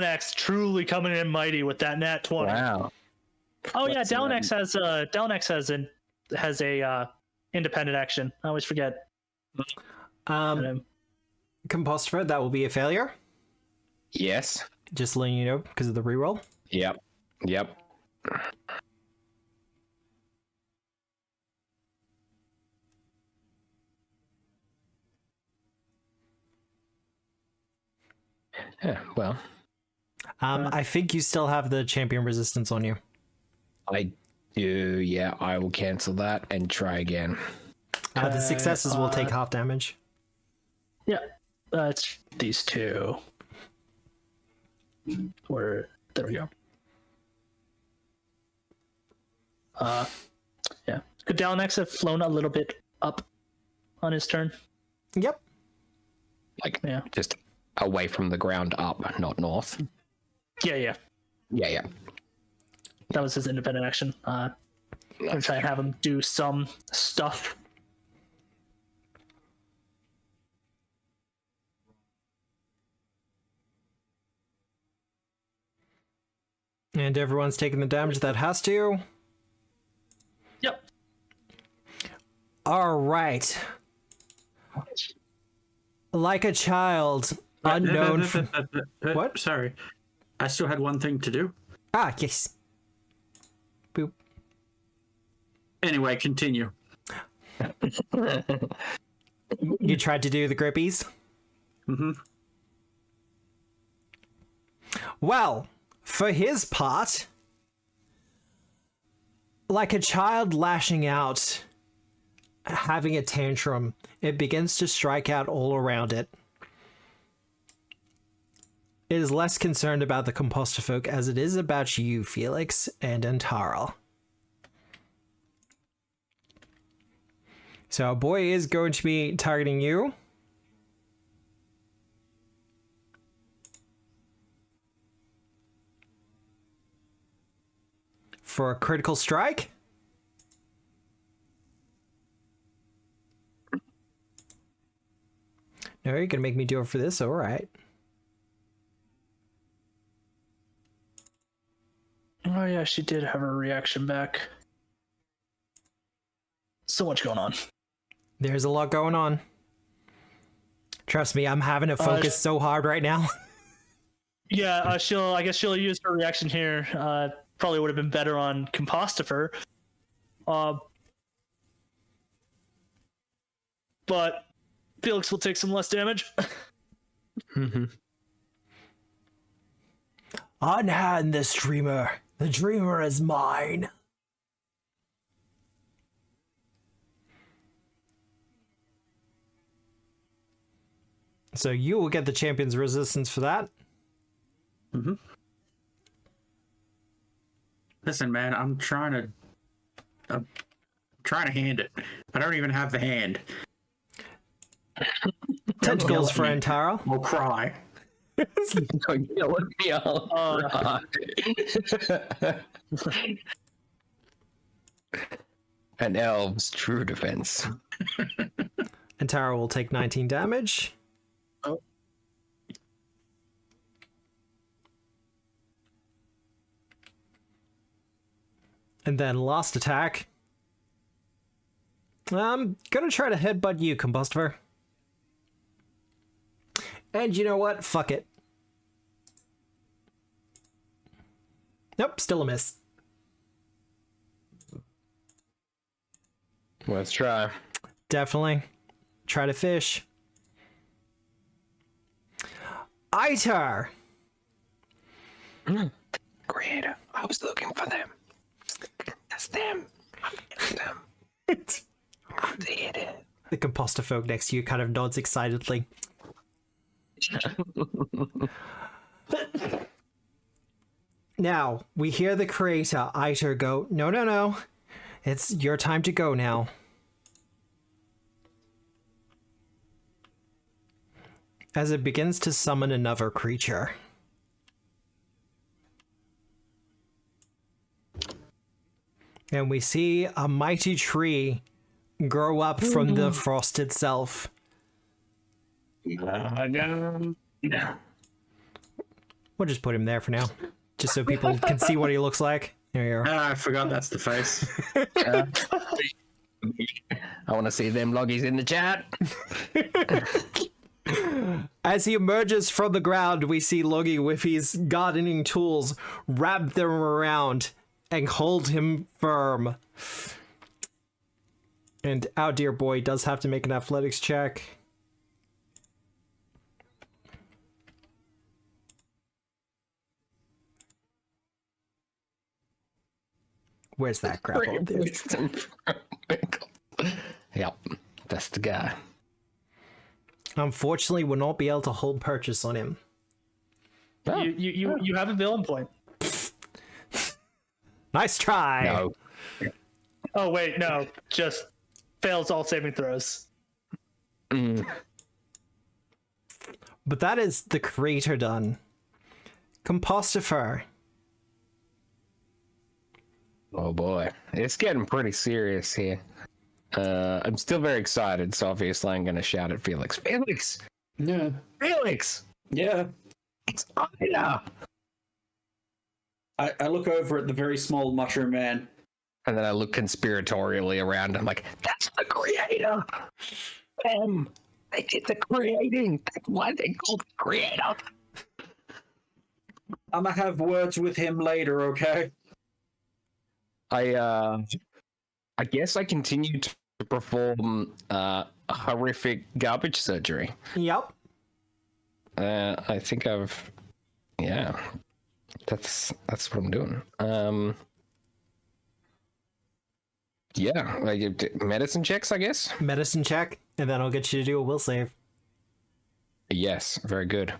X truly coming in mighty with that nat 20. Wow. Oh yeah, Dallin X has a independent action. I always forget. Composter, that will be a failure. Yes. Just letting you know because of the reroll. Yep. Yeah. Well. I think you still have the champion resistance on you. I do. Yeah, I will cancel that and try again. The successes will take half damage. Yeah, it's these 2. There we go. Yeah. Could Dallin X have flown a little bit up on his turn? Yep. Just away from the ground up, not north. Yeah. Yeah. That was his independent action. I'm gonna try and have him do some stuff. And everyone's taking the damage that has to. Yep. All right. Like a child, unknown. What? Sorry. I still had one thing to do. Ah, yes. Boop. Anyway, continue. You tried to do the grippies? Mm-hmm. Well, for his part, like a child lashing out, having a tantrum, it begins to strike out all around it. It is less concerned about the composter folk as it is about you, Felix and Antara. So, boy is going to be targeting you. For a critical strike. No, you're gonna make me do it for this? Alright. Oh yeah, she did have her reaction back. So much going on. There's a lot going on. Trust me, I'm having to focus so hard right now. Yeah, I guess she'll use her reaction here. Probably would have been better on Compostifer. But Felix will take some less damage. Mm-hmm. Unhand this dreamer. The dreamer is mine. So you will get the champion's resistance for that. Mm-hmm. Listen, man, I'm trying to hand it. I don't even have the hand. Tentacles for Antara. We'll cry. Don't yell at me, I'll cry. An elf's true defense. Antara will take 19 damage. Oh. And then last attack. I'm gonna try to headbutt you, Combustifer. And you know what? Fuck it. Nope, still a miss. Let's try. Definitely. Try to fish. Itar! Creator, I was looking for them. That's them. I'm them. I did it. The composter folk next to you kind of nods excitedly. Now, we hear the creator, Itar, go, no. It's your time to go now. As it begins to summon another creature. And we see a mighty tree grow up from the frost itself. No. We'll just put him there for now, just so people can see what he looks like. There you go. I forgot that's the face. I want to see them loggies in the chat. As he emerges from the ground, we see Logie with his gardening tools wrap them around and hold him firm. And our dear boy does have to make an athletics check. Where's that crap on there? Yep, that's the guy. Unfortunately, we'll not be able to hold purchase on him. Oh. You have a villain point. Nice try. No. Oh wait, no, just fails all saving throws. But that is the creator done. Compostifer. Oh boy, it's getting pretty serious here. I'm still very excited, so obviously I'm going to shout at Felix. Felix! Yeah. Felix! Yeah. It's Ida! I look over at the very small mushroom man. And then I look conspiratorially around. I'm like, that's the creator! Them! They did the creating! That's why they called the creator! I'm gonna have words with him later, okay? I guess I continue to perform horrific garbage surgery. Yep. I think that's what I'm doing. Yeah, like medicine checks, I guess. Medicine check, and then I'll get you to do a will save. Yes, very good.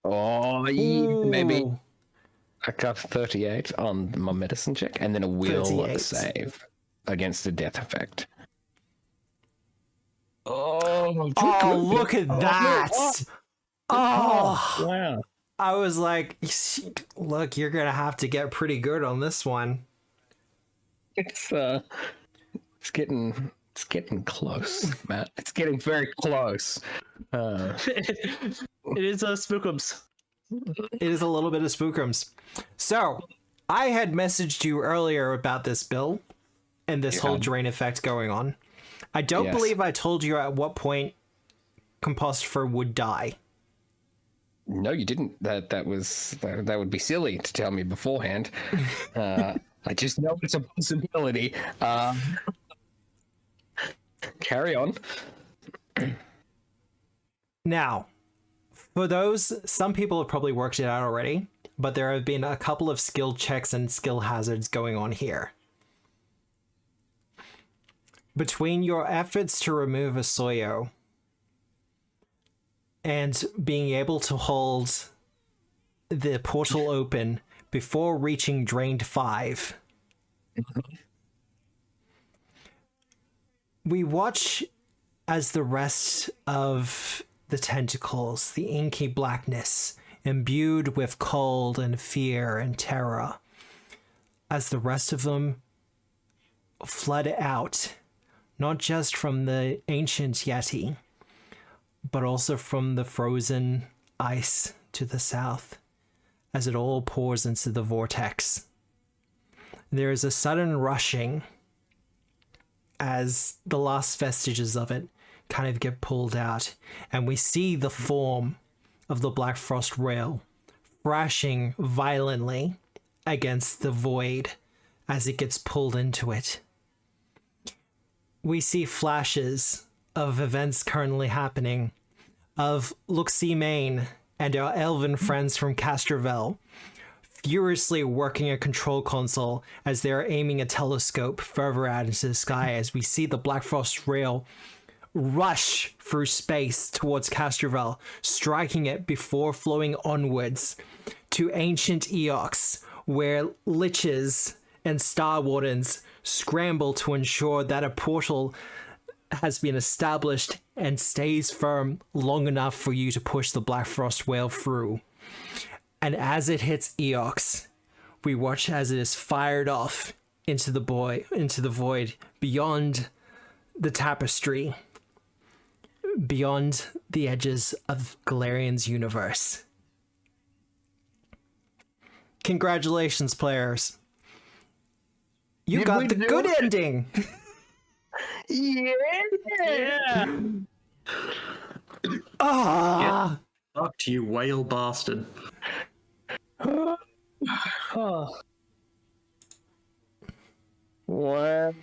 Oh, maybe Ooh. I got 38 on my medicine check, and then a will 38. save against the death effect. Oh, Oh, look at that! Oh, wow. I was like, look, you're gonna have to get pretty good on this one. It's getting close, Matt. It's getting very close. It is Spookums. It is a little bit of spookums. So, I had messaged you earlier about this bill and this whole drain effect going on. I don't believe I told you at what point Compostifer would die. No, you didn't. That would be silly to tell me beforehand. I just know it's a possibility. Carry on. Now, for those, some people have probably worked it out already, but there have been a couple of skill checks and skill hazards going on here. Between your efforts to remove Osoyo and being able to hold the portal open before reaching drained 5, we watch as the rest of the tentacles, the inky blackness, imbued with cold and fear and terror, as the rest of them flood out, not just from the ancient Yeti, but also from the frozen ice to the south as it all pours into the vortex. There is a sudden rushing as the last vestiges of it kind of get pulled out, and we see the form of the Blackfrost rail thrashing violently against the void as it gets pulled into it. We see flashes of events currently happening, of Luxie Main and our elven friends from Castrovel furiously working a control console as they are aiming a telescope further out into the sky, as we see the Blackfrost rail rush through space towards Castrovel, striking it before flowing onwards to ancient Eox, where liches and Star Wardens scramble to ensure that a portal has been established and stays firm long enough for you to push the Blackfrost whale through. And as it hits Eox, we watch as it is fired off into the void beyond the tapestry, beyond the edges of Galarian's universe. Congratulations, players. You got the good ending. Yeah. Ah. Fuck you, whale bastard. Oh. What?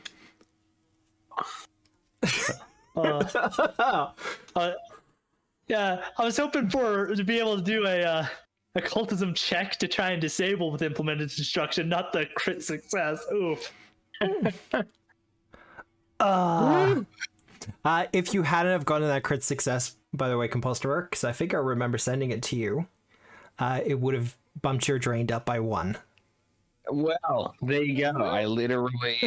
Yeah, I was hoping to be able to do a occultism check to try and disable with implemented destruction, not the crit success. Oof. If you hadn't have gotten that crit success, by the way, Composter, because I think I remember sending it to you, it would have bumped your drained up by 1. Well, there you go. I literally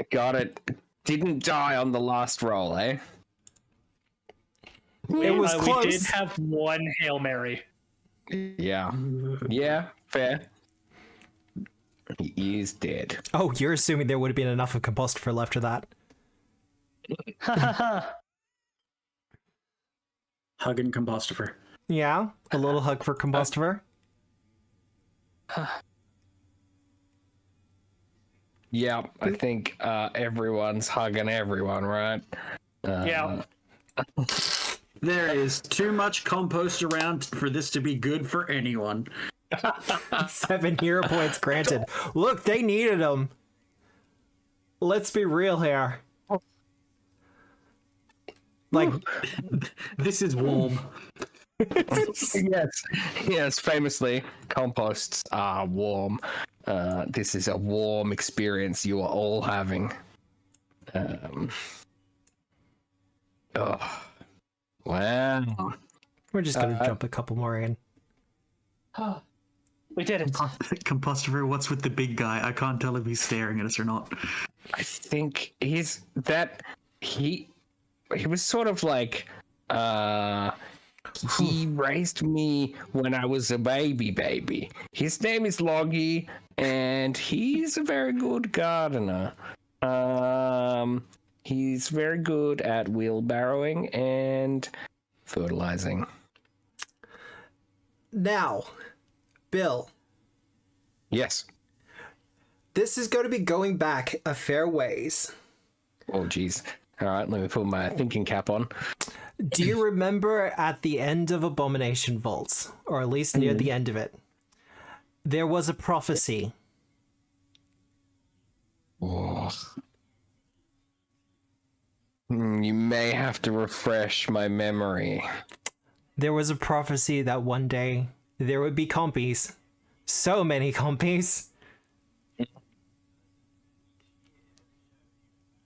got it. Didn't die on the last roll, eh? It was close. We did have 1 Hail Mary. Yeah. Yeah, fair. He is dead. Oh, you're assuming there would have been enough of Composter left of that. Hugging Compostifer. Yeah, a little hug for Composter. Yeah, I think everyone's hugging everyone, right? Yeah. There is too much compost around for this to be good for anyone. 7 hero points granted. Look, they needed them. Let's be real here. Like, This is warm. Yes, famously, composts are warm. This is a warm experience you are all having. Oh, wow. we're just gonna jump a couple more in. We did it. Compostifer, what's with the big guy? I can't tell if he's staring at us or not. I think he was sort of like he raised me when I was a baby. His name is Loggy, and he's a very good gardener. He's very good at wheelbarrowing and fertilizing. Now, Bill, Yes. this is going to be going back a fair ways. Oh, geez. All right, let me put my thinking cap on. Do you remember at the end of Abomination Vaults, or at least near the end of it, there was a prophecy? Oh. You may have to refresh my memory. There was a prophecy that one day there would be compies. So many compies.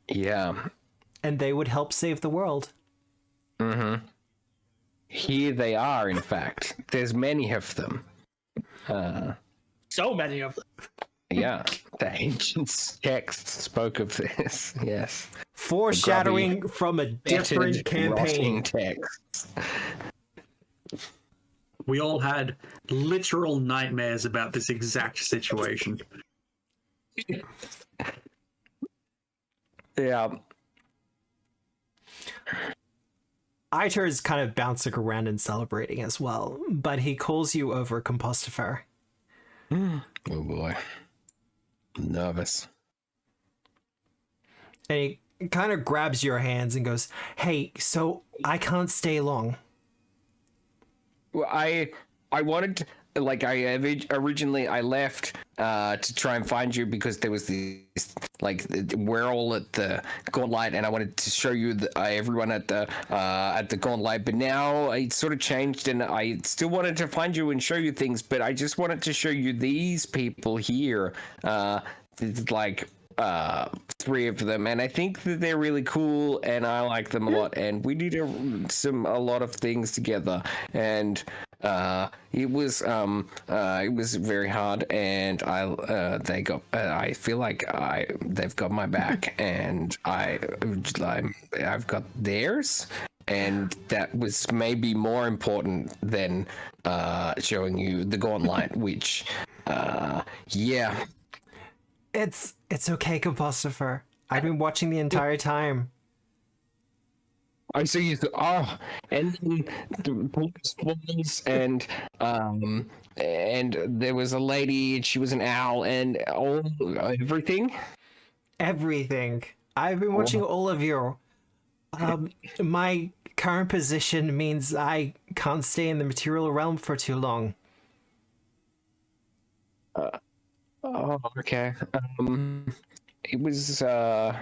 Yeah. And they would help save the world. Mm-hmm. Here they are, in fact. There's many of them. So many of them. Yeah. The ancient texts spoke of this. Yes. Foreshadowing from a different Fetid, campaign. rotting texts. We all had literal nightmares about this exact situation. Yeah. Iter is kind of bouncing around and celebrating as well, but he calls you over Compostifer. Oh boy. I'm nervous. And he kind of grabs your hands and goes, "Hey, so I can't stay long." Well, I wanted to, like, originally I left to try and find you because there was this, like, we're all at the Gauntlet, and I wanted to show you everyone at the Gauntlet, but now it sort of changed, and I still wanted to find you and show you things, but I just wanted to show you these people here, like 3 of them, and I think that they're really cool, and I like them a lot, and we did a lot of things together, and it was very hard, and I feel like they've got my back, and I've got theirs, and that was maybe more important than showing you the Gauntlet, which yeah. It's okay, Compostifer. I've been watching the entire time. I see you. Oh, and the police forms, and there was a lady, and she was an owl, and everything. Everything. I've been watching all of you. My current position means I can't stay in the material realm for too long. Oh, okay. It was nice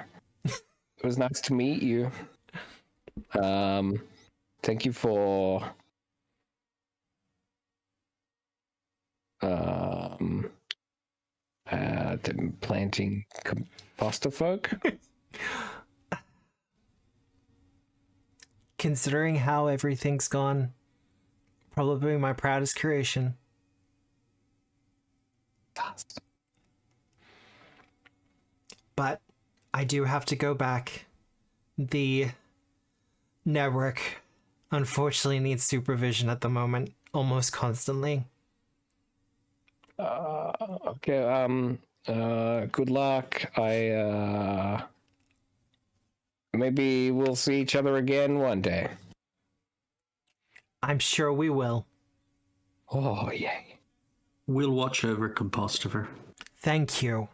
to meet you. Thank you for the planting composter folk. Considering how everything's gone, probably my proudest creation. But I do have to go back. The network unfortunately needs supervision at the moment, almost constantly. Okay, good luck. Maybe we'll see each other again one day. I'm sure we will. Oh, yay. We'll watch over Compostifer. Thank you.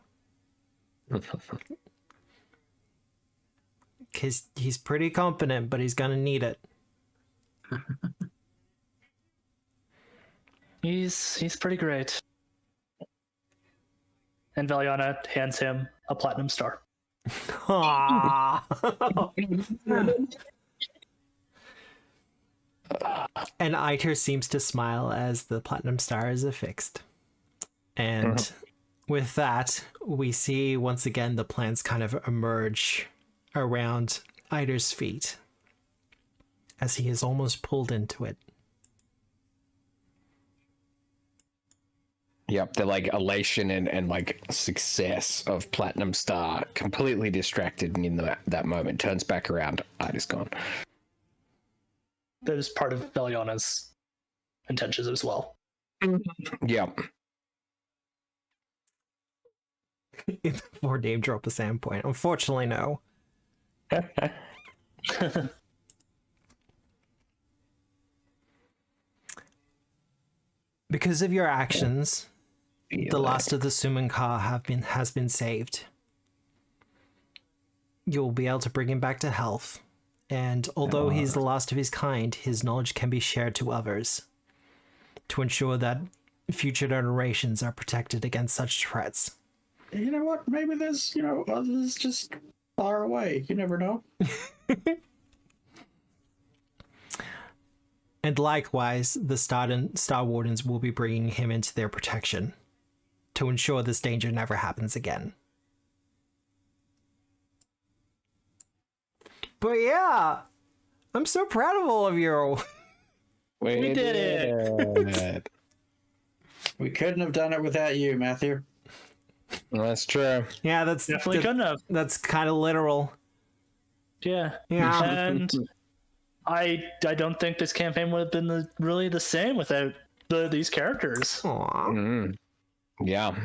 Because he's pretty competent, but he's gonna need it. He's pretty great. And Valiana hands him a platinum star. Aww. And Iter seems to smile as the platinum star is affixed. And with that, we see once again the plants kind of emerge around Iter's feet as he is almost pulled into it. Yep, the like elation and like success of Platinum Star completely distracted, and in that moment turns back around. Iter's gone. That was part of Valiana's intentions as well. Yep. Before Dave dropped a sand point. Unfortunately, no. Because of your actions, the last of the Sumankar has been saved. You'll be able to bring him back to health, and although he's the last of his kind, his knowledge can be shared to others to ensure that future generations are protected against such threats. You know what? Maybe there's, others just far away. You never know. And likewise, the Star Wardens will be bringing him into their protection to ensure this danger never happens again. But yeah, I'm so proud of all of you. We did it. We couldn't have done it without you, Matthew. That's true. Yeah, that's Definitely couldn't have. That's kind of literal. Yeah. Yeah. And I don't think this campaign would have been really the same without these characters. Aww. Yeah.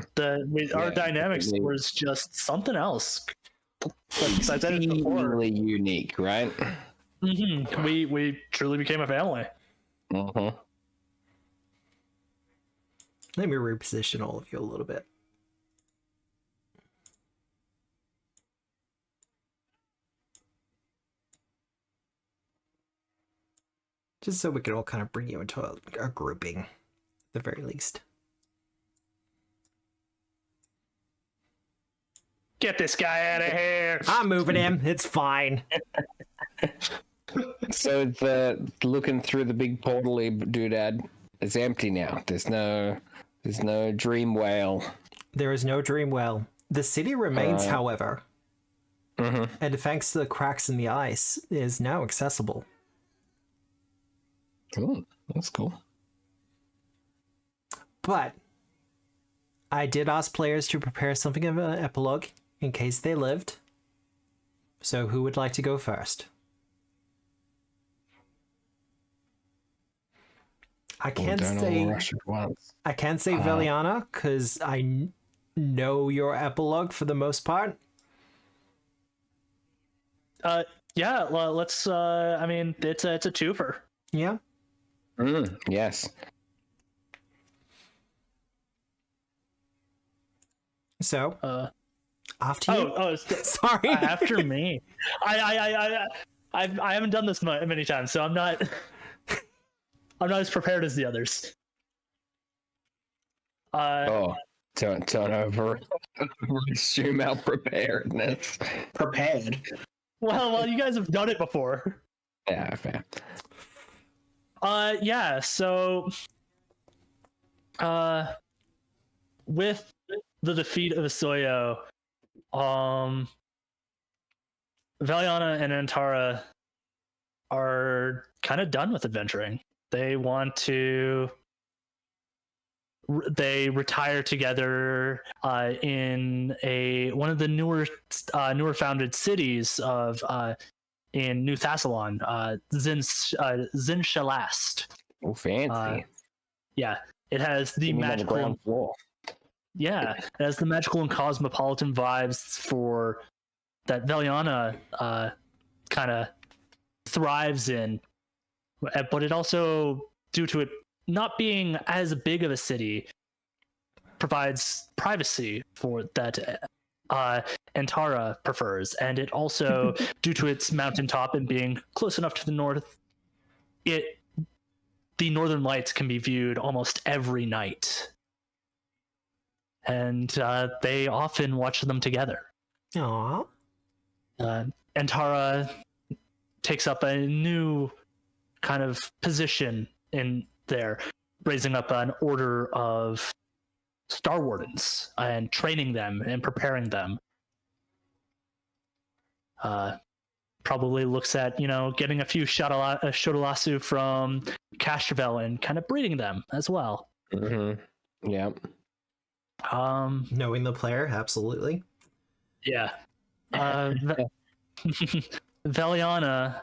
Our dynamics was just something else. Like I said it before. Really unique, right? We truly became a family. Mm-hmm. Let me reposition all of you a little bit. Just so we can all kind of bring you into a grouping, at the very least. Get this guy out of here. I'm moving him. It's fine. So the looking through the big portal-y doodad is empty now. There's no dream whale. There is no dream well. The city remains, however, and thanks to the cracks in the ice, is now accessible. Oh, that's cool. But I did ask players to prepare something of an epilogue in case they lived. So who would like to go first? I can't say Veliana because I know your epilogue for the most part. Yeah, well, let's I mean, it's a twofer. Yeah. Yes. So after you. Sorry. After me. I haven't done this many times, so I'm not as prepared as the others. Don't over assume our preparedness. Prepared. Well, you guys have done it before. Yeah, fair. Yeah, so with the defeat of Osoyo, Valiana and Antara are kind of done with adventuring. They want to retire together in one of the newer founded cities of in New Thassalon, Zinshalast. Oh, fancy. Yeah, it has the magical ground floor. Yeah, it has the magical and cosmopolitan vibes for that Veliana kind of thrives in, but it also, due to it not being as big of a city, provides privacy for that Antara prefers, and it also, due to its mountaintop and being close enough to the north, the northern lights can be viewed almost every night. And they often watch them together. Aww. Antara takes up a new kind of position in there, raising up an order of Star Wardens and training them and preparing them. Probably looks at, getting a few Shotolasu from Castrovel and kind of breeding them as well. Mm-hmm. Yeah. Knowing the player, absolutely. Yeah. Veliana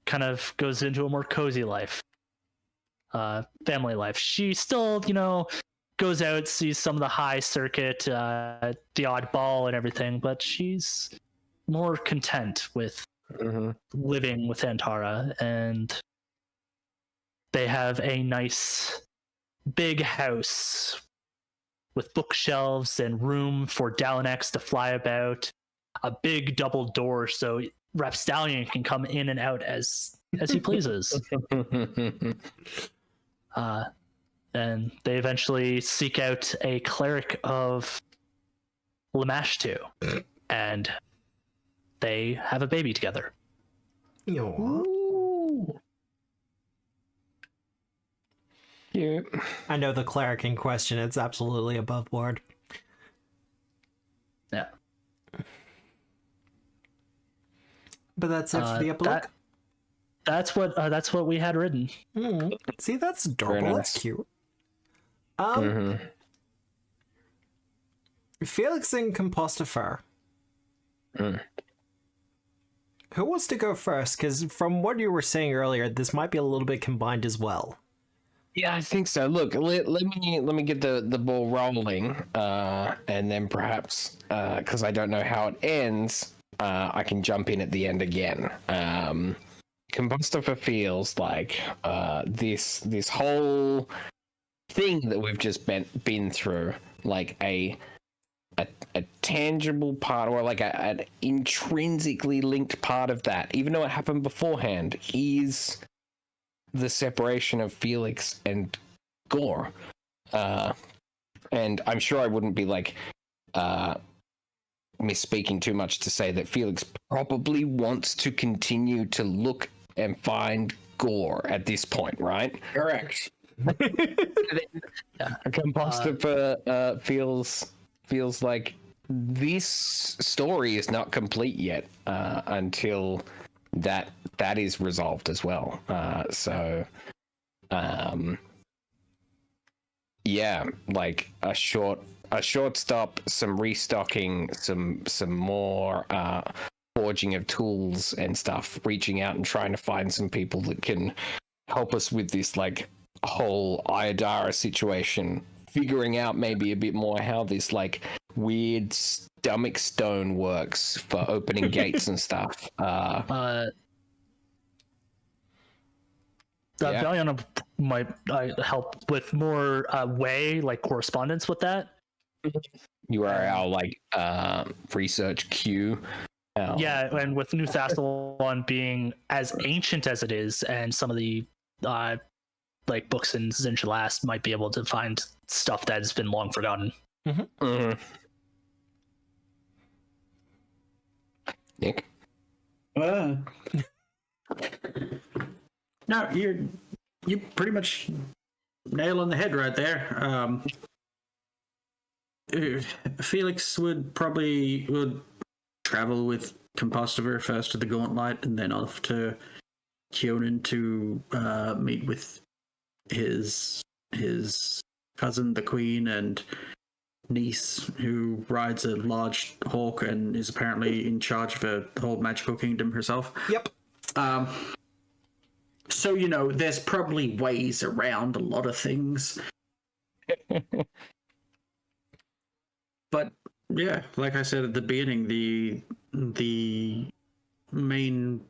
kind of goes into a more cozy life, family life. She still, goes out, sees some of the high circuit, the odd ball and everything, but she's more content with living with Antara, and they have a nice big house with bookshelves and room for Dalinex to fly about, a big double door so Rapstallion can come in and out as he pleases. And they eventually seek out a cleric of Lamashtu, and they have a baby together. Yeah. I know the cleric in question. It's absolutely above board. Yeah. But that's it for the epilogue. That's what we had written. See, that's adorable. Nice. That's cute. Felix and Compostifer. Who wants to go first? Because from what you were saying earlier, this might be a little bit combined as well. Yeah, I think so. Look, let me get the ball rolling, and then perhaps, because I don't know how it ends, I can jump in at the end again. Combustifer feels like this whole thing that we've just been through, like a tangible part, or like an intrinsically linked part of that, even though it happened beforehand, is the separation of Felix and Gore. And I'm sure I wouldn't be like misspeaking too much to say that Felix probably wants to continue to look and find Gore at this point, right? Correct. Combustifer feels like this story is not complete yet until that is resolved as well. Yeah, like a short stop, some restocking, some more forging of tools and stuff, reaching out and trying to find some people that can help us with this like whole Iodara situation, figuring out maybe a bit more how this like weird stomach stone works for opening gates and stuff. Valiana might help with more way, like correspondence with that. You are our like research queue. Yeah, and with New Thassalon being as ancient as it is, and some of the like books in Zinjalast might be able to find stuff that has been long forgotten. Nick? No, you pretty much nail on the head right there. Felix would travel with Combustifer first to the Gauntlet, and then off to Kyonin to meet with his cousin, the Queen, and niece, who rides a large hawk and is apparently in charge of the whole magical kingdom herself. Yep. So, there's probably ways around a lot of things. But, yeah, like I said at the beginning, the main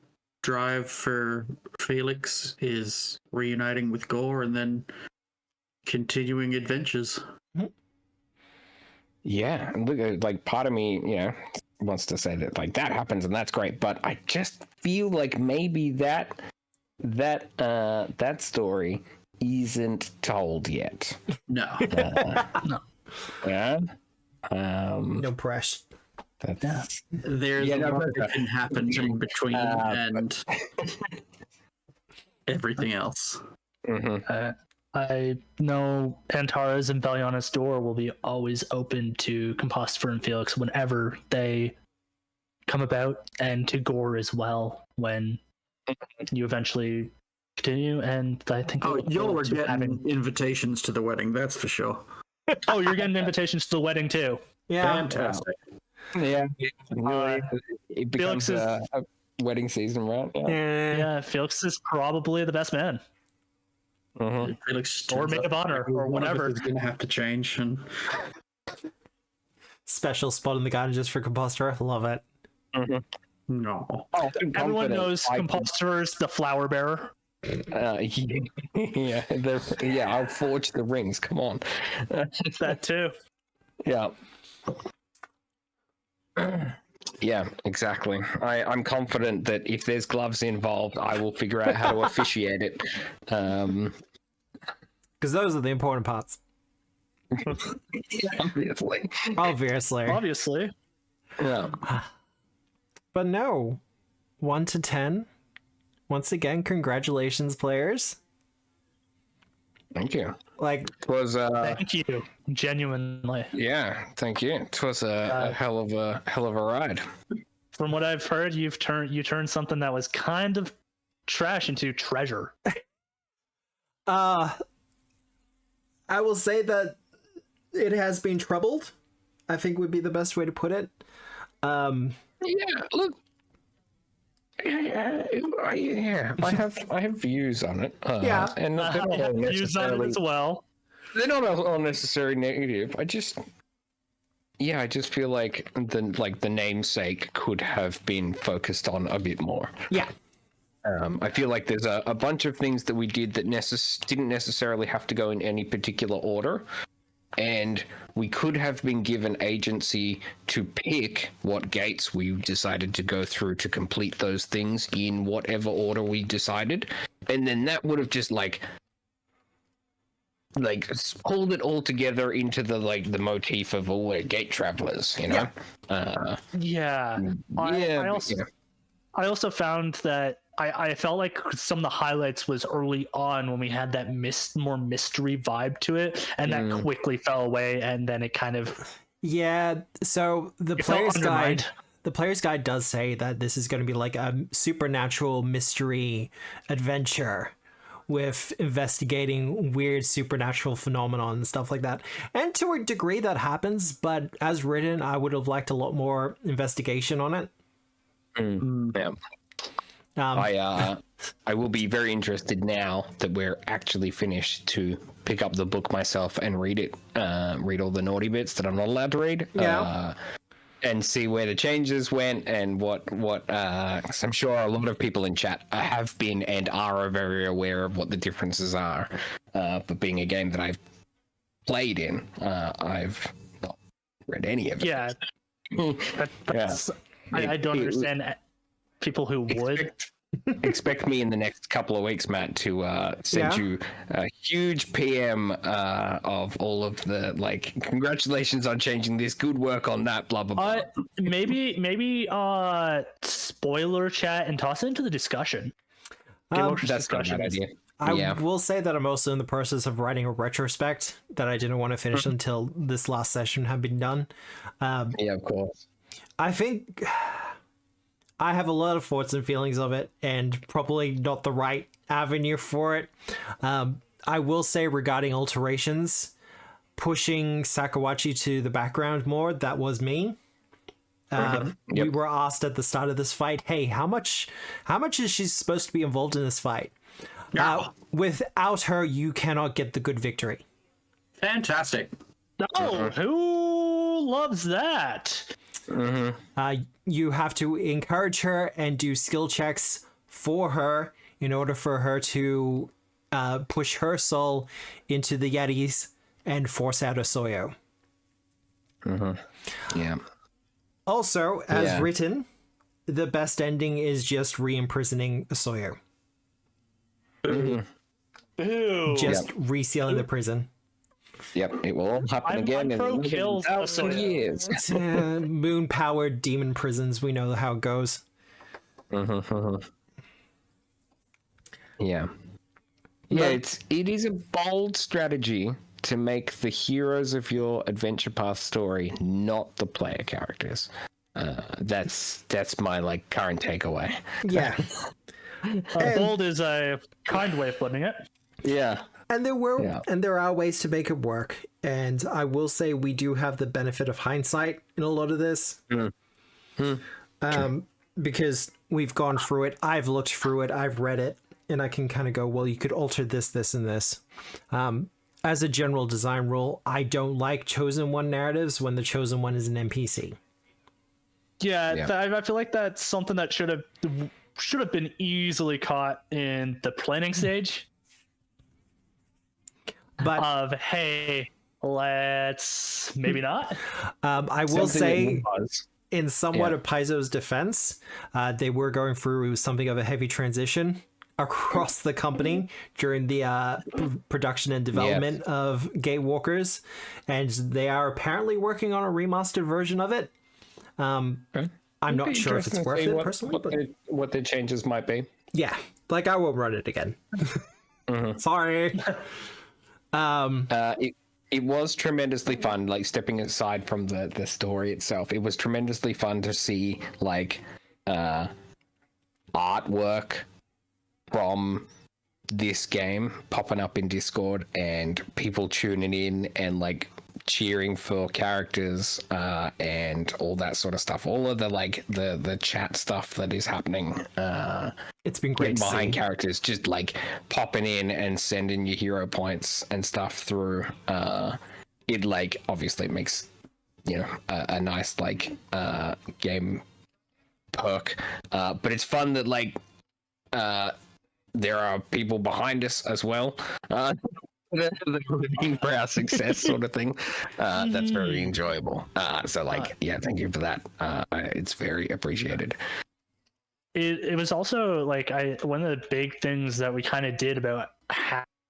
drive for Felix is reuniting with Gore and then continuing adventures. Yeah, look, like part of me, wants to say that like that happens and that's great, but I just feel like maybe that story isn't told yet. No. No. Yeah. No press. There's a lot that can happen in between and everything else. I know Antara's and Valiana's door will be always open to Combustifer and Felix whenever they come about, and to Gore as well when you eventually continue. And I think you're getting invitations to the wedding, that's for sure. Oh, you're getting invitations to the wedding too. Yeah. Fantastic. Yeah. It becomes a wedding season, right? Yeah, Felix is probably the best man. Felix Or maid of honor, or whatever. It's going to have to change. And Special spot in the garden just for Combustifer. Love it. no. Everyone knows Combustifer is the flower bearer. Yeah, I'll forge the rings. Come on. That too. Yeah. Yeah, exactly. I'm confident that if there's gloves involved, I will figure out how to officiate it. Because those are the important parts. Obviously. Yeah. But no. 1 to 10. Once again, congratulations, players. Thank you. Like, it was Thank you, genuinely. Yeah, thank you. It was a hell of a ride. From what I've heard, you turned something that was kind of trash into treasure. I will say that it has been troubled, I think would be the best way to put it. Yeah, look. Yeah, I have views on it. And I have views on it as well. They're not all necessarily negative. I just feel like the namesake could have been focused on a bit more. Yeah. I feel like there's a bunch of things that we did that didn't necessarily have to go in any particular order. And we could have been given agency to pick what gates we decided to go through to complete those things in whatever order we decided. And then that would have just like pulled it all together into the motif of all we're gate travelers, you know? Yeah. I also found that I felt like some of the highlights was early on when we had that more mystery vibe to it, and that quickly fell away, and then it kind of So the player's guide does say that this is going to be like a supernatural mystery adventure with investigating weird supernatural phenomena and stuff like that. And to a degree that happens, but as written, I would have liked a lot more investigation on it. Yeah. I will be very interested now that we're actually finished to pick up the book myself and read it, read all the naughty bits that I'm not allowed to read, and see where the changes went and what 'cause I'm sure a lot of people in chat have been and are very aware of what the differences are. But being a game that I've played in, I've not read any of it. Yeah. I don't understand people who would. Expect me in the next couple of weeks, Matt, to send you a huge PM of all of the congratulations on changing this, good work on that, blah blah blah. Maybe spoiler chat and toss it into the discussion. That's not a bad idea. I will say that I'm also in the process of writing a retrospect that I didn't want to finish until this last session had been done. Yeah, of course. I think I have a lot of thoughts and feelings of it, and probably not the right avenue for it. I will say regarding alterations, pushing Sakawachi to the background more, that was me. We were asked at the start of this fight, hey, how much is she supposed to be involved in this fight? Without her, you cannot get the good victory. Fantastic. Oh, who loves that? You have to encourage her and do skill checks for her in order for her to push her soul into the Yetis and force out Osoyo. Yeah. Also, as written, the best ending is just re-imprisoning Osoyo. Just resealing the prison. Yep, it will all happen again in 1,000 years. Moon-powered demon prisons, we know how it goes. Yeah, it is a bold strategy to make the heroes of your adventure path story not the player characters. That's my current takeaway. Yeah. Bold is a kind way of putting it. Yeah. And there are ways to make it work. And I will say we do have the benefit of hindsight in a lot of this. Because we've gone through it. I've looked through it. I've read it. And I can kind of go, well, you could alter this, this, and this. As a general design rule, I don't like chosen one narratives when the chosen one is an NPC. I feel like that's something that should have been easily caught in the planning stage. But hey, let's maybe not. I will say, in somewhat of Paizo's defense, they were going through something of a heavy transition across the company during the production and development of Gatewalkers, and they are apparently working on a remastered version of it. I'm not sure if it's worth it personally, what the changes might be. Yeah, I won't run it again. Sorry. It was tremendously fun, stepping aside from the story itself. It was tremendously fun to see artwork from this game popping up in Discord and people tuning in and cheering for characters and all that sort of stuff. All of the chat stuff that is happening. It's been great behind to see. Characters just popping in and sending you hero points and stuff through. It obviously makes a nice game perk, but it's fun that there are people behind us as well. That are rooting for our success, sort of thing. That's very enjoyable. So, like, yeah, thank you for that. It's very appreciated. It was also like one of the big things that we kind of did about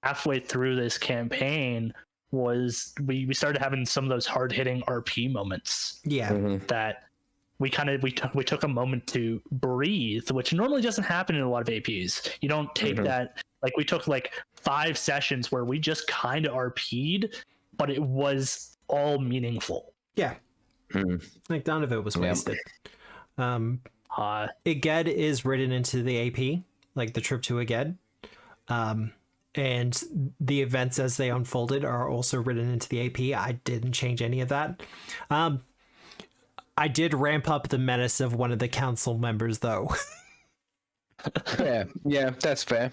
halfway through this campaign was we started having some of those hard hitting RP moments. Yeah. That we took a moment to breathe, which normally doesn't happen in a lot of APs. You don't take that. Like, we took like 5 sessions where we just kind of RP'd, but it was all meaningful. Yeah. Like, none of it was wasted. Iged is written into the AP, like the trip to Iged. And the events as they unfolded are also written into the AP. I didn't change any of that. I did ramp up the menace of one of the council members, though. Yeah, that's fair.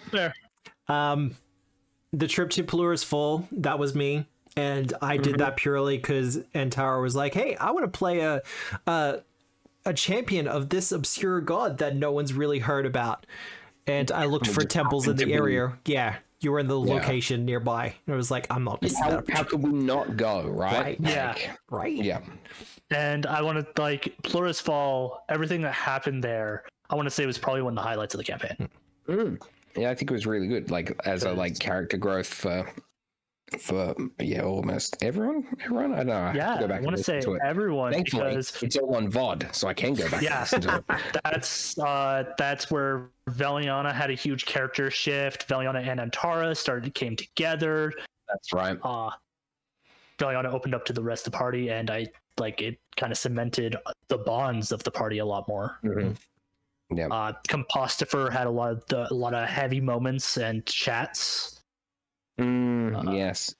The trip to Pelluris Full, that was me. And I did that purely because Antara was like, hey, I want to play a champion of this obscure god that no one's really heard about. And I looked for temples in the area. Yeah, you were in the location nearby. And I was like, I'm not missing that. How could we not go, right? Yeah. Right? Yeah. And I want to, like, Pelluris Fall, everything that happened there, I want to say was probably one of the highlights of the campaign. Yeah, I think it was really good. Like, as a like character growth for almost everyone. I don't know. Yeah, I want to say everyone. Thankfully, because it's all on VOD, so I can go back and listen to it. That's where Veliana had a huge character shift. Veliana and Antara came together. That's right. Veliana opened up to the rest of the party, and it kind of cemented the bonds of the party a lot more. Yeah. Compostifer had a lot of heavy moments and chats. Yes,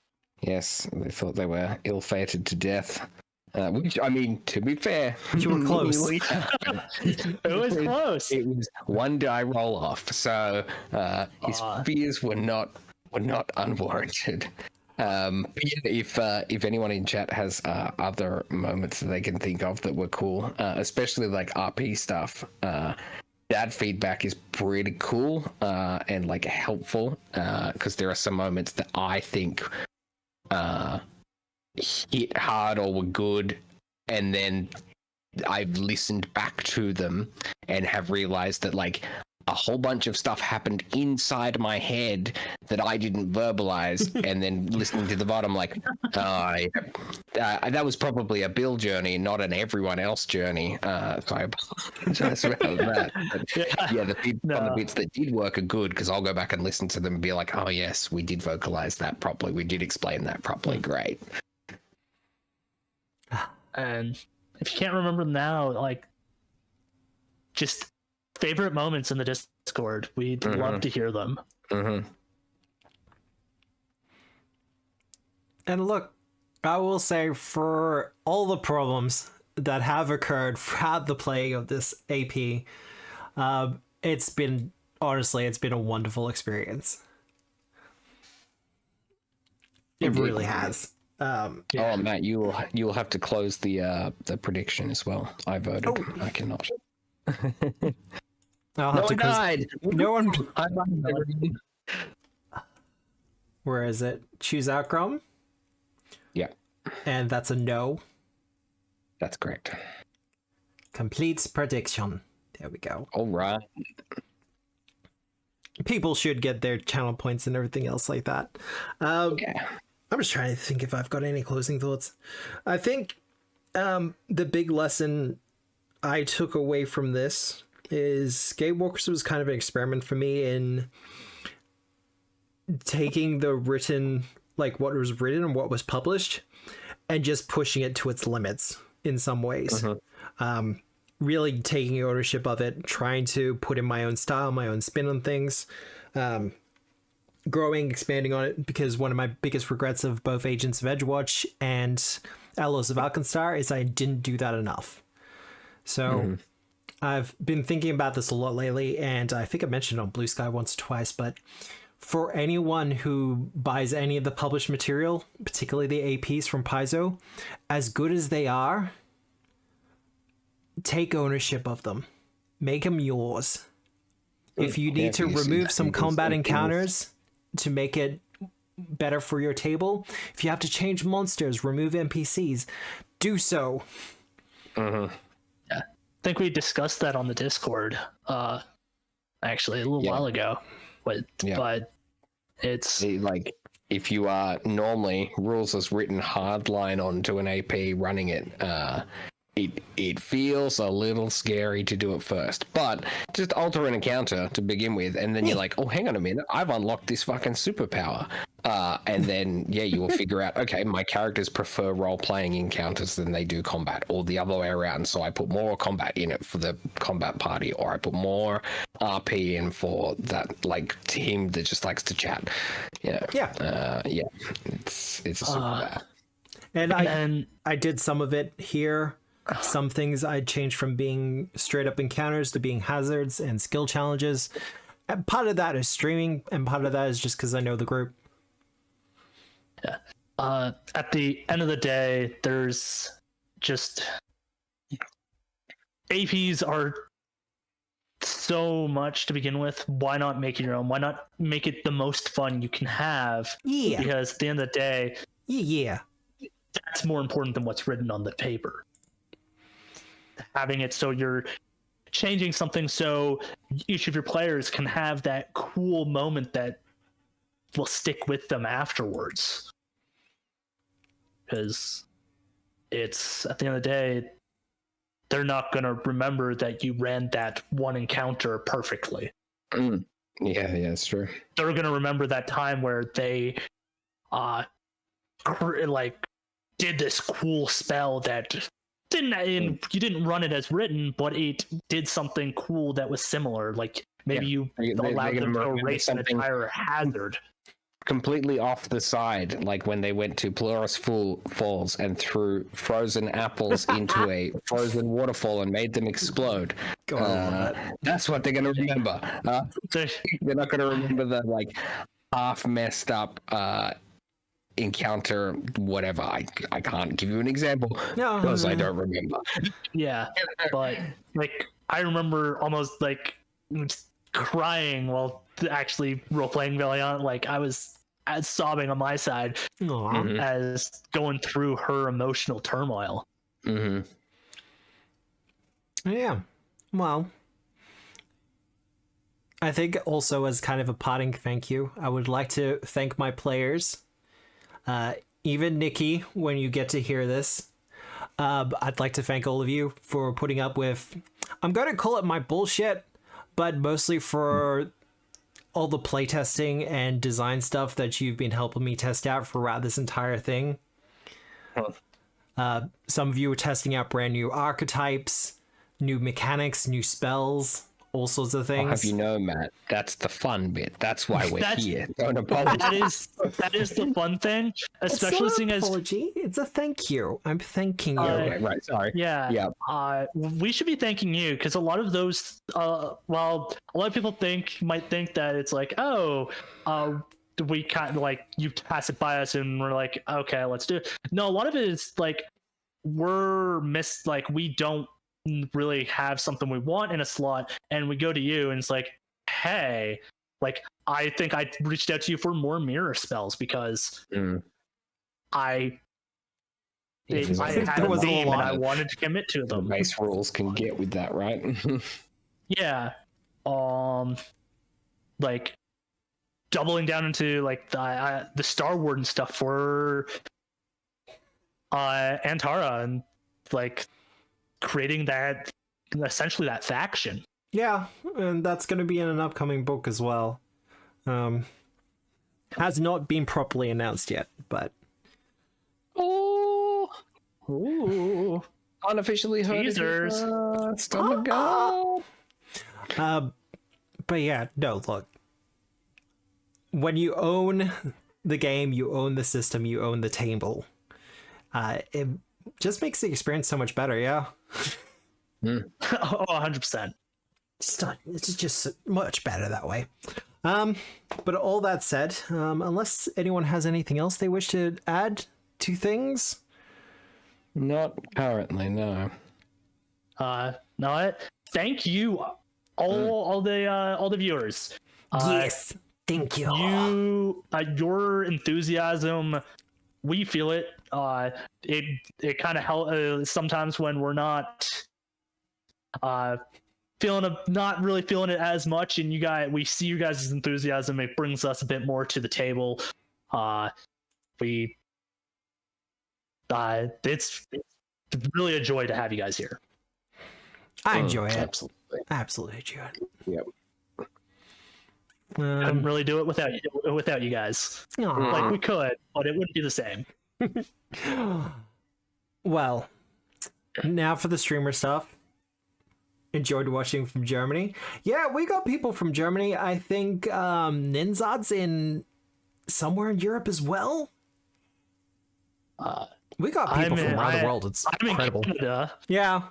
they thought they were ill-fated to death. Which, I mean, to be fair, you were close. It was close. It was one die roll off, so his fears were not unwarranted. If anyone in chat has other moments that they can think of that were cool, especially like RP stuff, that feedback is pretty cool and like helpful because there are some moments that I think hit hard or were good, and then I've listened back to them and have realized that like a whole bunch of stuff happened inside my head that I didn't verbalize, and then listening to the VOD, I'm like, that was probably a Bill journey, not an everyone else journey. So I apologize about that. But yeah, the bits that did work are good because I'll go back and listen to them and be like, oh yes, we did vocalize that properly. We did explain that properly. Great. And if you can't remember them now, like, just favorite moments in the Discord, we'd love to hear them. And look, I will say, for all the problems that have occurred throughout the playing of this AP, it's been a wonderful experience. It really has. Oh, Matt, you'll have to close the prediction as well. I voted. I cannot. No one. Where is it? Choose outcome. Yeah. And that's a no. That's correct. Complete prediction. There we go. All right. People should get their channel points and everything else like that. Yeah. I'm just trying to think if I've got any closing thoughts. I think the big lesson I took away from this is Gatewalkers was kind of an experiment for me in taking the written, like what was written and what was published, and just pushing it to its limits in some ways. Really taking ownership of it, trying to put in my own style, my own spin on things, growing, expanding on it, because one of my biggest regrets of both Agents of Edgewatch and Outlaws of Alkenstar is I didn't do that enough. So I've been thinking about this a lot lately, and I think I mentioned it on Blue Sky once or twice, but for anyone who buys any of the published material, particularly the APs from Paizo, as good as they are, take ownership of them. Make them yours. If you need to remove some combat encounters to make it better for your table, if you have to change monsters, remove NPCs, do so. Yeah, I think we discussed that on the Discord, actually a little while ago. But it's like if you are normally rules as written hardline onto an AP running it, it feels a little scary to do it first, but just alter an encounter to begin with, and then you're like, oh, hang on a minute, I've unlocked this fucking superpower, and then you will figure out, okay, my characters prefer role-playing encounters than they do combat, or the other way around, so I put more combat in it for the combat party, or I put more RP in for that like team that just likes to chat. It's a super And I did some of it here. Some things I changed from being straight up encounters to being hazards and skill challenges. And part of that is streaming, and part of that is just because I know the group. Yeah. At the end of the day, there's just APs are so much to begin with. Why not make it your own? Why not make it the most fun you can have? Yeah. Because at the end of the day, that's more important than what's written on the paper. Having it so you're changing something so each of your players can have that cool moment that will stick with them afterwards. Because it's, at the end of the day, they're not going to remember that you ran that one encounter perfectly. Yeah, it's true. They're going to remember that time where they did this cool spell that you didn't run it as written, but it did something cool that was similar. Like maybe you allowed them to erase an entire hazard. Completely off the side, like when they went to Plurus Falls and threw frozen apples into a frozen waterfall and made them explode. That's what they're going to remember. They're not going to remember the like half messed up encounter, whatever. I can't give you an example because I don't remember. Yeah, but like I remember almost like crying while actually role-playing Valiant. Like I was sobbing on my side as going through her emotional turmoil. Yeah, well, I think also as kind of a parting thank you, I would like to thank my players, even Nikki, when you get to hear this. I'd like to thank all of you for putting up with, I'm going to call it my bullshit, but mostly for all the playtesting and design stuff that you've been helping me test out throughout this entire thing. Some of you were testing out brand new archetypes, new mechanics, new spells, all sorts of things. I'll have you know, Matt, that's the fun bit. That's why we're here. Don't apologize. That is the fun thing, especially seeing as apology. It's a thank you. I'm thanking you. Right. Sorry. Yeah. We should be thanking you because a lot of those, a lot of people might think that it's like, we kind of like you pass it by us and we're like, okay, let's do it. No, a lot of it is like we don't really have something we want in a slot, and we go to you and it's like, hey, like I think I reached out to you for more mirror spells because I had a theme and I wanted to commit to them. Base rules can get with that, right? Yeah. Like doubling down into like the Star Warden stuff for Antara, and like creating that, essentially that faction. Yeah, and that's going to be in an upcoming book as well. Has not been properly announced yet, but unofficially heard teasers. But yeah, no, look. When you own the game, you own the system, you own the table. It just makes the experience so much better, yeah? 100%. It's just much better that way. But all that said, unless anyone has anything else they wish to add to things? Not currently, no. No, thank you all the viewers. Yes, thank you. Your enthusiasm, we feel it. It kind of helps sometimes when we're not not really feeling it as much, and we see you guys' enthusiasm. It brings us a bit more to the table. It's really a joy to have you guys here. I enjoy it. Absolutely. Absolutely enjoy it. Yep. Couldn't really do it without you guys. Aw. Like we could, but it wouldn't be the same. Well, now for the streamer stuff. Enjoyed watching from Germany. Yeah, we got people from Germany. I think Ninzad's in somewhere in Europe as well. We got people from around the world. It's I'm incredible. in Canada. Yeah.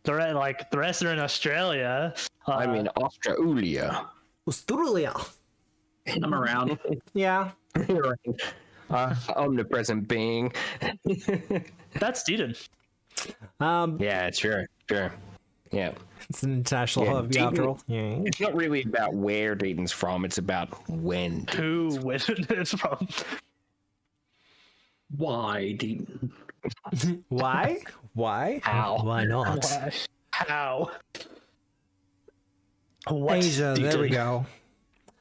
The rest are in Australia. I'm in Australia. Australia. I'm around. Yeah. Omnipresent being. That's Deedon. Yeah, sure. Yeah. It's an international hub Deaton- after all. Yeah. It's not really about where Deaton's from, it's about when. Who it's from? Why, Dean? Why? Why? How? Why not? Why? How? What? Asia, there we Deedon? go.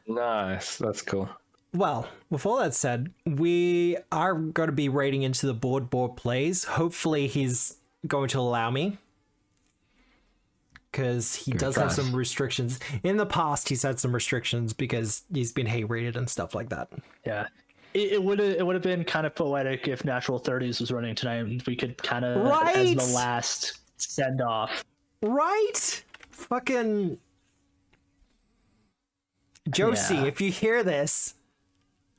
Nice, that's cool. Well, with all that said, we are going to be raiding into the board plays. Hopefully he's going to allow me. Because he does have some restrictions. In the past, he's had some restrictions because he's been hate rated and stuff like that. Yeah. It would have been kind of poetic if Natural 30s was running tonight and we could kind of, as the last send off. Right? Fucking Josie, Yeah. if you hear this,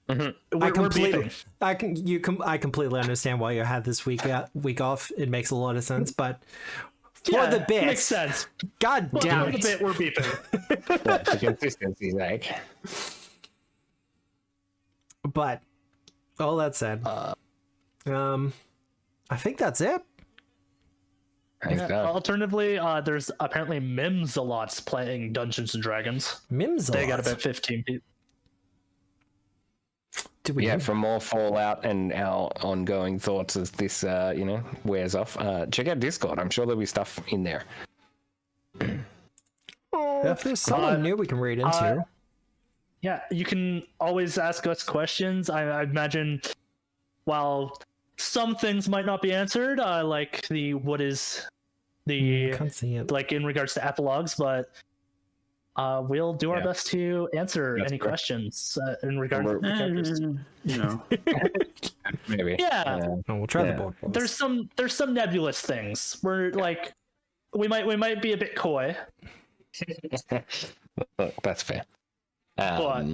I We're completely, beefing. I completely understand why you had this week off. It makes a lot of sense, but for the bit, makes sense. God damn For the it! bit, we're beefing. Yeah, for consistency's sake. But all that said, I think that's it. I think so. Alternatively, there's apparently Mims a lot's playing Dungeons and Dragons. Mims, They got about 15 people. Do we? Yeah, for more Fallout and our ongoing thoughts as this, wears off, check out Discord. I'm sure there'll be stuff in there. If there's someone new we can read into. Yeah, you can always ask us questions. I imagine, while some things might not be answered, like what is the Can't see it. like in regards to epilogues, but we'll do our Yeah. best to answer That's any fair. questions in regards to the characters. You know, Maybe. Yeah. Oh, we'll try Yeah. the board. There's some nebulous things where like we might be a bit coy. Look, that's fair. Yeah,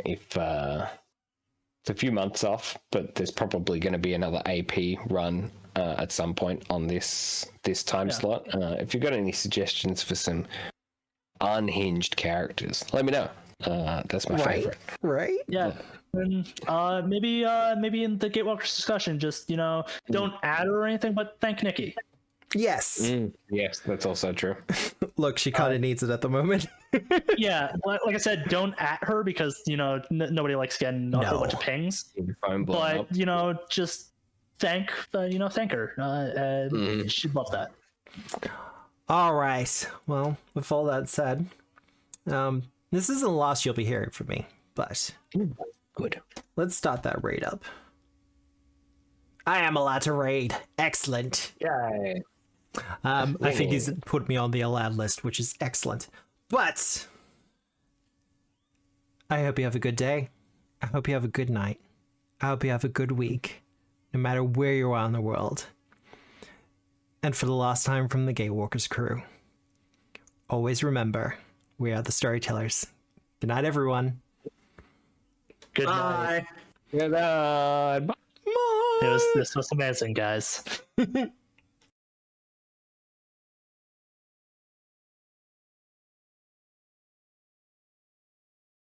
if it's a few months off, but there's probably going to be another AP run at some point on this time slot. If you've got any suggestions for some unhinged characters, let me know. That's my favorite. Right? Yeah. And maybe in the Gatewalkers discussion, just don't add her or anything, but thank Nikki. Yes. Yes, that's also true. Look, she kind of needs it at the moment. Yeah, like I said, don't at her because nobody likes getting a whole bunch of pings. Your phone blowing up. But just thank her. She'd love that. All right. Well, with all that said, this isn't the last you'll be hearing from me, but Good. let's start that raid up. I am allowed to raid. Excellent. Yay. I think he's put me on the allowed list, which is excellent. But I hope you have a good day. I hope you have a good night. I hope you have a good week, no matter where you are in the world. And for the last time from the Gatewalkers crew, always remember, we are the storytellers. Good night, everyone. Good night. Bye. Good night. Bye. This was amazing, guys.